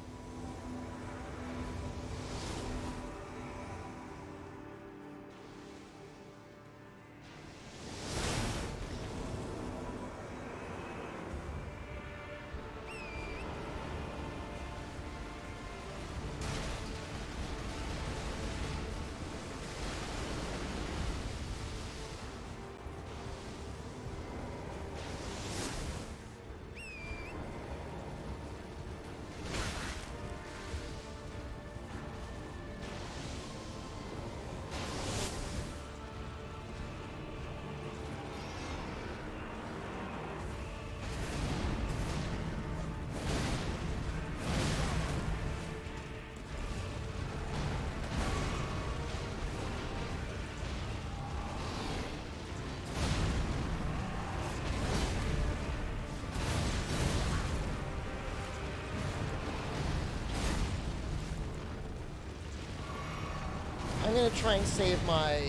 I'm gonna try and save my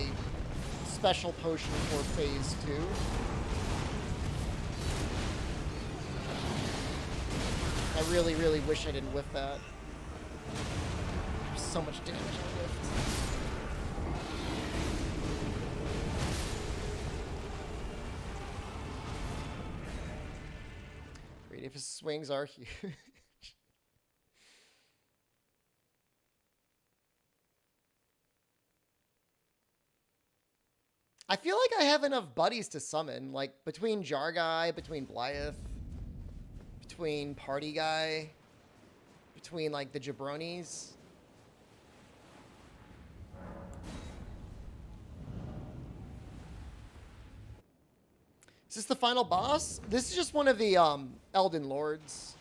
special potion for phase 2. I really, really wish I didn't whiff that. There's so much damage I whiffed. Great, if his swings are huge. I feel like I have enough buddies to summon, like, between Jar Guy, between Blythe, between Party Guy, between, like, the Jabronis. Is this the final boss? This is just one of the, Elden Lords.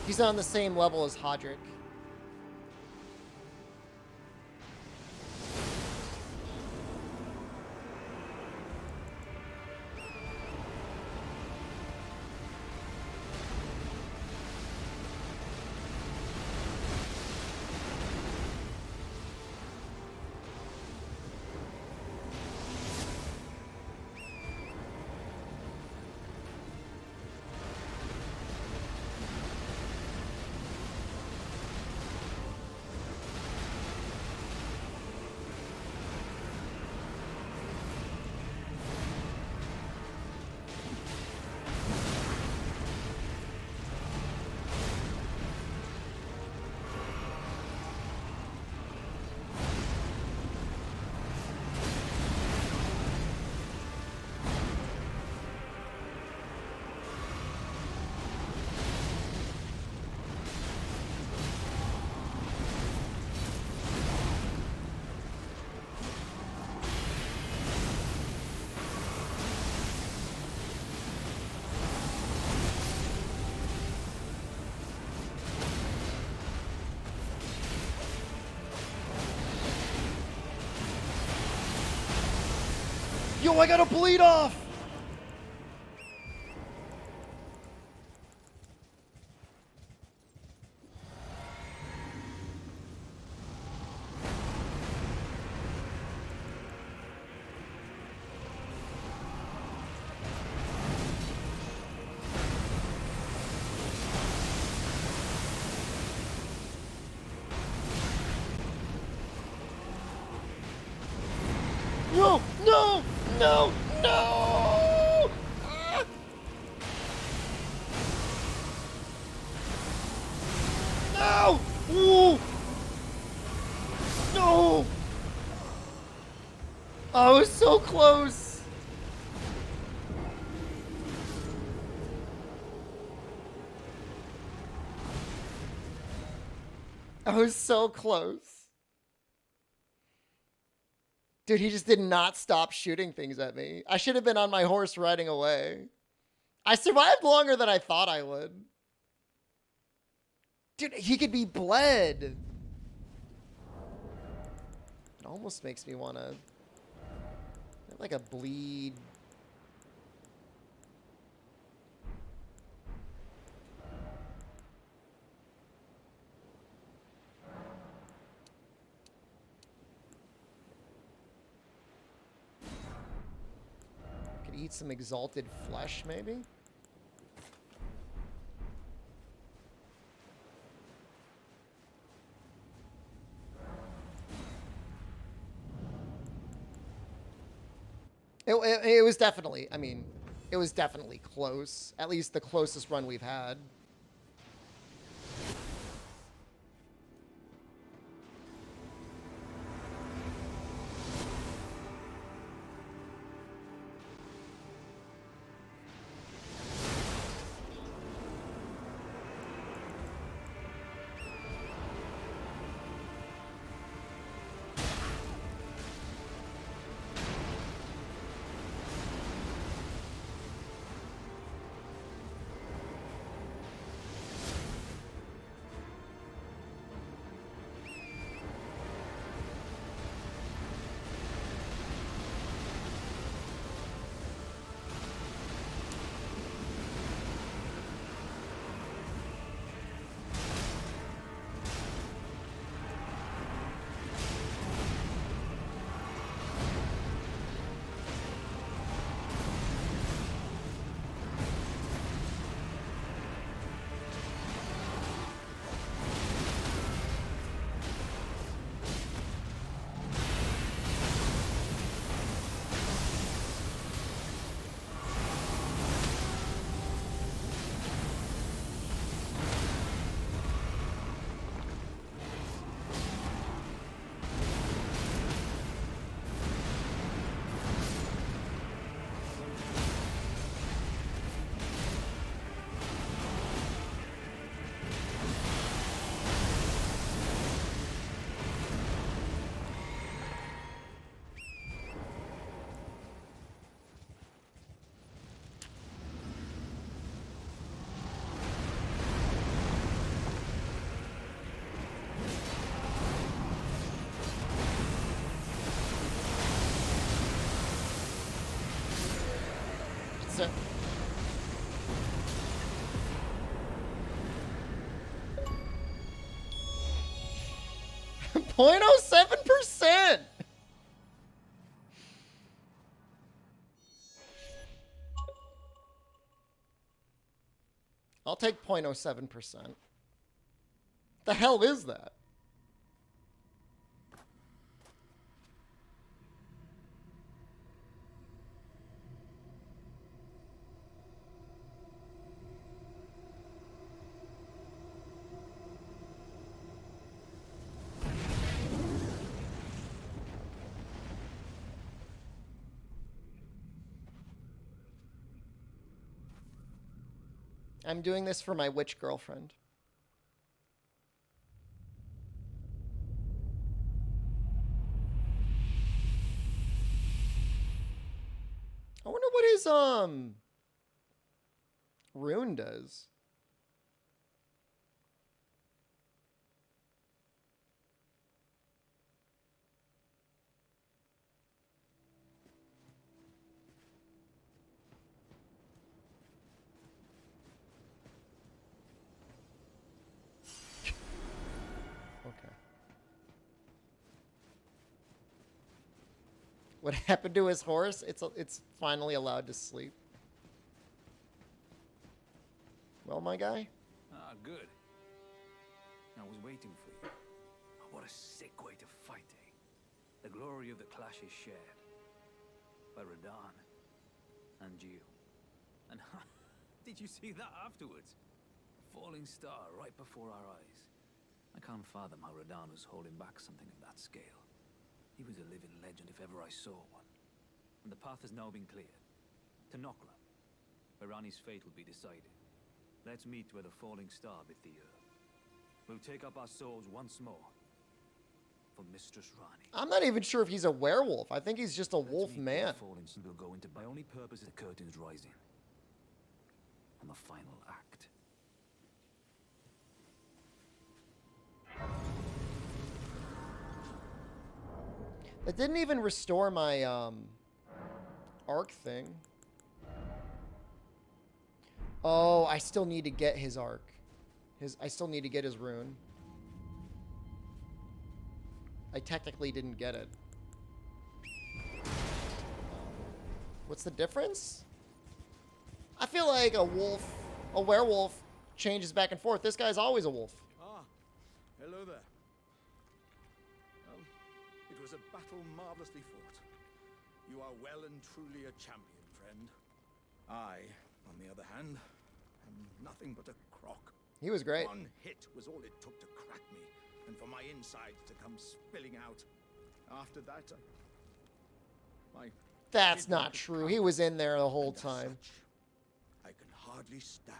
He's on the same level as Hodrick. Yo, I gotta bleed off! No! No! No! No! Ah! No! Ooh! No! I was so close! I was so close. Dude, he just did not stop shooting things at me. I should have been on my horse riding away. I survived longer than I thought I would. Dude, he could be bled. It almost makes me want to have like a bleed eat some exalted flesh, maybe? It was definitely, I mean, it was definitely close. At least the closest run we've had. So, .07%. I'll take 0.07%. The hell is that? I'm doing this for my witch girlfriend. I wonder what his rune does. Okay. What happened to his horse? It's finally allowed to sleep. Well, my guy? Ah, good. I was waiting for you. Oh, what a sick way to fight, eh? The glory of the clash is shared. By Radahn. And you. And did you see that afterwards? Falling star right before our eyes. I can't fathom how Radahn was holding back something of that scale. He was a living legend if ever I saw one. And the path has now been cleared. To Nokla, where Ranni's fate will be decided. Let's meet where the falling star bit the earth. We'll take up our swords once more. For Mistress Ranni. I'm not even sure if he's a werewolf. I think he's just a wolf man. We'll go into my only purpose is the curtains rising. On the final act. It didn't even restore my arc thing. Oh, I still need to get his arc. I still need to get his rune. I technically didn't get it. What's the difference? I feel like a werewolf changes back and forth. This guy's always a wolf. Ah, hello there. It was a battle marvelously fought. You are well and truly a champion, friend. I, on the other hand, am nothing but a crock. He was great. One hit was all it took to crack me, and for my insides to come spilling out. After that, That's not true. He was in there the whole and as time. such, I can hardly stand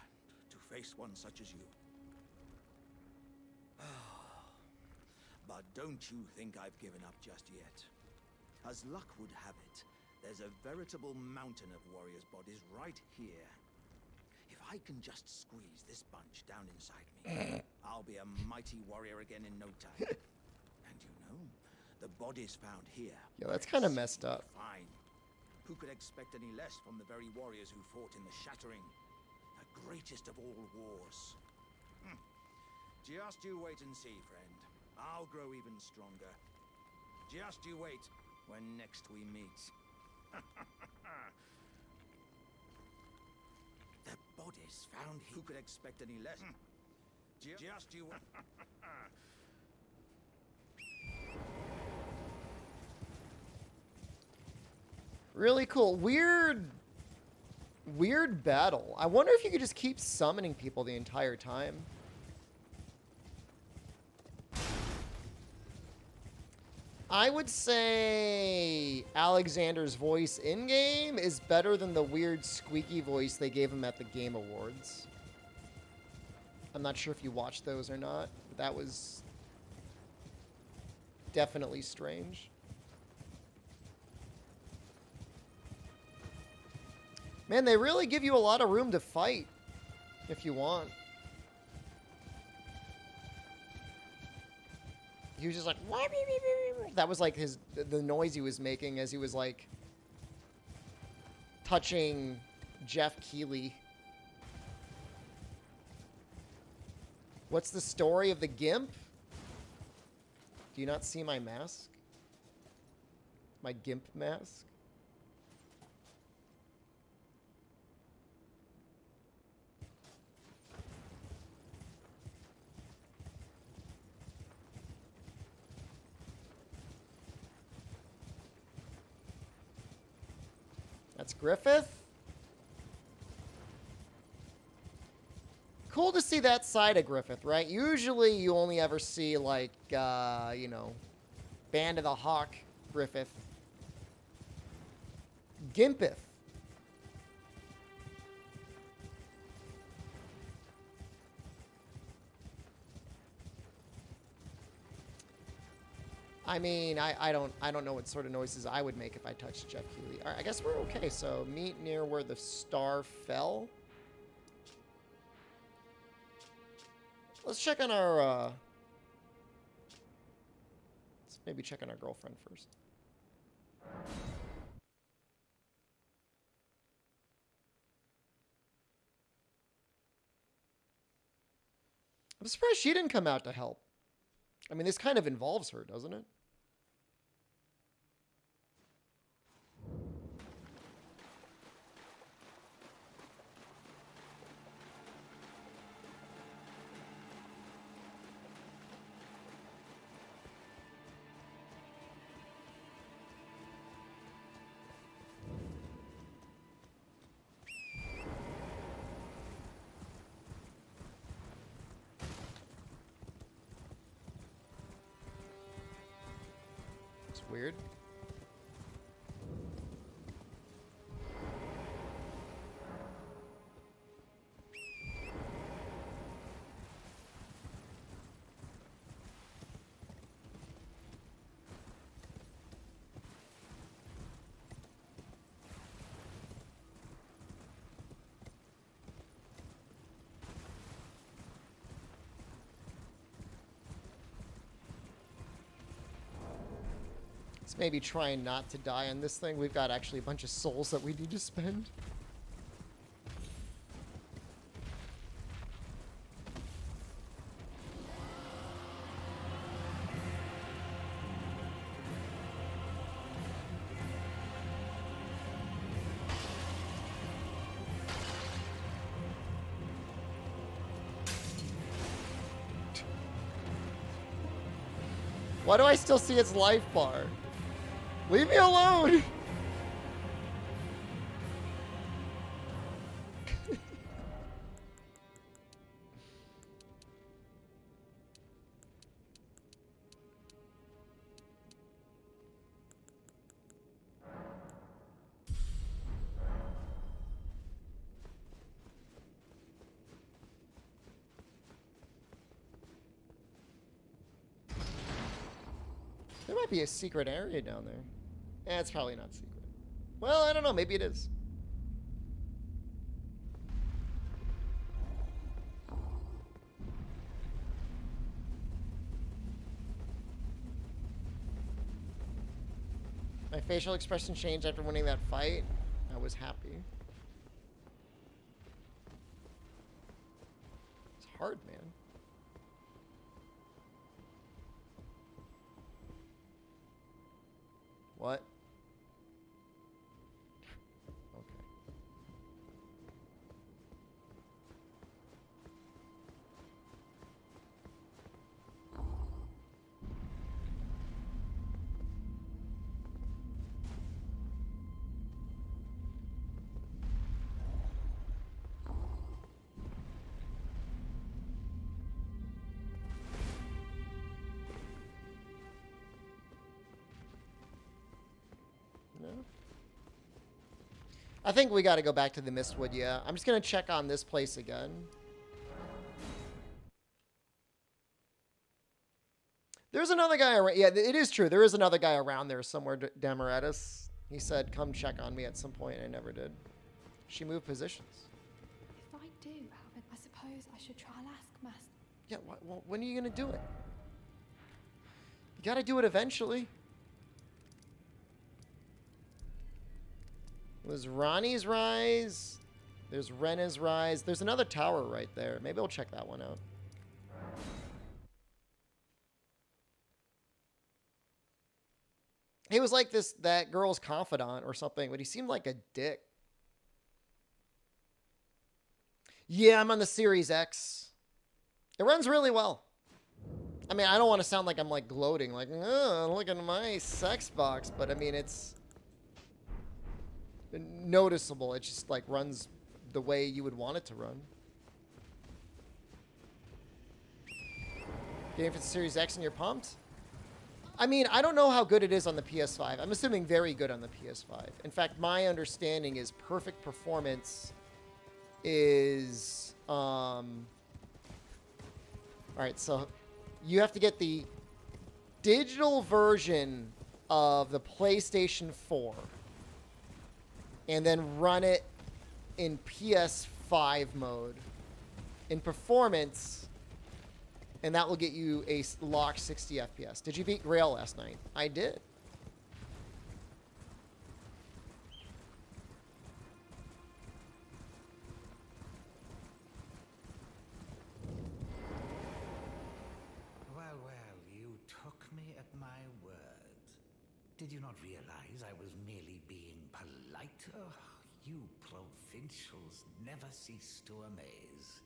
to face one such as you. But don't you think I've given up just yet. As luck would have it, there's a veritable mountain of warriors' bodies right here. If I can just squeeze this bunch down inside me, I'll be a mighty warrior again in no time. And you know, the bodies found here. Yeah, that's kind of messed up. Fine. Who could expect any less from the very warriors who fought in the Shattering? The greatest of all wars. Just you wait and see, friend. I'll grow even stronger. Just you wait when next we meet. The bodies found here. Who could expect any less? Just you. Really cool. Weird battle. I wonder if you could just keep summoning people the entire time. I would say Alexander's voice in-game is better than the weird squeaky voice they gave him at the Game Awards. I'm not sure if you watched those or not, but that was definitely strange. Man, they really give you a lot of room to fight if you want. He was just like, that was like the noise he was making as he was like touching Jeff Keighley. What's the story of the GIMP? Do you not see my mask? My GIMP mask? That's Griffith. Cool to see that side of Griffith, right? Usually you only ever see, like, you know, Band of the Hawk Griffith. Gimpith. I mean, I don't know what sort of noises I would make if I touched Jeff Keighley. All right, I guess we're okay. So meet near where the star fell. Let's check on our. Let's maybe check on our girlfriend first. I'm surprised she didn't come out to help. I mean, this kind of involves her, doesn't it? Weird. Let's maybe try not to die on this thing. We've got actually a bunch of souls that we need to spend. Why do I still see its life bar? Leave me alone! There might be a secret area down there. Eh, it's probably not secret. Well, I don't know. Maybe it is. My facial expression changed after winning that fight. I was happy. It's hard, man. What? Okay. No? I think we got to go back to the Mistwood, yeah. I'm just going to check on this place again. There's another guy around. Yeah, it is true. There is another guy around there somewhere, Damaratus. He said, come check on me at some point. I never did. She moved positions. If I do have it, I suppose I should try and ask Master. Yeah, well, when are you going to do it? You got to do it eventually. There's Ronnie's Rise. There's Rena's Rise. There's another tower right there. Maybe I'll check that one out. He was like that girl's confidant or something, but he seemed like a dick. Yeah, I'm on the Series X. It runs really well. I mean, I don't want to sound like I'm like gloating, like, oh, look at my sex box, but I mean, it's noticeable. It just like runs the way you would want it to run. Game for the Series X and you're pumped? I mean, I don't know how good it is on the PS5. I'm assuming very good on the PS5. In fact, my understanding is perfect performance is... Alright, so you have to get the digital version of the PlayStation 4 and then run it in PS5 mode in performance, and that will get you a locked 60 FPS. Did you beat Grail last night? I did. Well, you took me at my word. Did you not realize I was merely being polite? Oh, you provincials never cease to amaze.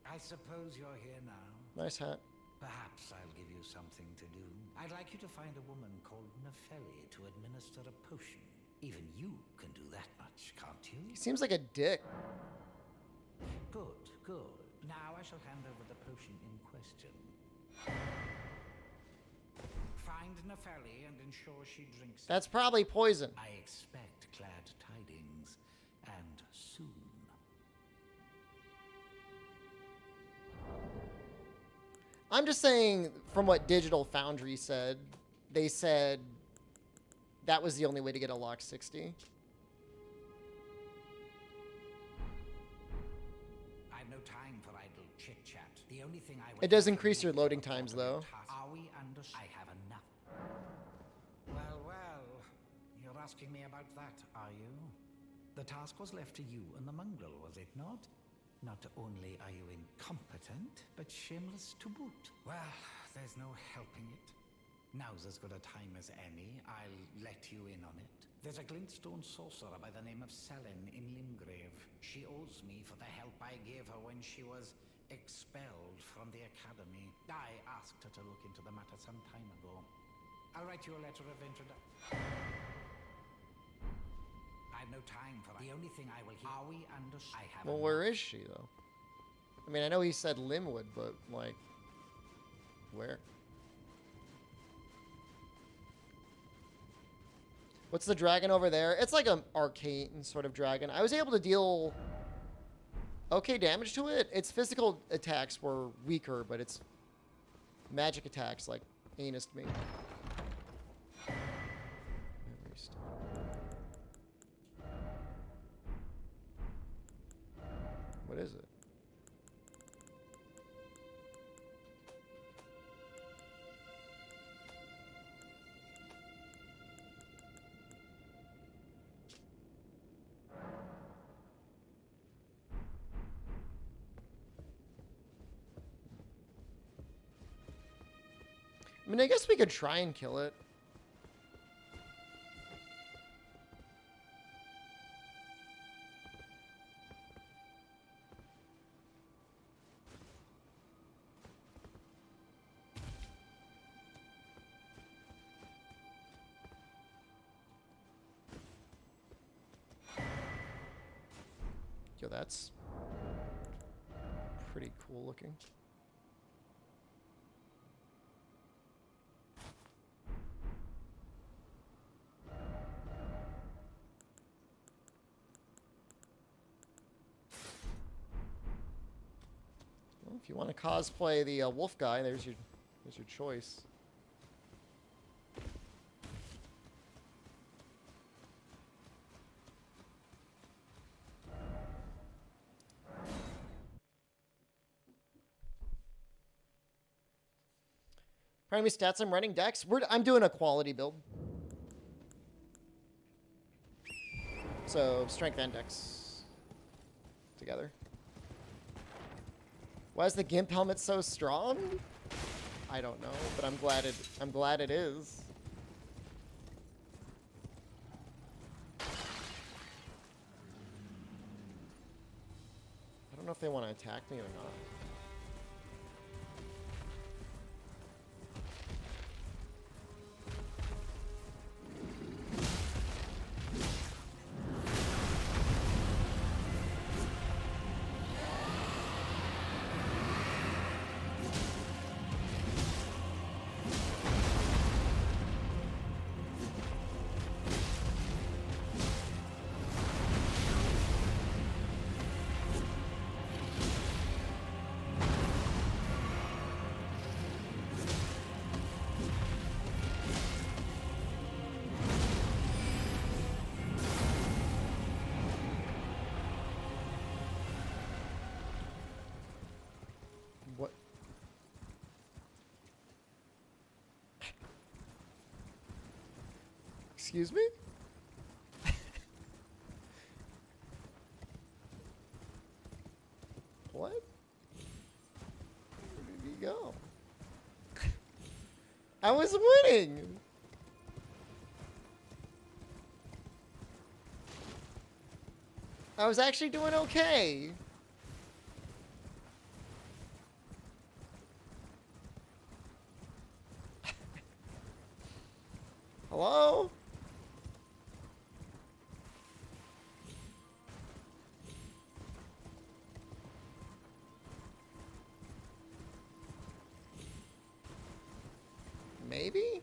I suppose you're here now. Nice hat. Perhaps I'll give you something to do. I'd like you to find a woman called Nefeli to administer a potion. Even you can do that much, can't you? He seems like a dick. Good, good. Now I shall hand over the potion in question. Find Nefeli and ensure she drinks it. That's probably poison. I expect glad tidings, and soon. I'm just saying, from what Digital Foundry said, they said that was the only way to get a lock 60. I've no time for idle chit-chat. The only thing I... It does increase your loading times, though. Are we under... I have enough. Well, you're asking me about that, are you? The task was left to you and the mongrel, was it not? Not only are you incompetent, but shameless to boot. Well, there's no helping it. Now's as good a time as any. I'll let you in on it. There's a glintstone sorcerer by the name of Selin in Limgrave. She owes me for the help I gave her when she was expelled from the academy. I asked her to look into the matter some time ago. I'll write you a letter of introduction. I've no time for that. The only thing I will hear. Are we I have Well, where is she, though? I mean, I know he said Linwood, but, like, where? What's the dragon over there? It's like an arcane sort of dragon. I was able to deal okay damage to it. Its physical attacks were weaker, but its magic attacks, like, anused me. Memory stone. What is it? I mean, I guess we could try and kill it. Yo, that's pretty cool looking. Well, if you want to cosplay the wolf guy, there's your choice. Primary stats, I'm running Dex. I'm doing a quality build. So, strength and Dex together. Why is the Gimp helmet so strong? I don't know, but I'm glad it is. I don't know if they want to attack me or not. What? Excuse me? What? Where did he go? I was winning! I was actually doing okay. Hello? Maybe?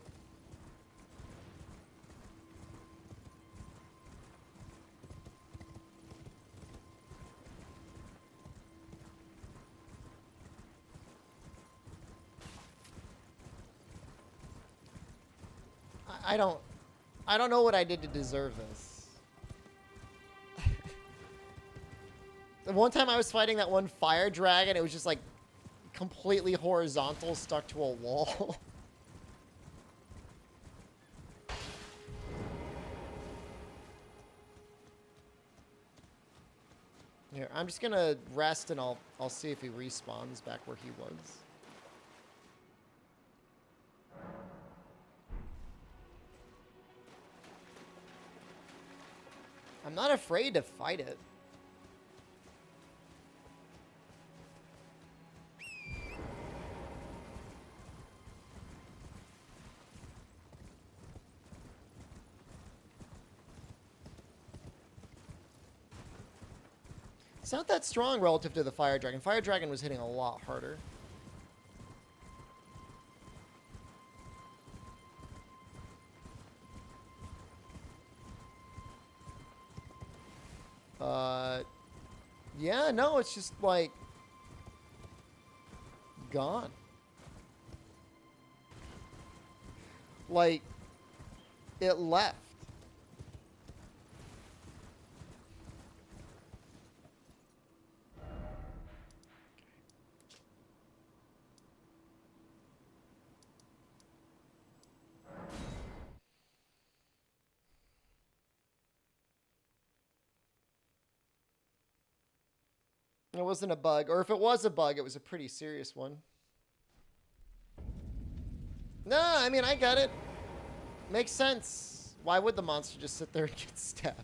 I don't know what I did to deserve this. The one time I was fighting that one fire dragon, it was just like completely horizontal, stuck to a wall. Here, I'm just gonna rest and I'll see if he respawns back where he was. I'm not afraid to fight it. It's not that strong relative to the Fire Dragon. Fire Dragon was hitting a lot harder. Yeah, no, it's just like gone. Like it left. It wasn't a bug, or if it was a bug, it was a pretty serious one. No, I mean, I get it. Makes sense. Why would the monster just sit there and get stabbed?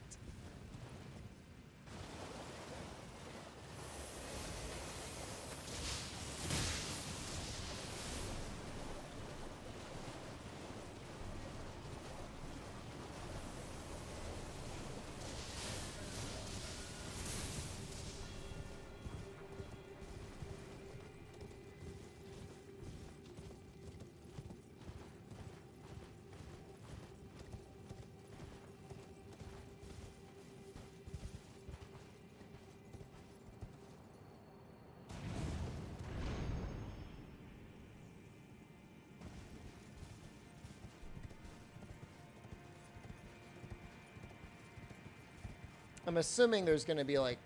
I'm assuming there's going to be, like,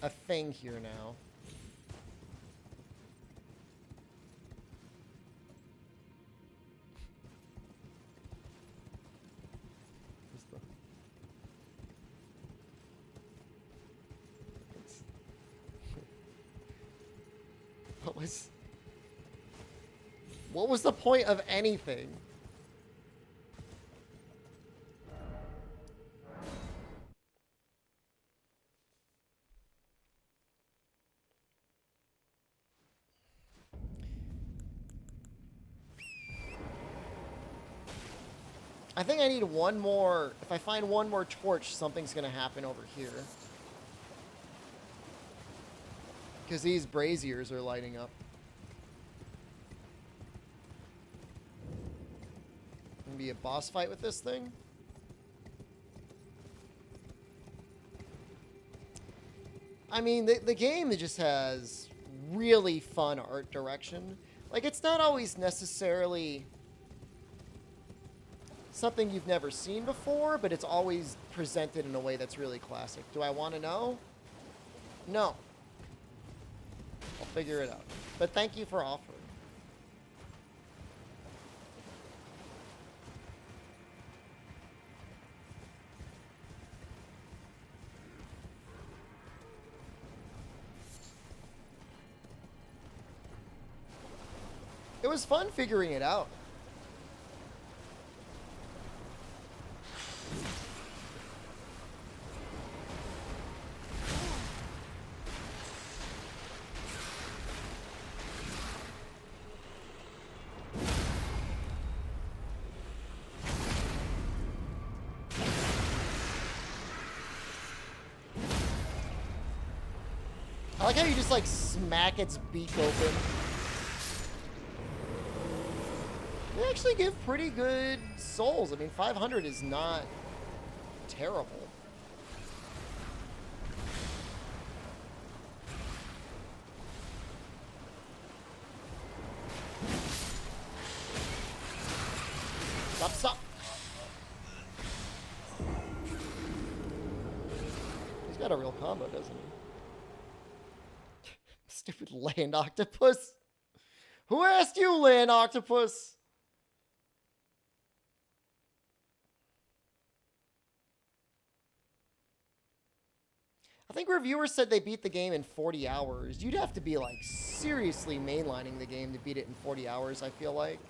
a thing here now. What was the point of anything? I think I need one more. If I find one more torch, something's going to happen over here. Because these braziers are lighting up. Gonna be a boss fight with this thing. I mean, the game just has really fun art direction. Like, it's not always necessarily something you've never seen before, but it's always presented in a way that's really classic. Do I want to know? No. I'll figure it out. But thank you for offering. It was fun figuring it out. I like how you just, like, smack its beak open. They actually give pretty good souls. I mean, 500 is not terrible. Stop, stop. He's got a real combo, doesn't he? Stupid land octopus. Who asked you, land octopus? I think reviewers said they beat the game in 40 hours. You'd have to be, like, seriously mainlining the game to beat it in 40 hours, I feel like.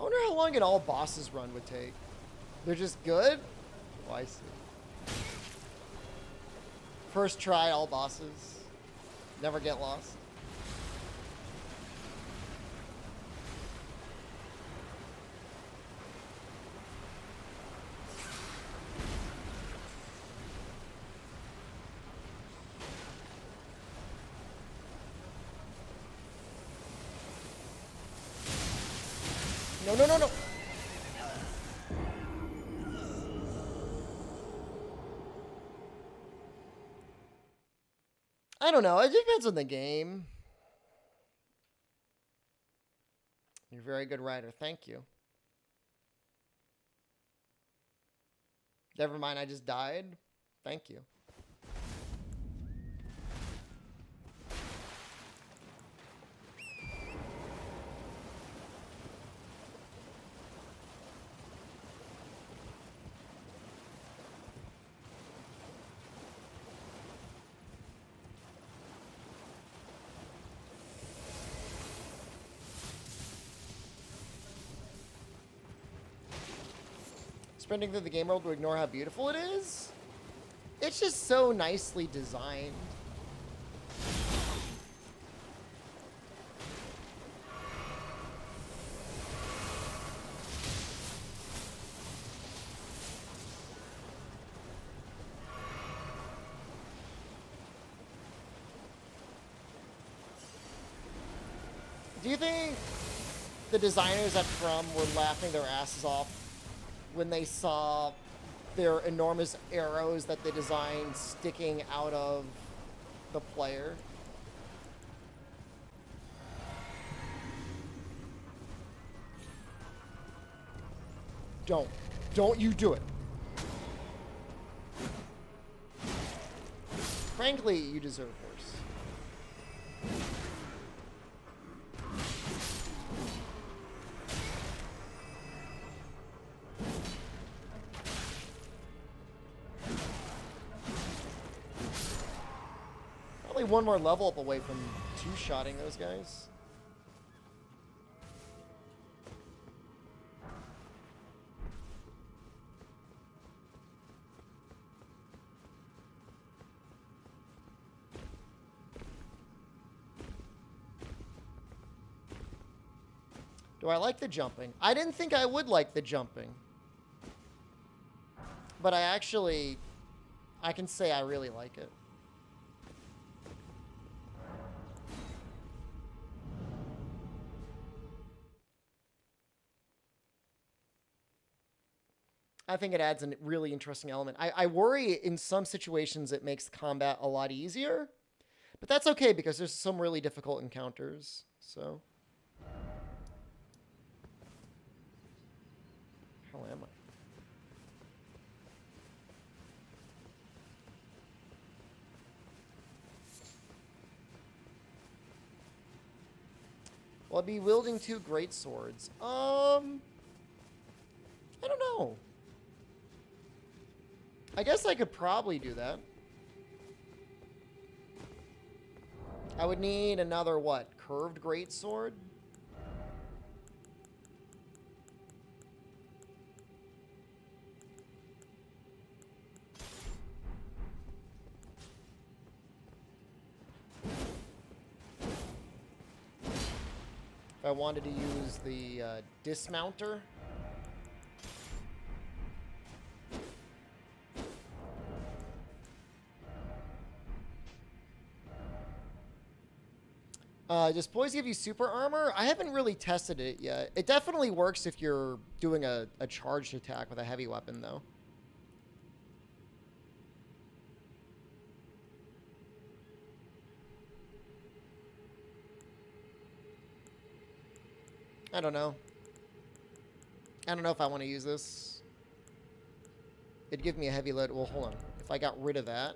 I wonder how long an all bosses run would take. They're just good? Oh, I see. First try, all bosses. Never get lost. No, no, no, no. I don't know. It depends on the game. You're a very good writer. Thank you. Never mind, I just died. Thank you. Sprinting through the game world to ignore how beautiful it is? It's just so nicely designed. Do you think the designers at From were laughing their asses off when they saw their enormous arrows that they designed sticking out of the player? Don't you do it. Frankly, you deserve worse. Probably one more level up away from two-shotting those guys. Do I like the jumping? I didn't think I would like the jumping. But I can say I really like it. I think it adds a really interesting element. I worry in some situations it makes combat a lot easier. But that's okay because there's some really difficult encounters. So. How am I? Will I be wielding two great swords? I don't know. I guess I could probably do that. I would need another, what, curved greatsword? If I wanted to use the dismounter. Does poise give you super armor? I haven't really tested it yet. It definitely works if you're doing a charged attack with a heavy weapon, though. I don't know. I don't know if I want to use this. It'd give me a heavy load. Well, hold on. If I got rid of that.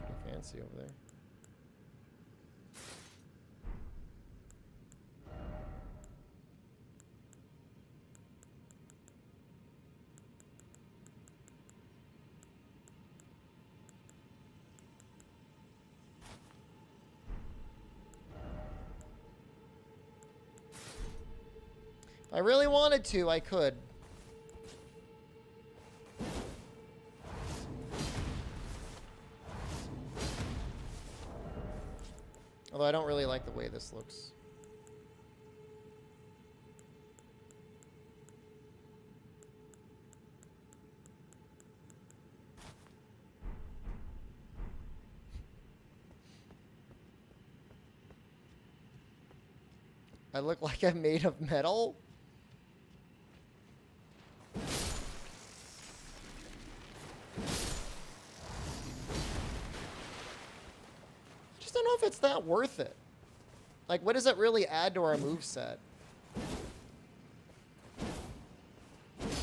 Pretty fancy over there. I really wanted to, I could. Although I don't really like the way this looks. I look like I'm made of metal? I just don't know if it's that worth it. Like, what does it really add to our moveset? It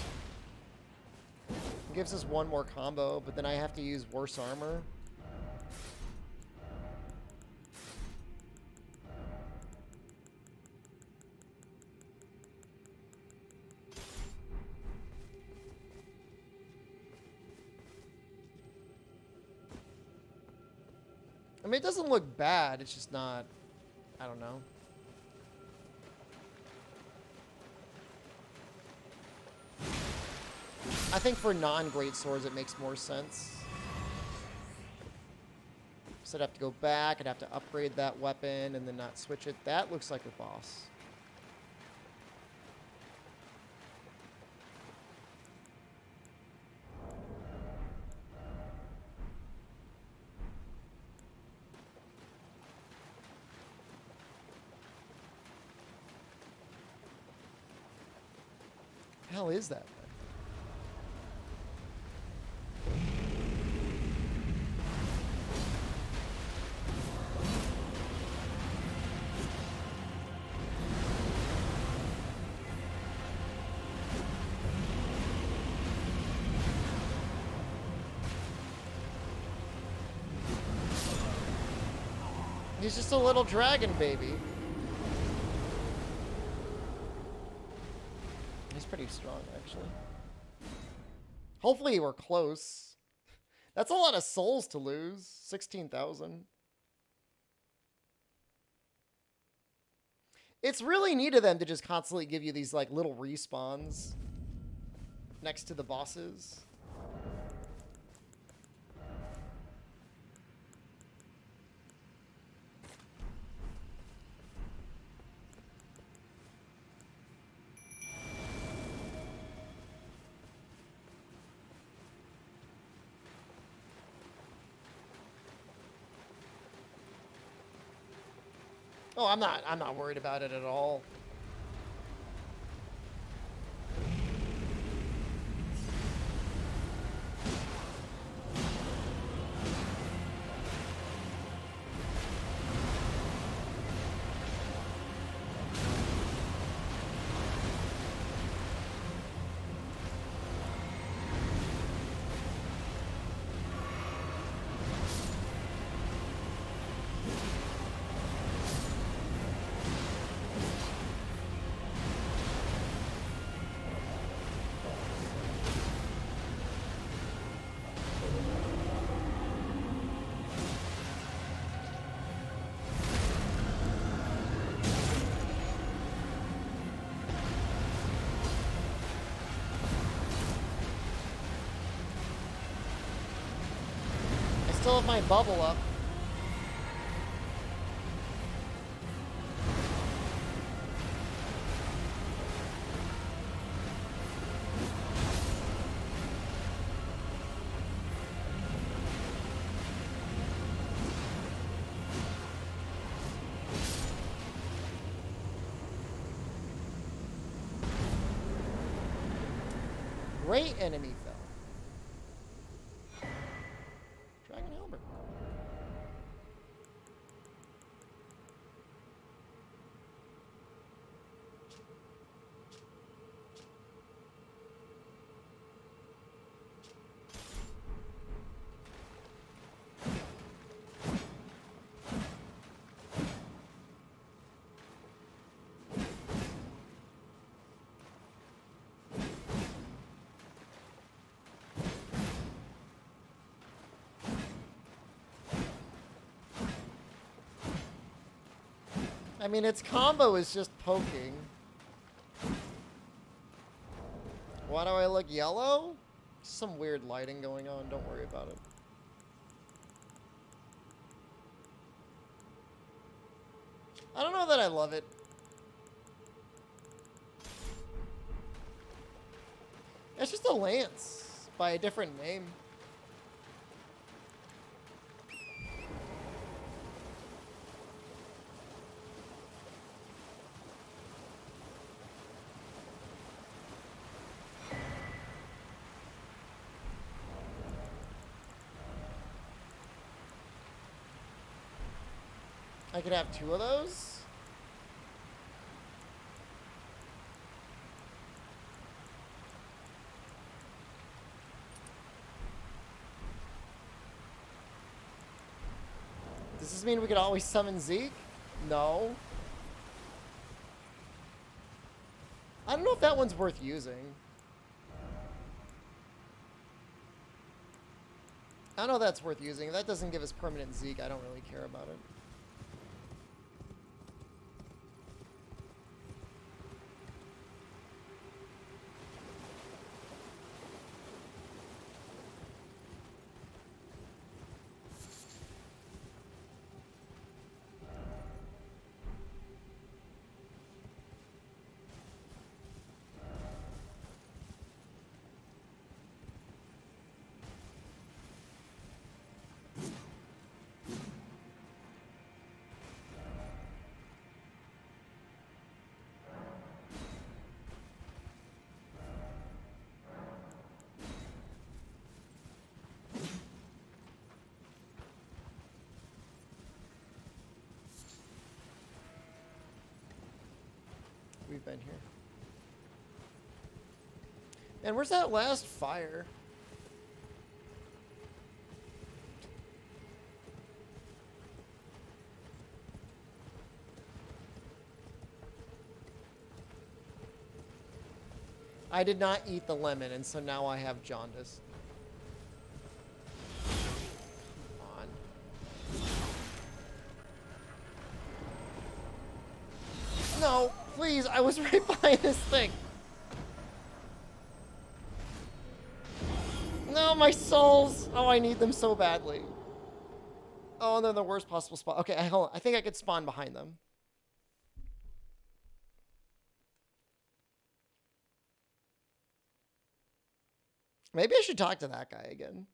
gives us one more combo, but then I have to use worse armor. I mean, it doesn't look bad. It's just not, I don't know. I think for non-great swords, it makes more sense. So I'd have to go back. I'd have to upgrade that weapon and then not switch it. That looks like a boss. The hell is that? He's just a little dragon baby. He's pretty strong, actually. Hopefully we're close. That's a lot of souls to lose. 16,000. It's really neat of them to just constantly give you these like little respawns next to the bosses. Oh, I'm not worried about it at all. Still have my bubble up. Great enemy fell. Dragon Helmet. I mean, its combo is just poking. Why do I look yellow? Some weird lighting going on. Don't worry about it. I don't know that I love it. It's just a lance by a different name. I could have 2 of those? Does this mean we could always summon Zeke? No. I don't know if that one's worth using. I don't know if that's worth using. If that doesn't give us permanent Zeke, I don't really care about it. We've been here. And where's that last fire? I did not eat the lemon, and so now I have jaundice. Come on. No, please, I was right behind this thing. No, my souls. Oh, I need them so badly. Oh, and they're the worst possible spot. Okay, hold on. I think I could spawn behind them. Maybe I should talk to that guy again.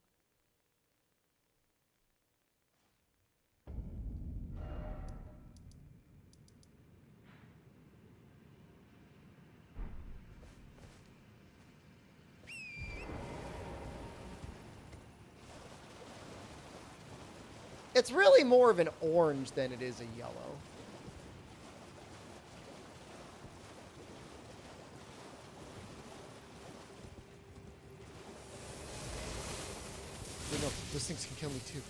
It's really more of an orange than it is a yellow. Wait, no, those things can kill me too.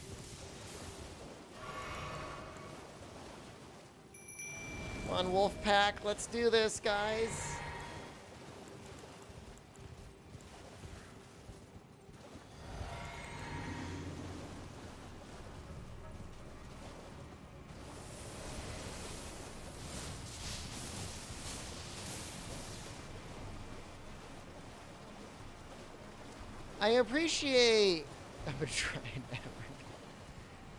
Come on, wolf pack, let's do this, guys. I appreciate... I'm gonna try and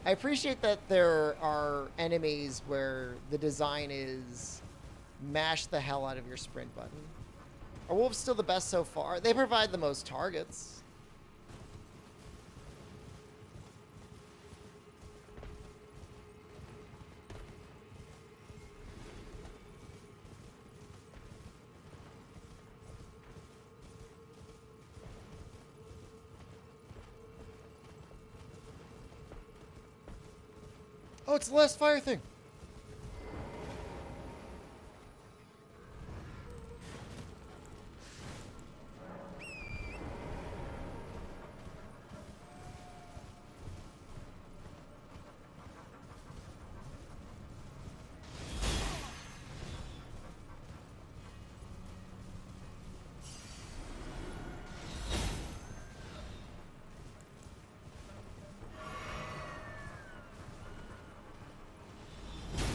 I appreciate that there are enemies where the design is mash the hell out of your sprint button. Are wolves still the best so far? They provide the most targets. Oh, it's the last fire thing.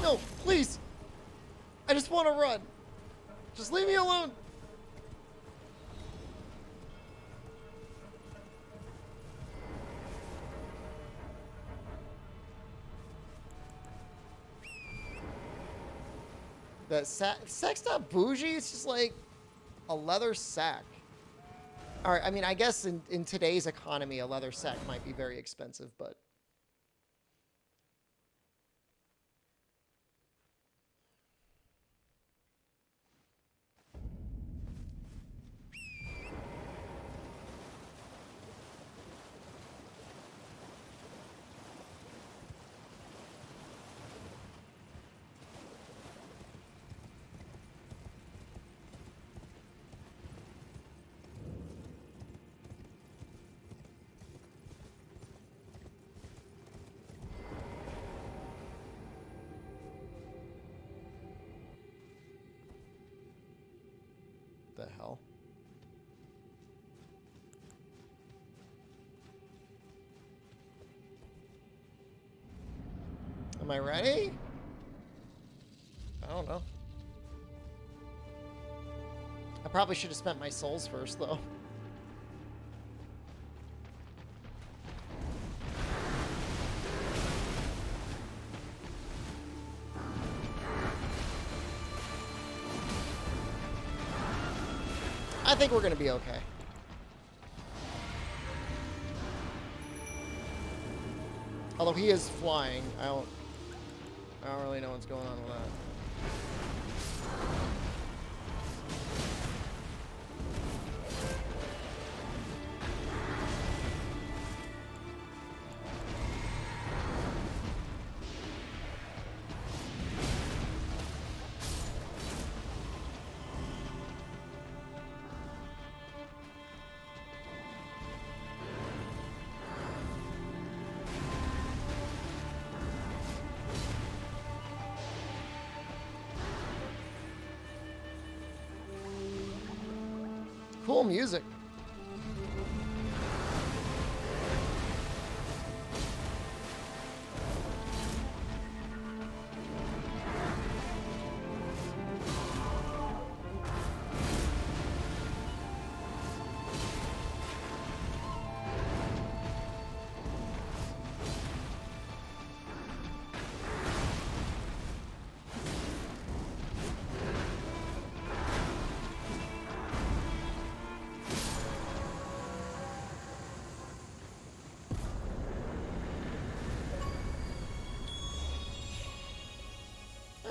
No, please. I just want to run. Just leave me alone. The sack's not bougie. It's just like a leather sack. All right, I mean, I guess in today's economy, a leather sack might be very expensive, but... The hell? Am I ready? I don't know. I probably should have spent my souls first, though. I think we're gonna be okay. Although he is flying, I don't really know what's going on with that. Cool music.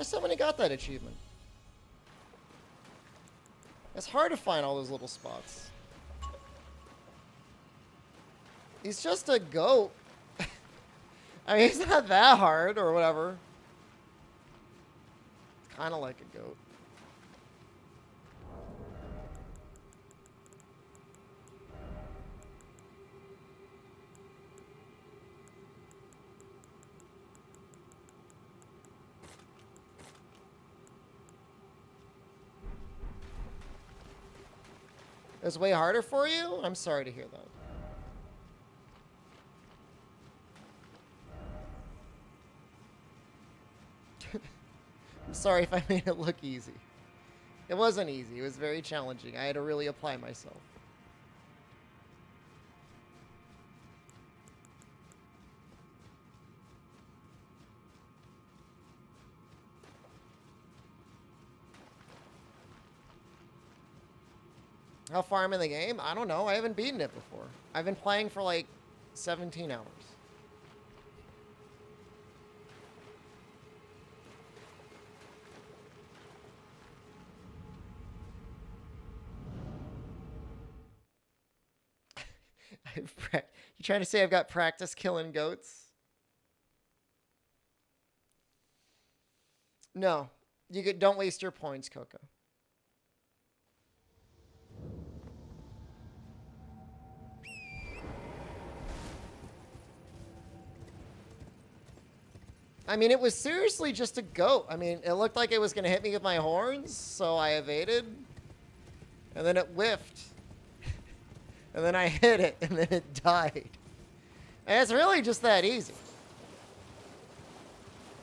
Somebody got that achievement. It's hard to find all those little spots. He's just a goat. I mean, it's not that hard or whatever. It's kind of like a goat. It was way harder for you? I'm sorry to hear that. I'm sorry if I made it look easy. It wasn't easy. It was very challenging. I had to really apply myself. How far I'm in the game? I don't know. I haven't beaten it before. I've been playing for like 17 hours. You trying to say I've got practice killing goats? No. Don't waste your points, Coco. I mean, it was seriously just a goat. I mean, it looked like it was going to hit me with my horns, so I evaded. And then it whiffed. And then I hit it, and then it died. And it's really just that easy.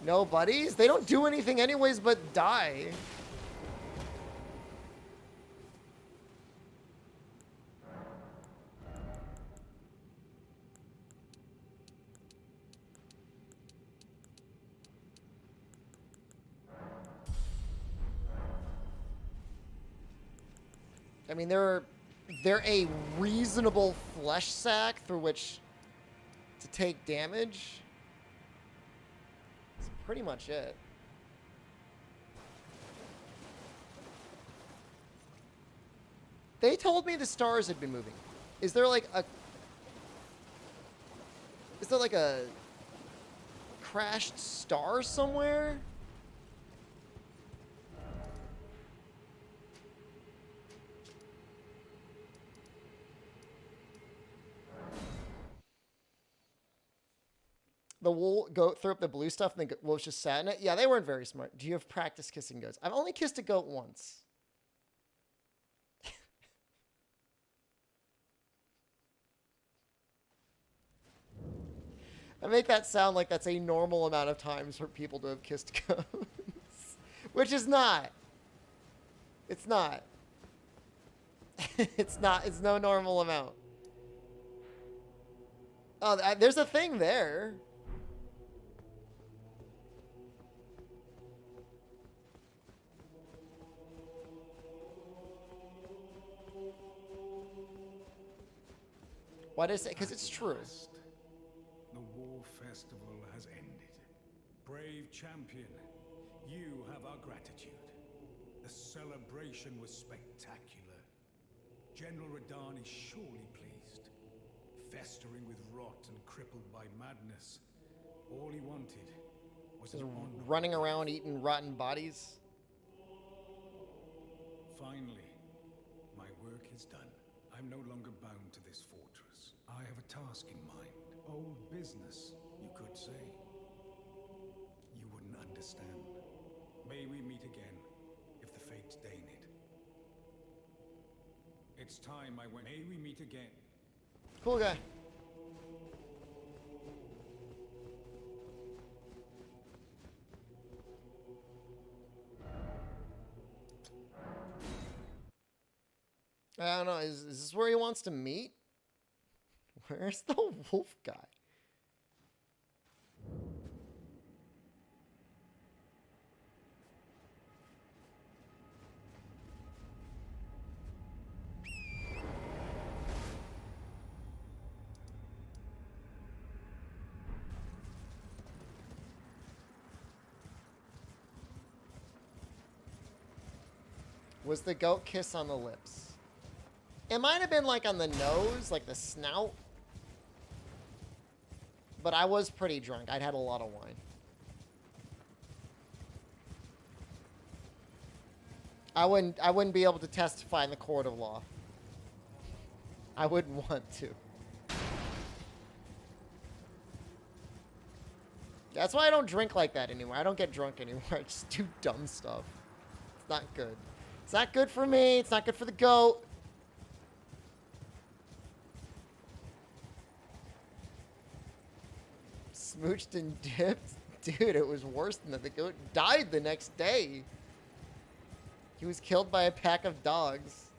No buddies? They don't do anything anyways but die. I mean, they're a reasonable flesh sack through which to take damage. That's pretty much it. They told me the stars had been moving. Is there like a crashed star somewhere? The goat threw up the blue stuff and the wolves just sat in it? Yeah, they weren't very smart. Do you have practice kissing goats? I've only kissed a goat once. I make that sound like that's a normal amount of times for people to have kissed goats. Which is not. It's not. It's not. It's no normal amount. Oh, there's a thing there. Why did I say? Because it's true. The war festival has ended. Brave champion, you have our gratitude. The celebration was spectacular. General Radahn is surely pleased. Festering with rot and crippled by madness, all he wanted was an honor. Running around eating rotten bodies. Finally, my work is done. I'm no longer bound to this fortress. I have a task in mind. Old business, you could say. You wouldn't understand. May we meet again, if the fates deign it. It's time I went. May we meet again. Cool guy. I don't know. Is this where he wants to meet? Where's the wolf guy? Was the goat kiss on the lips? It might have been like on the nose, like the snout. But I was pretty drunk. I'd had a lot of wine. I wouldn't be able to testify in the court of law. I wouldn't want to. That's why I don't drink like that anymore. I don't get drunk anymore. I just do dumb stuff. It's not good. It's not good for me. It's not good for the goat. Smooched and dipped? Dude, it was worse than that. The goat died the next day. He was killed by a pack of dogs.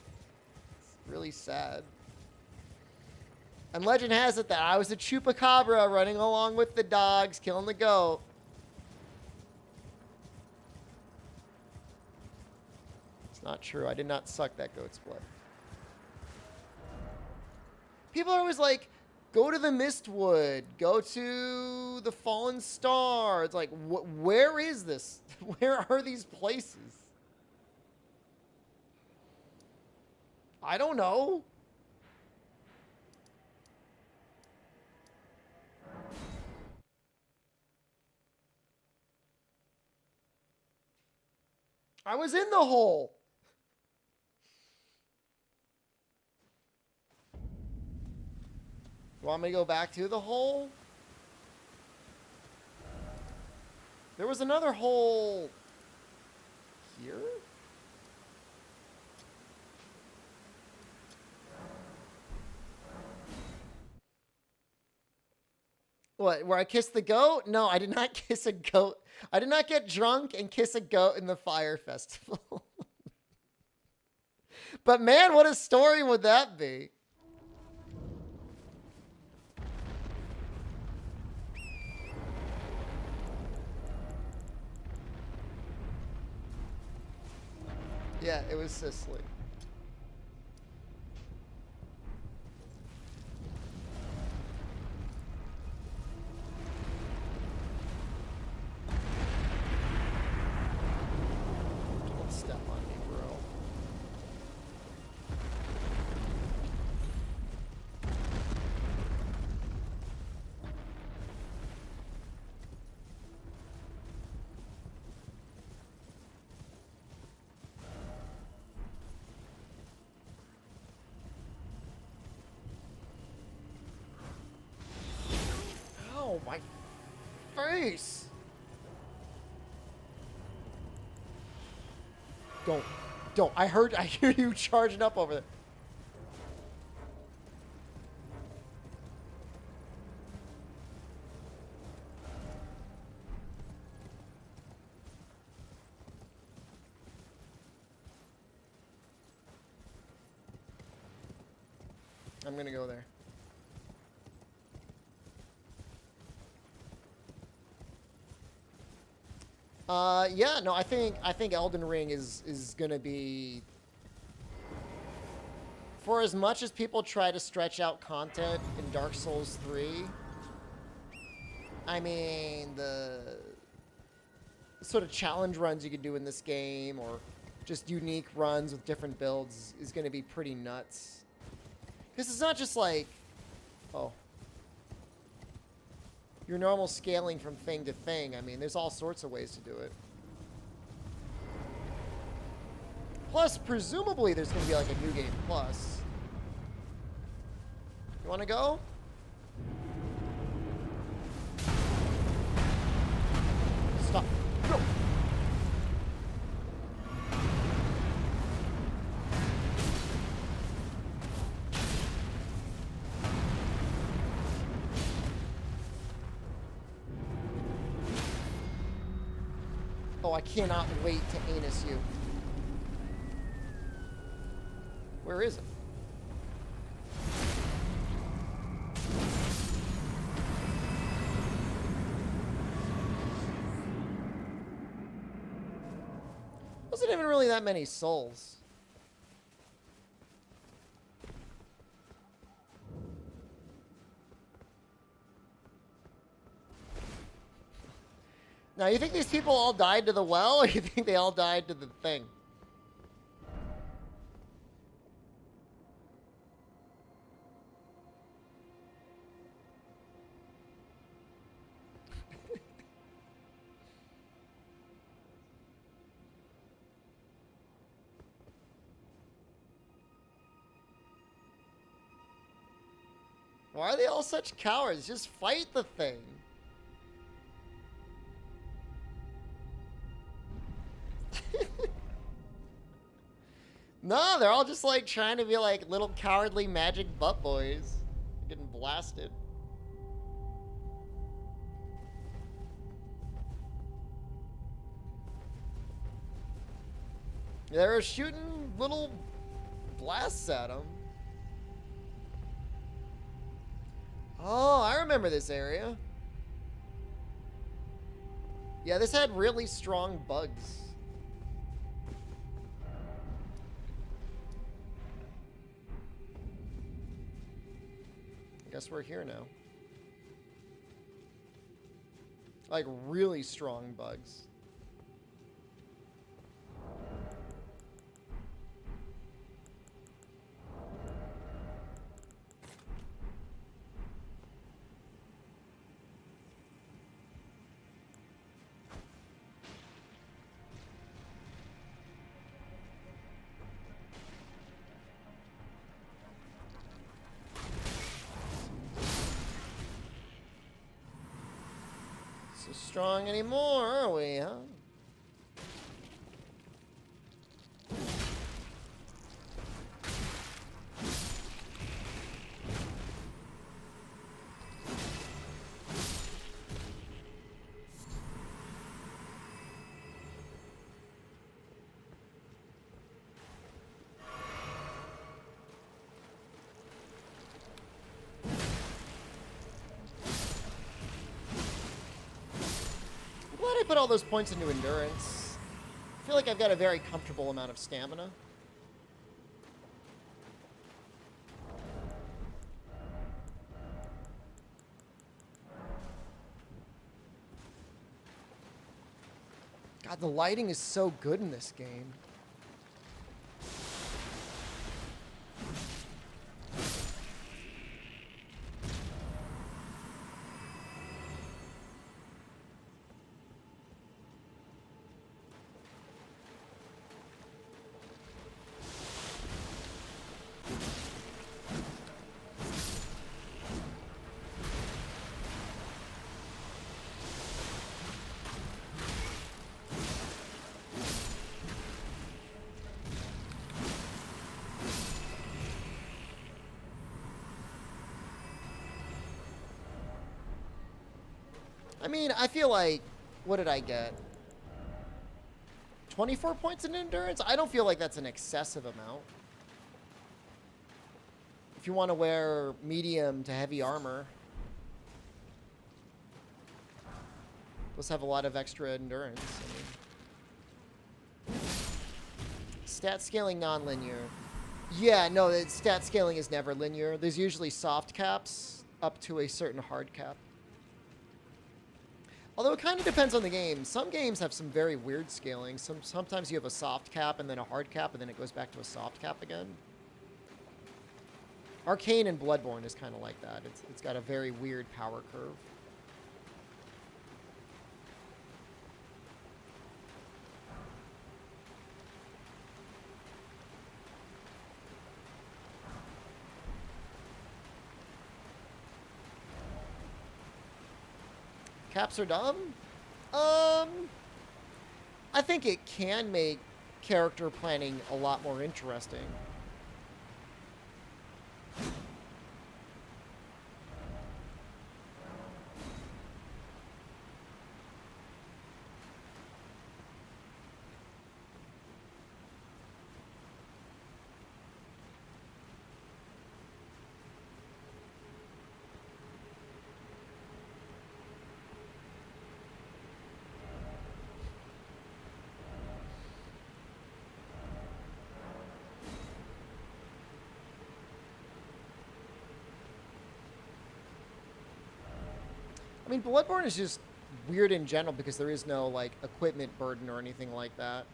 It's really sad. And legend has it that I was a chupacabra running along with the dogs, killing the goat. It's not true. I did not suck that goat's blood. People are always like, go to the Mistwood. Go to the Fallen Star. It's like, where is this? Where are these places? I don't know. I was in the hole. You want me to go back to the hole? There was another hole here? What, where I kissed the goat? No, I did not kiss a goat. I did not get drunk and kiss a goat in the fire festival. But man, what a story would that be? Yeah, it was Sicily. face! Don't. I hear you charging up over there. I'm gonna go there. Yeah, no, I think Elden Ring is gonna be, for as much as people try to stretch out content in Dark Souls 3, I mean, the sort of challenge runs you could do in this game, or just unique runs with different builds, is gonna be pretty nuts. Because it's not just like, oh, your normal scaling from thing to thing. I mean, there's all sorts of ways to do it. Plus, presumably, there's going to be like a new game plus. You want to go? Stop. Go. Oh, I cannot wait to anus you. Where is it? Wasn't even really that many souls. Now, you think these people all died to the well, or you think they all died to the thing? Why are they all such cowards? Just fight the thing. No, they're all just like trying to be like little cowardly magic butt boys. Getting blasted. They were shooting little blasts at them. Oh, I remember this area. Yeah, this had really strong bugs. I guess we're here now. Like, really strong bugs. So strong anymore, are we, huh? I put all those points into endurance. I feel like I've got a very comfortable amount of stamina. God, the lighting is so good in this game. I mean, I feel like, what did I get? 24 points in endurance? I don't feel like that's an excessive amount. If you want to wear medium to heavy armor, let's have a lot of extra endurance. I mean, stat scaling non-linear. Yeah, no, stat scaling is never linear. There's usually soft caps up to a certain hard cap. Although it kind of depends on the game. Some games have some very weird scaling. Sometimes you have a soft cap and then a hard cap, and then it goes back to a soft cap again. Arcane and Bloodborne is kind of like that. It's got a very weird power curve. Caps are dumb? I think it can make character planning a lot more interesting. I mean, Bloodborne is just weird in general because there is no, like, equipment burden or anything like that.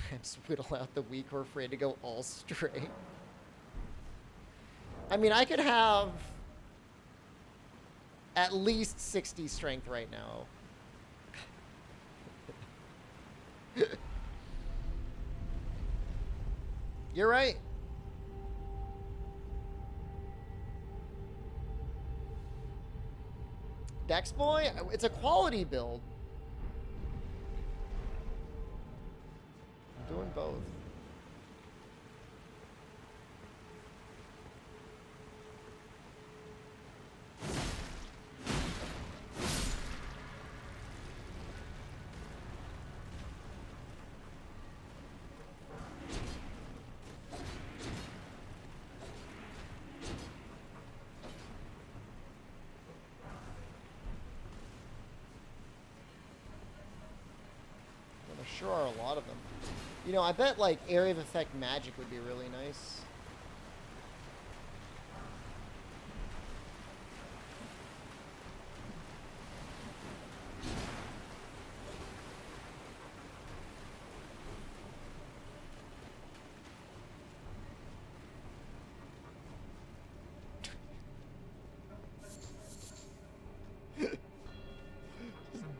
Camps whittle out the weak or afraid to go all straight. I mean, I could have at least 60 strength right now. You're right. Dex Boy? It's a quality build. I'm doing both. Sure are a lot of them. You know, I bet like area of effect magic would be really nice.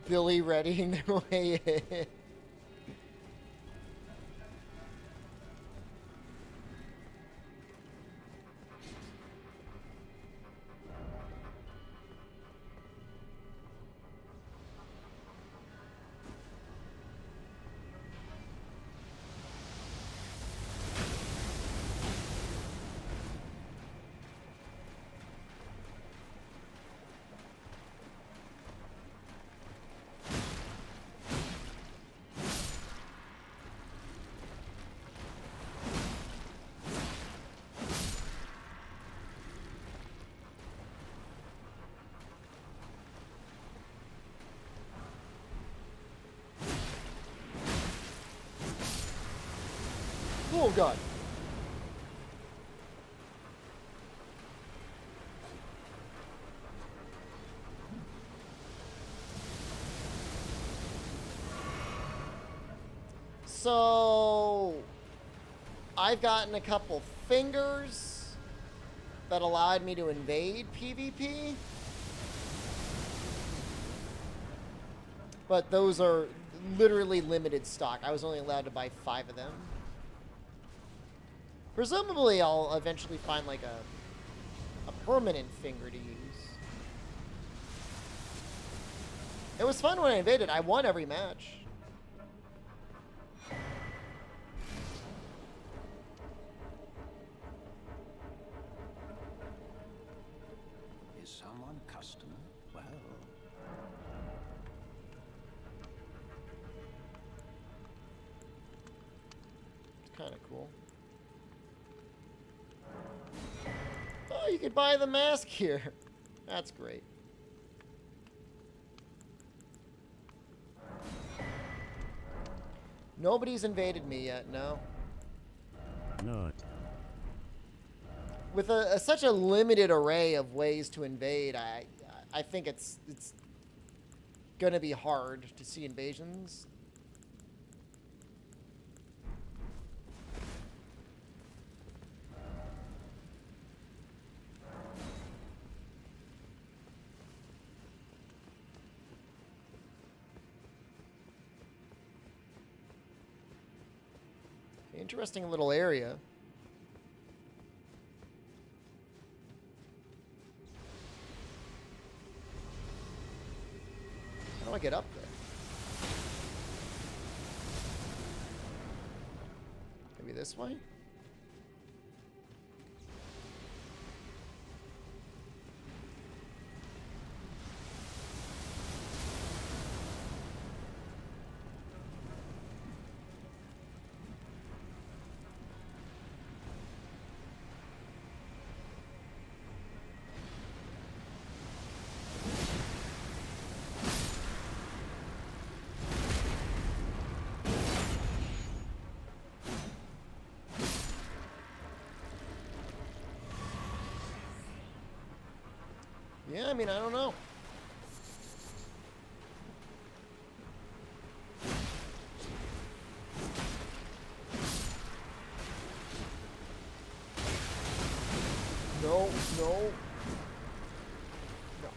Billy readying their way in. Oh god. So I've gotten a couple fingers that allowed me to invade PvP. But those are literally limited stock. I was only allowed to buy 5 of them. Presumably, I'll eventually find like a permanent finger to use. It was fun when I invaded. I won every match. kind of cool. Oh, you could buy the mask here. That's great. Nobody's invaded me yet, no. Not. With such a limited array of ways to invade, I think it's gonna be hard to see invasions. Interesting little area. How do I get up there? Maybe this way? Yeah, I mean, I don't know. No, no. No.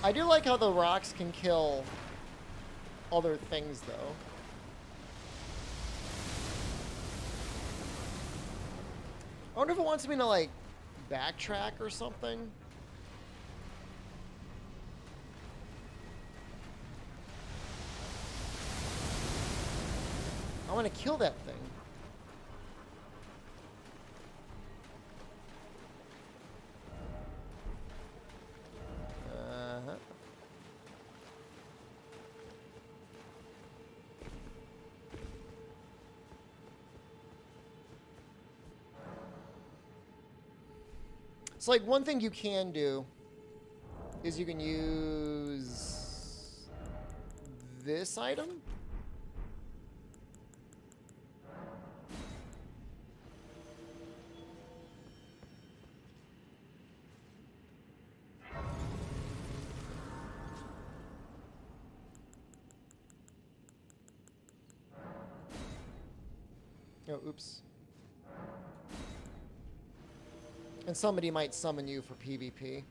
I do like how the rocks can kill other things, though. I wonder if it wants me to, like, backtrack or something. I want to kill that thing. It's like one thing you can do is you can use this item. Oh, oops. And somebody might summon you for PvP.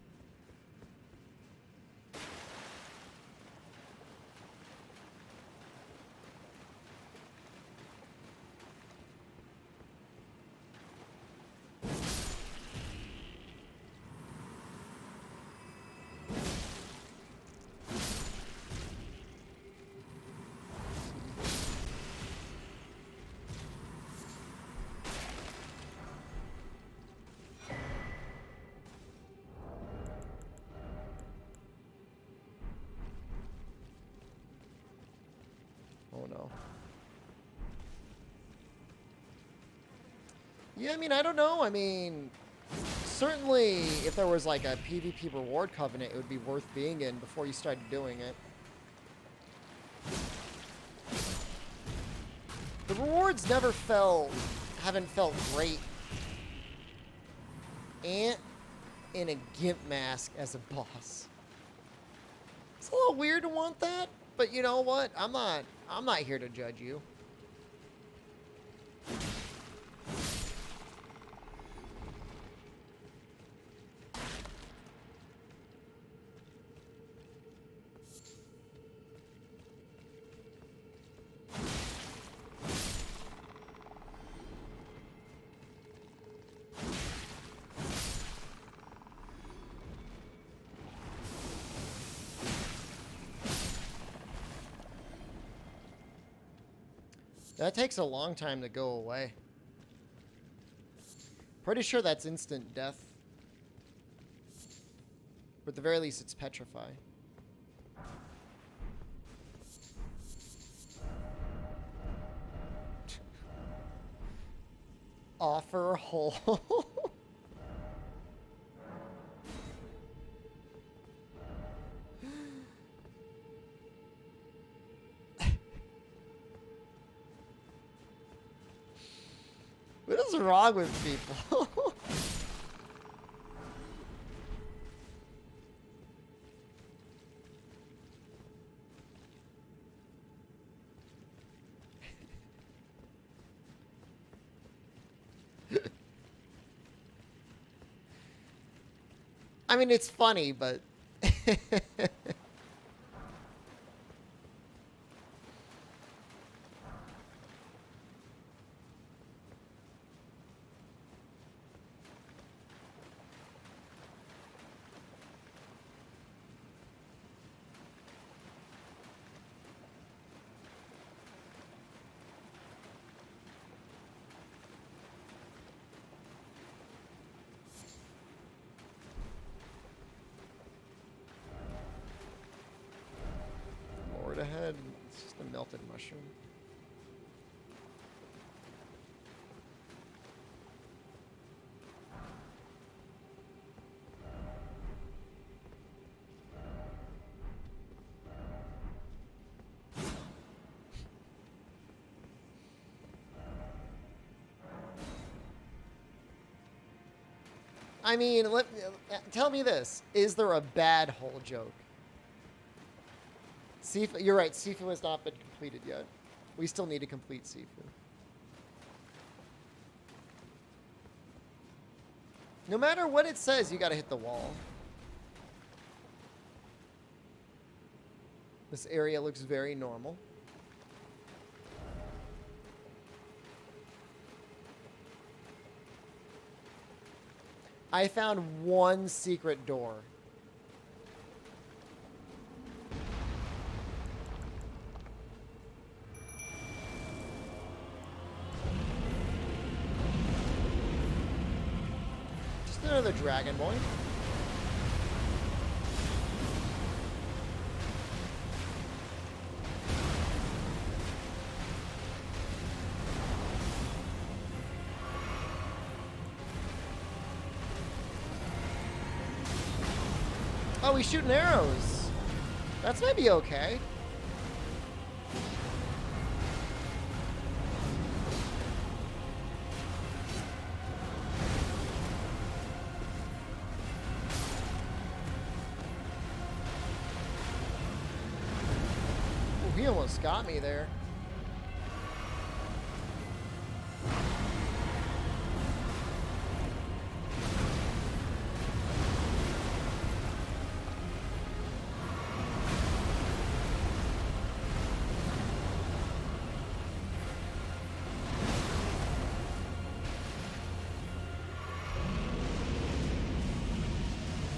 Oh no. Yeah, I mean, I don't know. I mean, certainly if there was like a PvP reward covenant, it would be worth being in before you started doing it. The rewards haven't felt great. Ant in a gimp mask as a boss. It's a little weird to want that, but you know what? I'm not here to judge you. That takes a long time to go away. Pretty sure that's instant death. But at the very least, it's petrify. Offer hole. What is wrong with people? I mean, it's funny, but... Lord ahead. It's just a melted mushroom. I mean, tell me this. Is there a bad hole joke? Sifu, you're right. Sifu has not been completed yet. We still need to complete Sifu. No matter what it says, you gotta hit the wall. This area looks very normal. I found one secret door. Just another dragon boy. Oh, he's shooting arrows. That's maybe okay. Ooh, he almost got me there.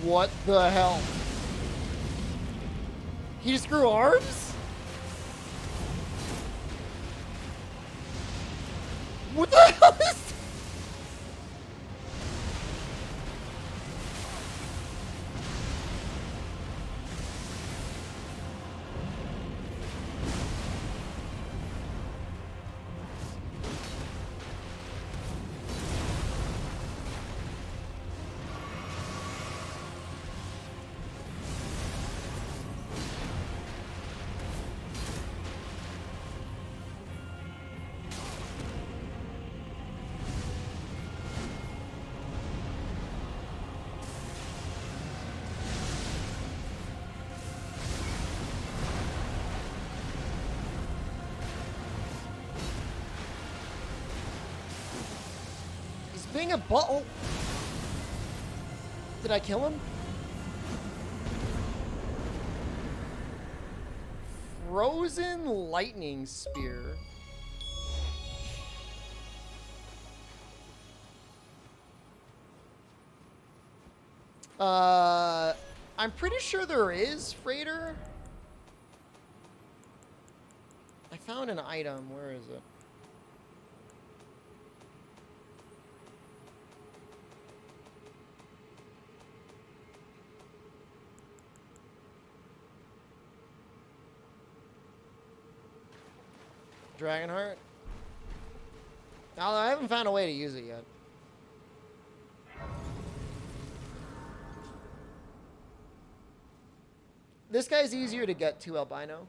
What the hell? He just grew arms? What the hell is... Being a bottle. Did I kill him? Frozen lightning spear. I'm pretty sure there is freighter. I found an item. Where is it? Dragonheart. Although I haven't found a way to use it yet. This guy's easier to get to, Albino.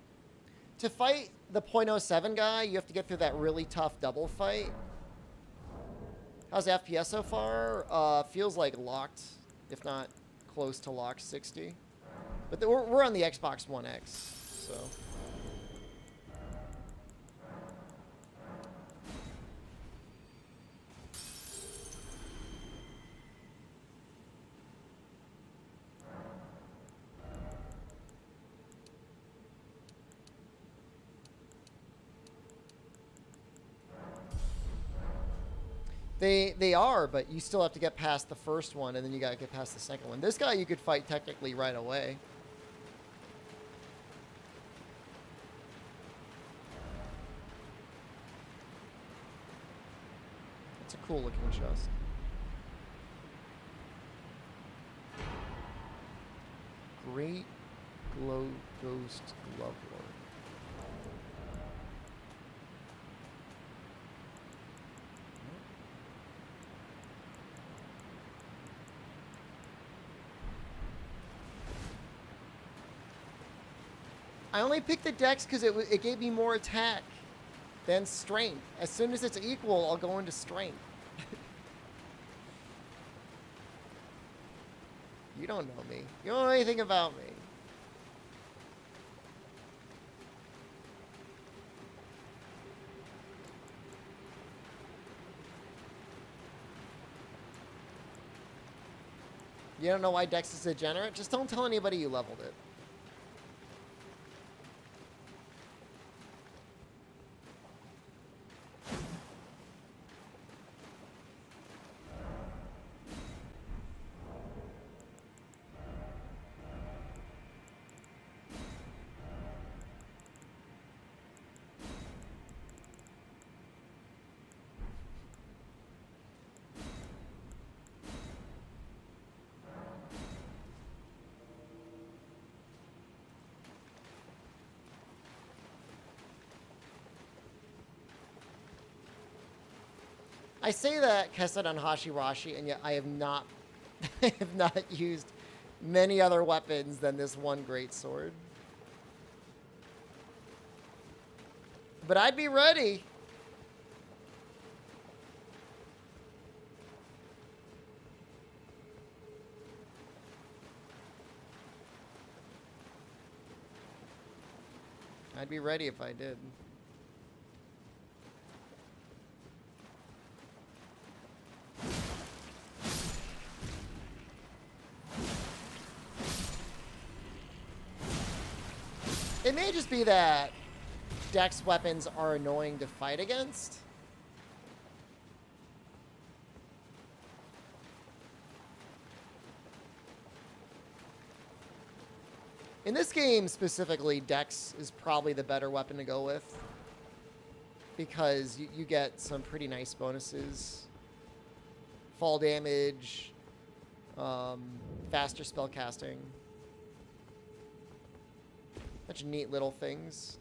To fight the .07 guy, you have to get through that really tough double fight. How's the FPS so far? Feels like locked, if not close to locked 60. But we're on the Xbox One X, so... They are, but you still have to get past the first one, and then you gotta get past the second one. This guy you could fight technically right away. It's a cool looking chest. Great Glow Ghost Glove Lord. I only picked the dex because it gave me more attack than strength. As soon as it's equal, I'll go into strength. You don't know me. You don't know anything about me. You don't know why dex is degenerate? Just don't tell anybody you leveled it. I say that Kesed on Hashiwashi, and yet I have not, I have not used many other weapons than this one great sword. But I'd be ready. I'd be ready if I did. It may just be that dex weapons are annoying to fight against. In this game specifically, dex is probably the better weapon to go with because you get some pretty nice bonuses. Fall damage, faster spell casting. Bunch of neat little things.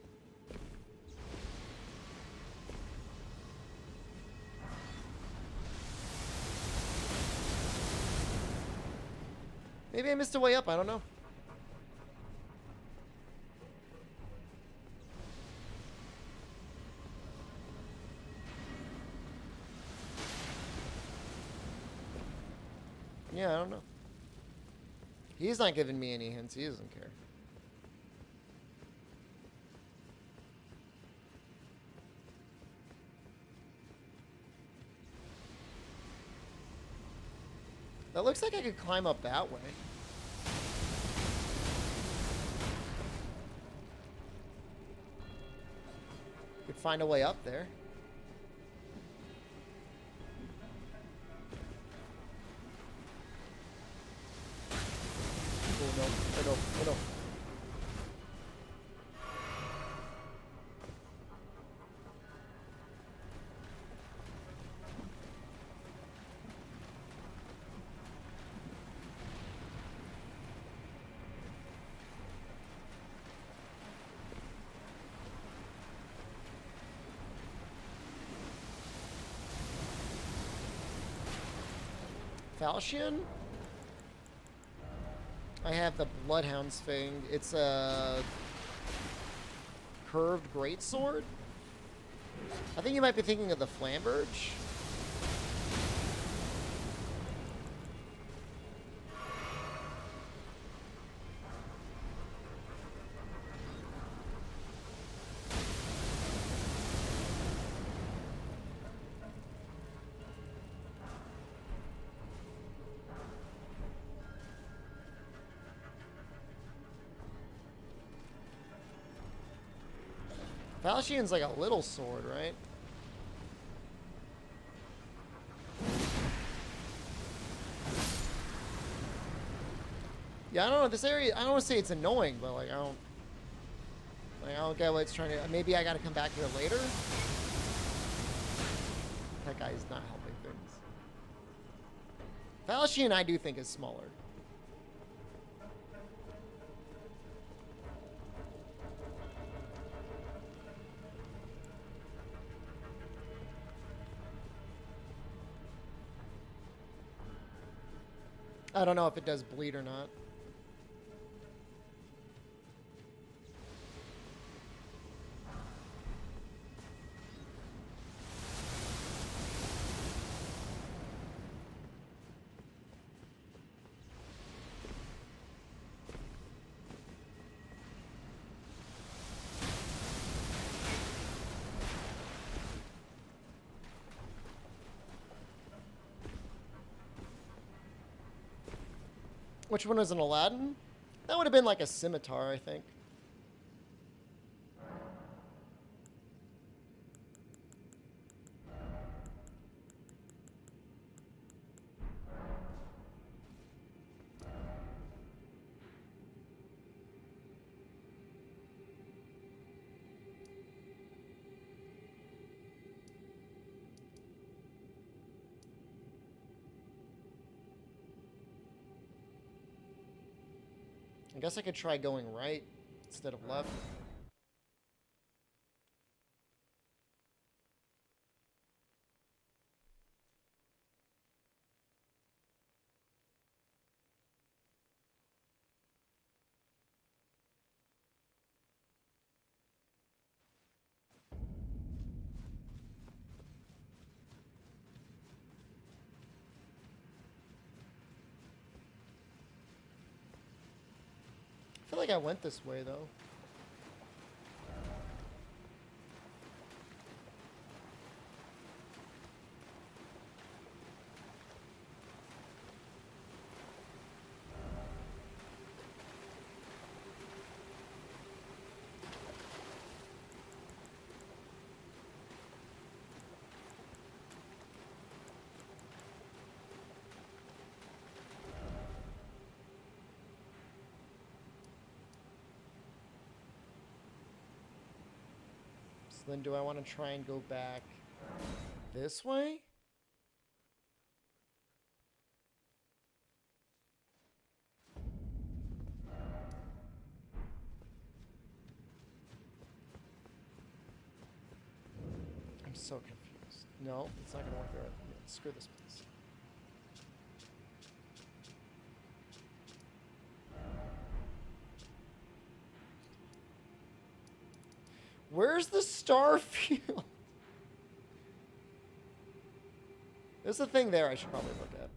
Maybe I missed a way up, I don't know. Yeah, I don't know. He's not giving me any hints, he doesn't care. That looks like I could climb up that way. Could find a way up there. Oh no, oh no, oh no. Falchion? I have the Bloodhound's Fang. It's a curved greatsword. I think you might be thinking of the Flamberge. Falchion's like a little sword, right? Yeah, I don't know. This area, I don't want to say it's annoying, but like I don't get what it's trying to. Maybe I got to come back here later. That guy's not helping things. Falchion, I do think is smaller. I don't know if it does bleed or not. Which one was an Aladdin? That would have been like a scimitar, I think. I guess I could try going right instead of left. I feel like I went this way, though. Then do I want to try and go back this way? I'm so confused. No, it's not going to work there. Screw this place. Where's the star field? There's a thing there I should probably look at.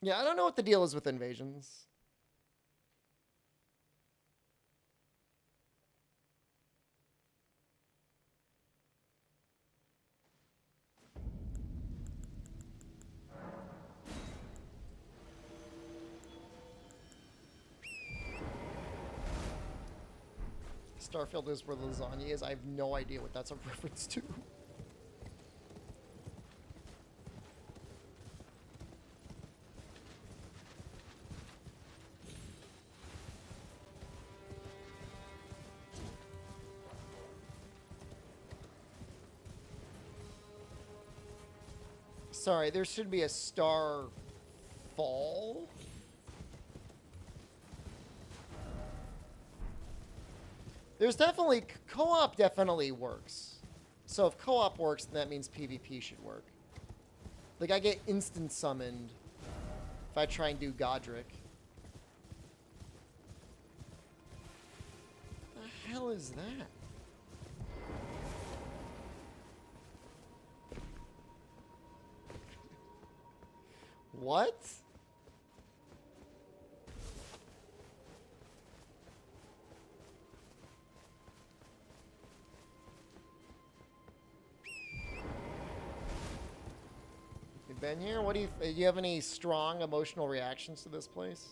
Yeah, I don't know what the deal is with invasions. Starfield is where the lasagna is. I have no idea what that's a reference to. Sorry, there should be a star fall. There's definitely, co-op definitely works. So if co-op works, then that means PvP should work. Like, I get instant summoned if I try and do Godric. The hell is that? What? You been here? What do you have any strong emotional reactions to this place?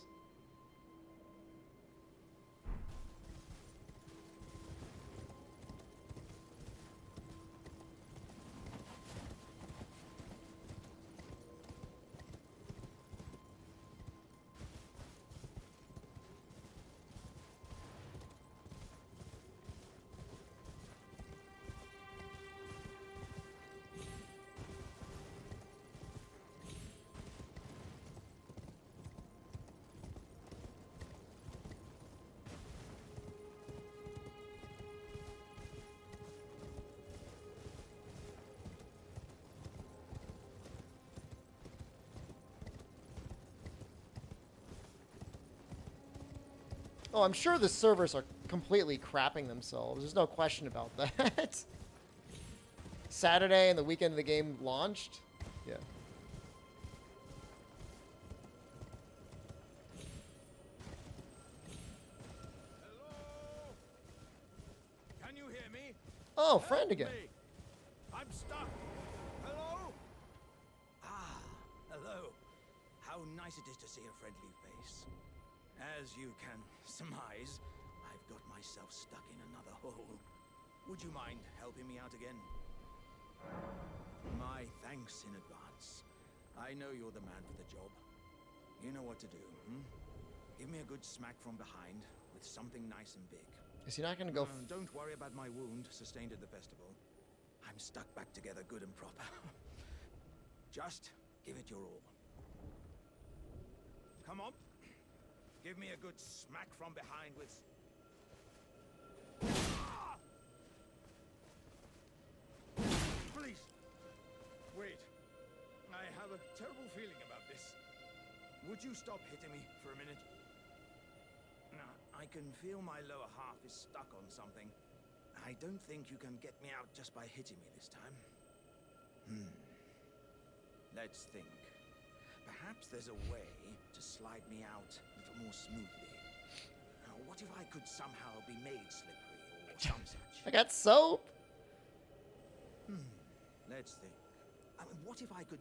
Oh, I'm sure the servers are completely crapping themselves. There's no question about that. Saturday and the weekend the game launched? Yeah. Hello? Can you hear me? Oh, friend again. Me. I'm stuck. Hello? Ah, hello. How nice it is to see a friendly face. As you can surmise, I've got myself stuck in another hole. Would you mind helping me out again? My thanks in advance. I know you're the man for the job. You know what to do, hmm? Give me a good smack from behind with something nice and big. Is he not going to go... Don't worry about my wound sustained at the festival. I'm stuck back together good and proper. Just give it your all. Come on. Give me a good smack from behind with... Ah! Please. Wait. I have a terrible feeling about this. Would you stop hitting me for a minute? Now, I can feel my lower half is stuck on something. I don't think you can get me out just by hitting me this time. Let's think. Perhaps there's a way to slide me out a little more smoothly. Now, what if I could somehow be made slippery or some such? I got soap. Let's think. I mean, what if I could...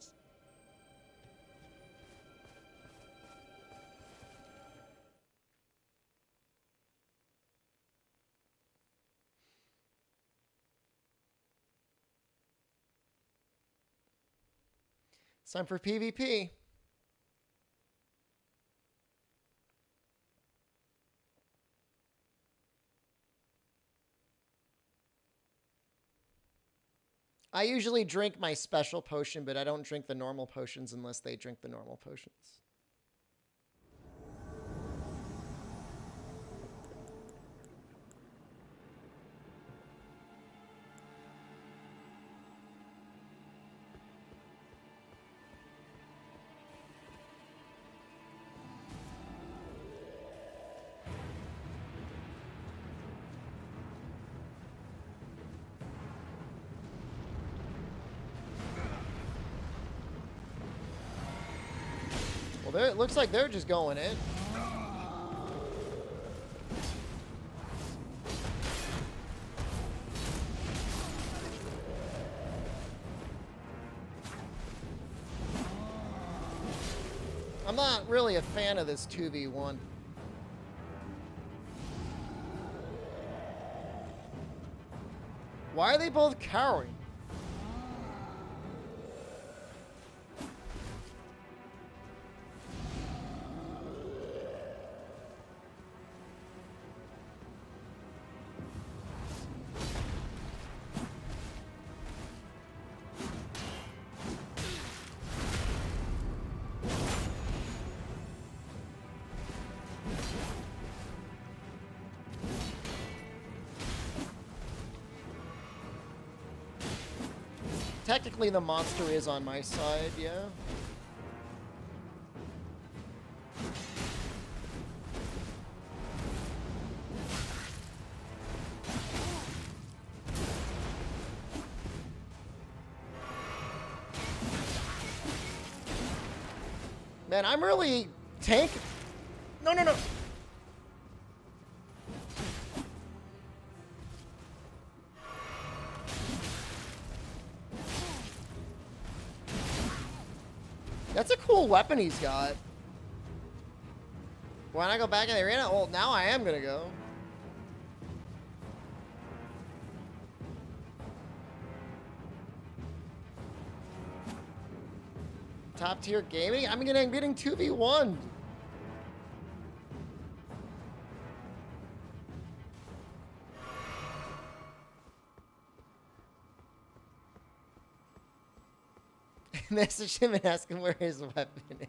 It's time for PvP. I usually drink my special potion, but I don't drink the normal potions unless they drink the normal potions. Well, it looks like they're just going in. I'm not really a fan of this 2v1. Why are they both cowering? Technically, the monster is on my side, yeah. Man, I'm really tank. No, no, no. That's a cool weapon he's got. When I go back in the arena, well, now I am gonna go. Top tier gaming? I'm getting 2v1. Message him and ask him where his weapon is.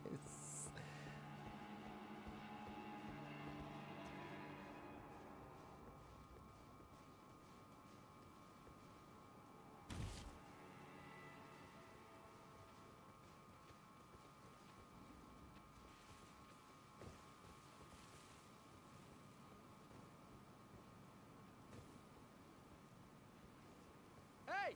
Hey!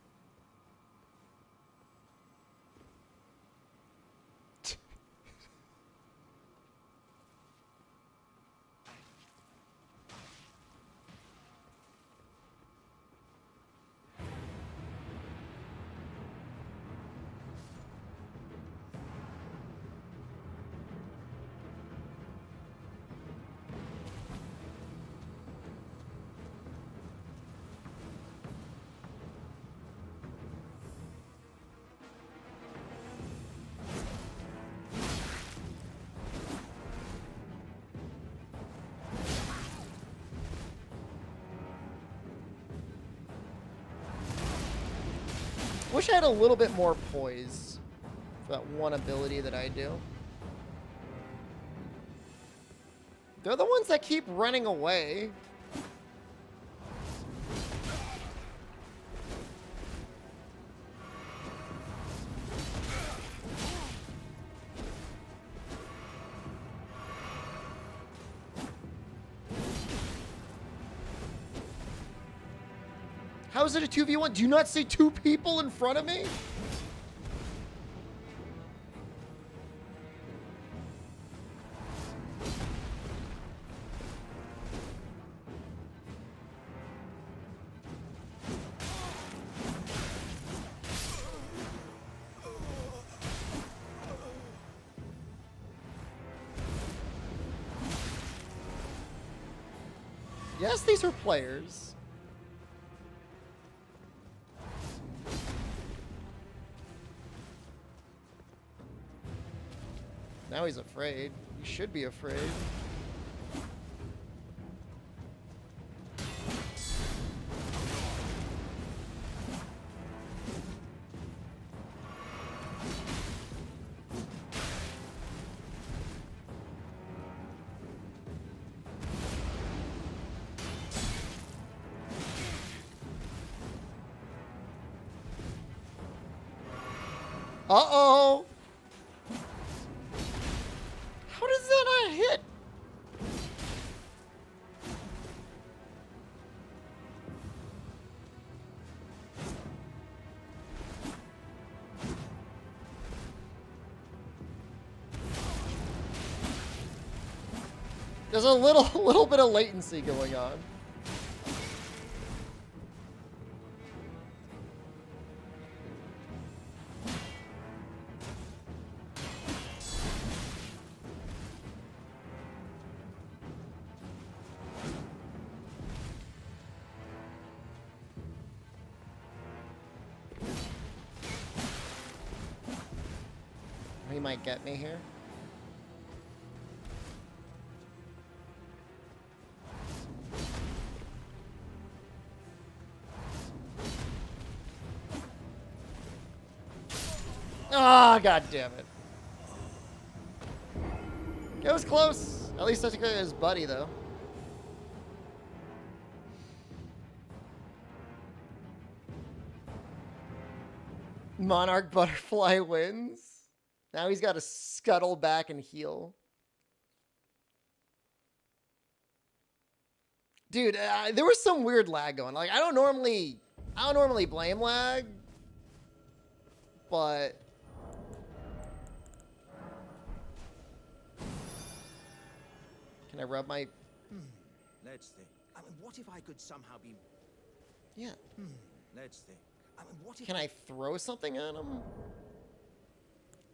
Wish I had a little bit more poise for that one ability that I do. They're the ones that keep running away. How is it a 2v1? Do you not see two people in front of me? Yes, these are players. Now he's afraid. He should be afraid. Uh-oh! How does that not hit? There's a little bit of latency going on. He might get me here. Ah, god damn it. It was close. At least I took it his buddy, though. Monarch Butterfly wins. Now he's got to scuttle back and heal. Dude, there was some weird lag going. Like I don't normally blame lag, but can I rub my? Let's think. I mean, what if I could somehow be? Yeah. Let's think. I mean, what if? Can I throw something at him?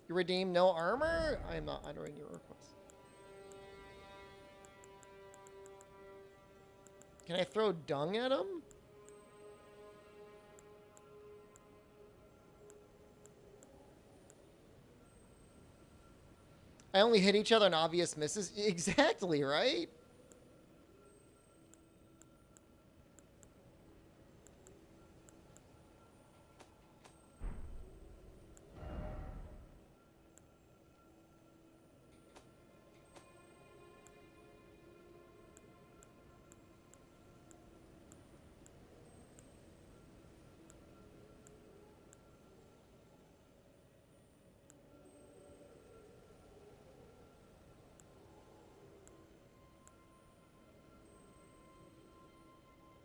You redeem no armor? I am not honoring your request. Can I throw dung at him? I only hit each other on obvious misses. Exactly, right?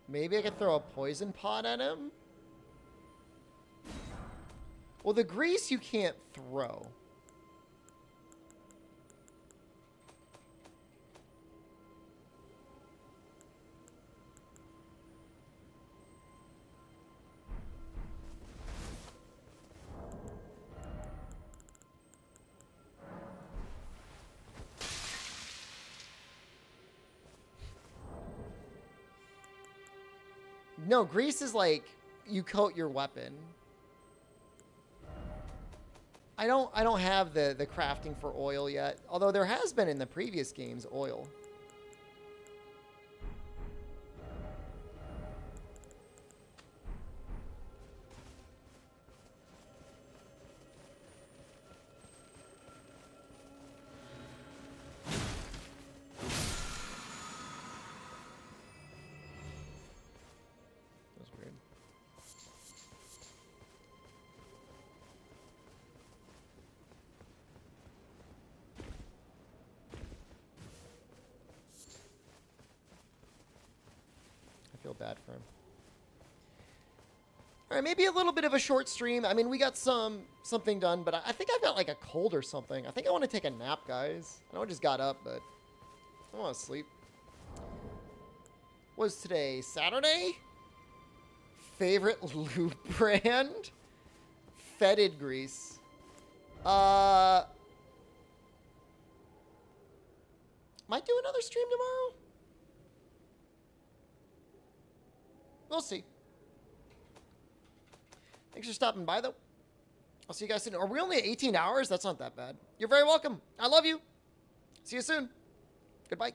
Maybe I could throw a poison pot at him? Well, the grease you can't throw. No, grease is like you coat your weapon. I don't have the crafting for oil yet, although there has been in the previous games oil. Feel bad for him. All right, maybe a little bit of a short stream. I mean, we got something done, but I think I've got like a cold or something. I think I want to take a nap, guys. I know I just got up, but I want to sleep. What was today? Saturday? Favorite lube brand? Fetid grease. Might do another stream tomorrow. We'll see. Thanks for stopping by, though. I'll see you guys soon. Are we only at 18 hours? That's not that bad. You're very welcome. I love you. See you soon. Goodbye.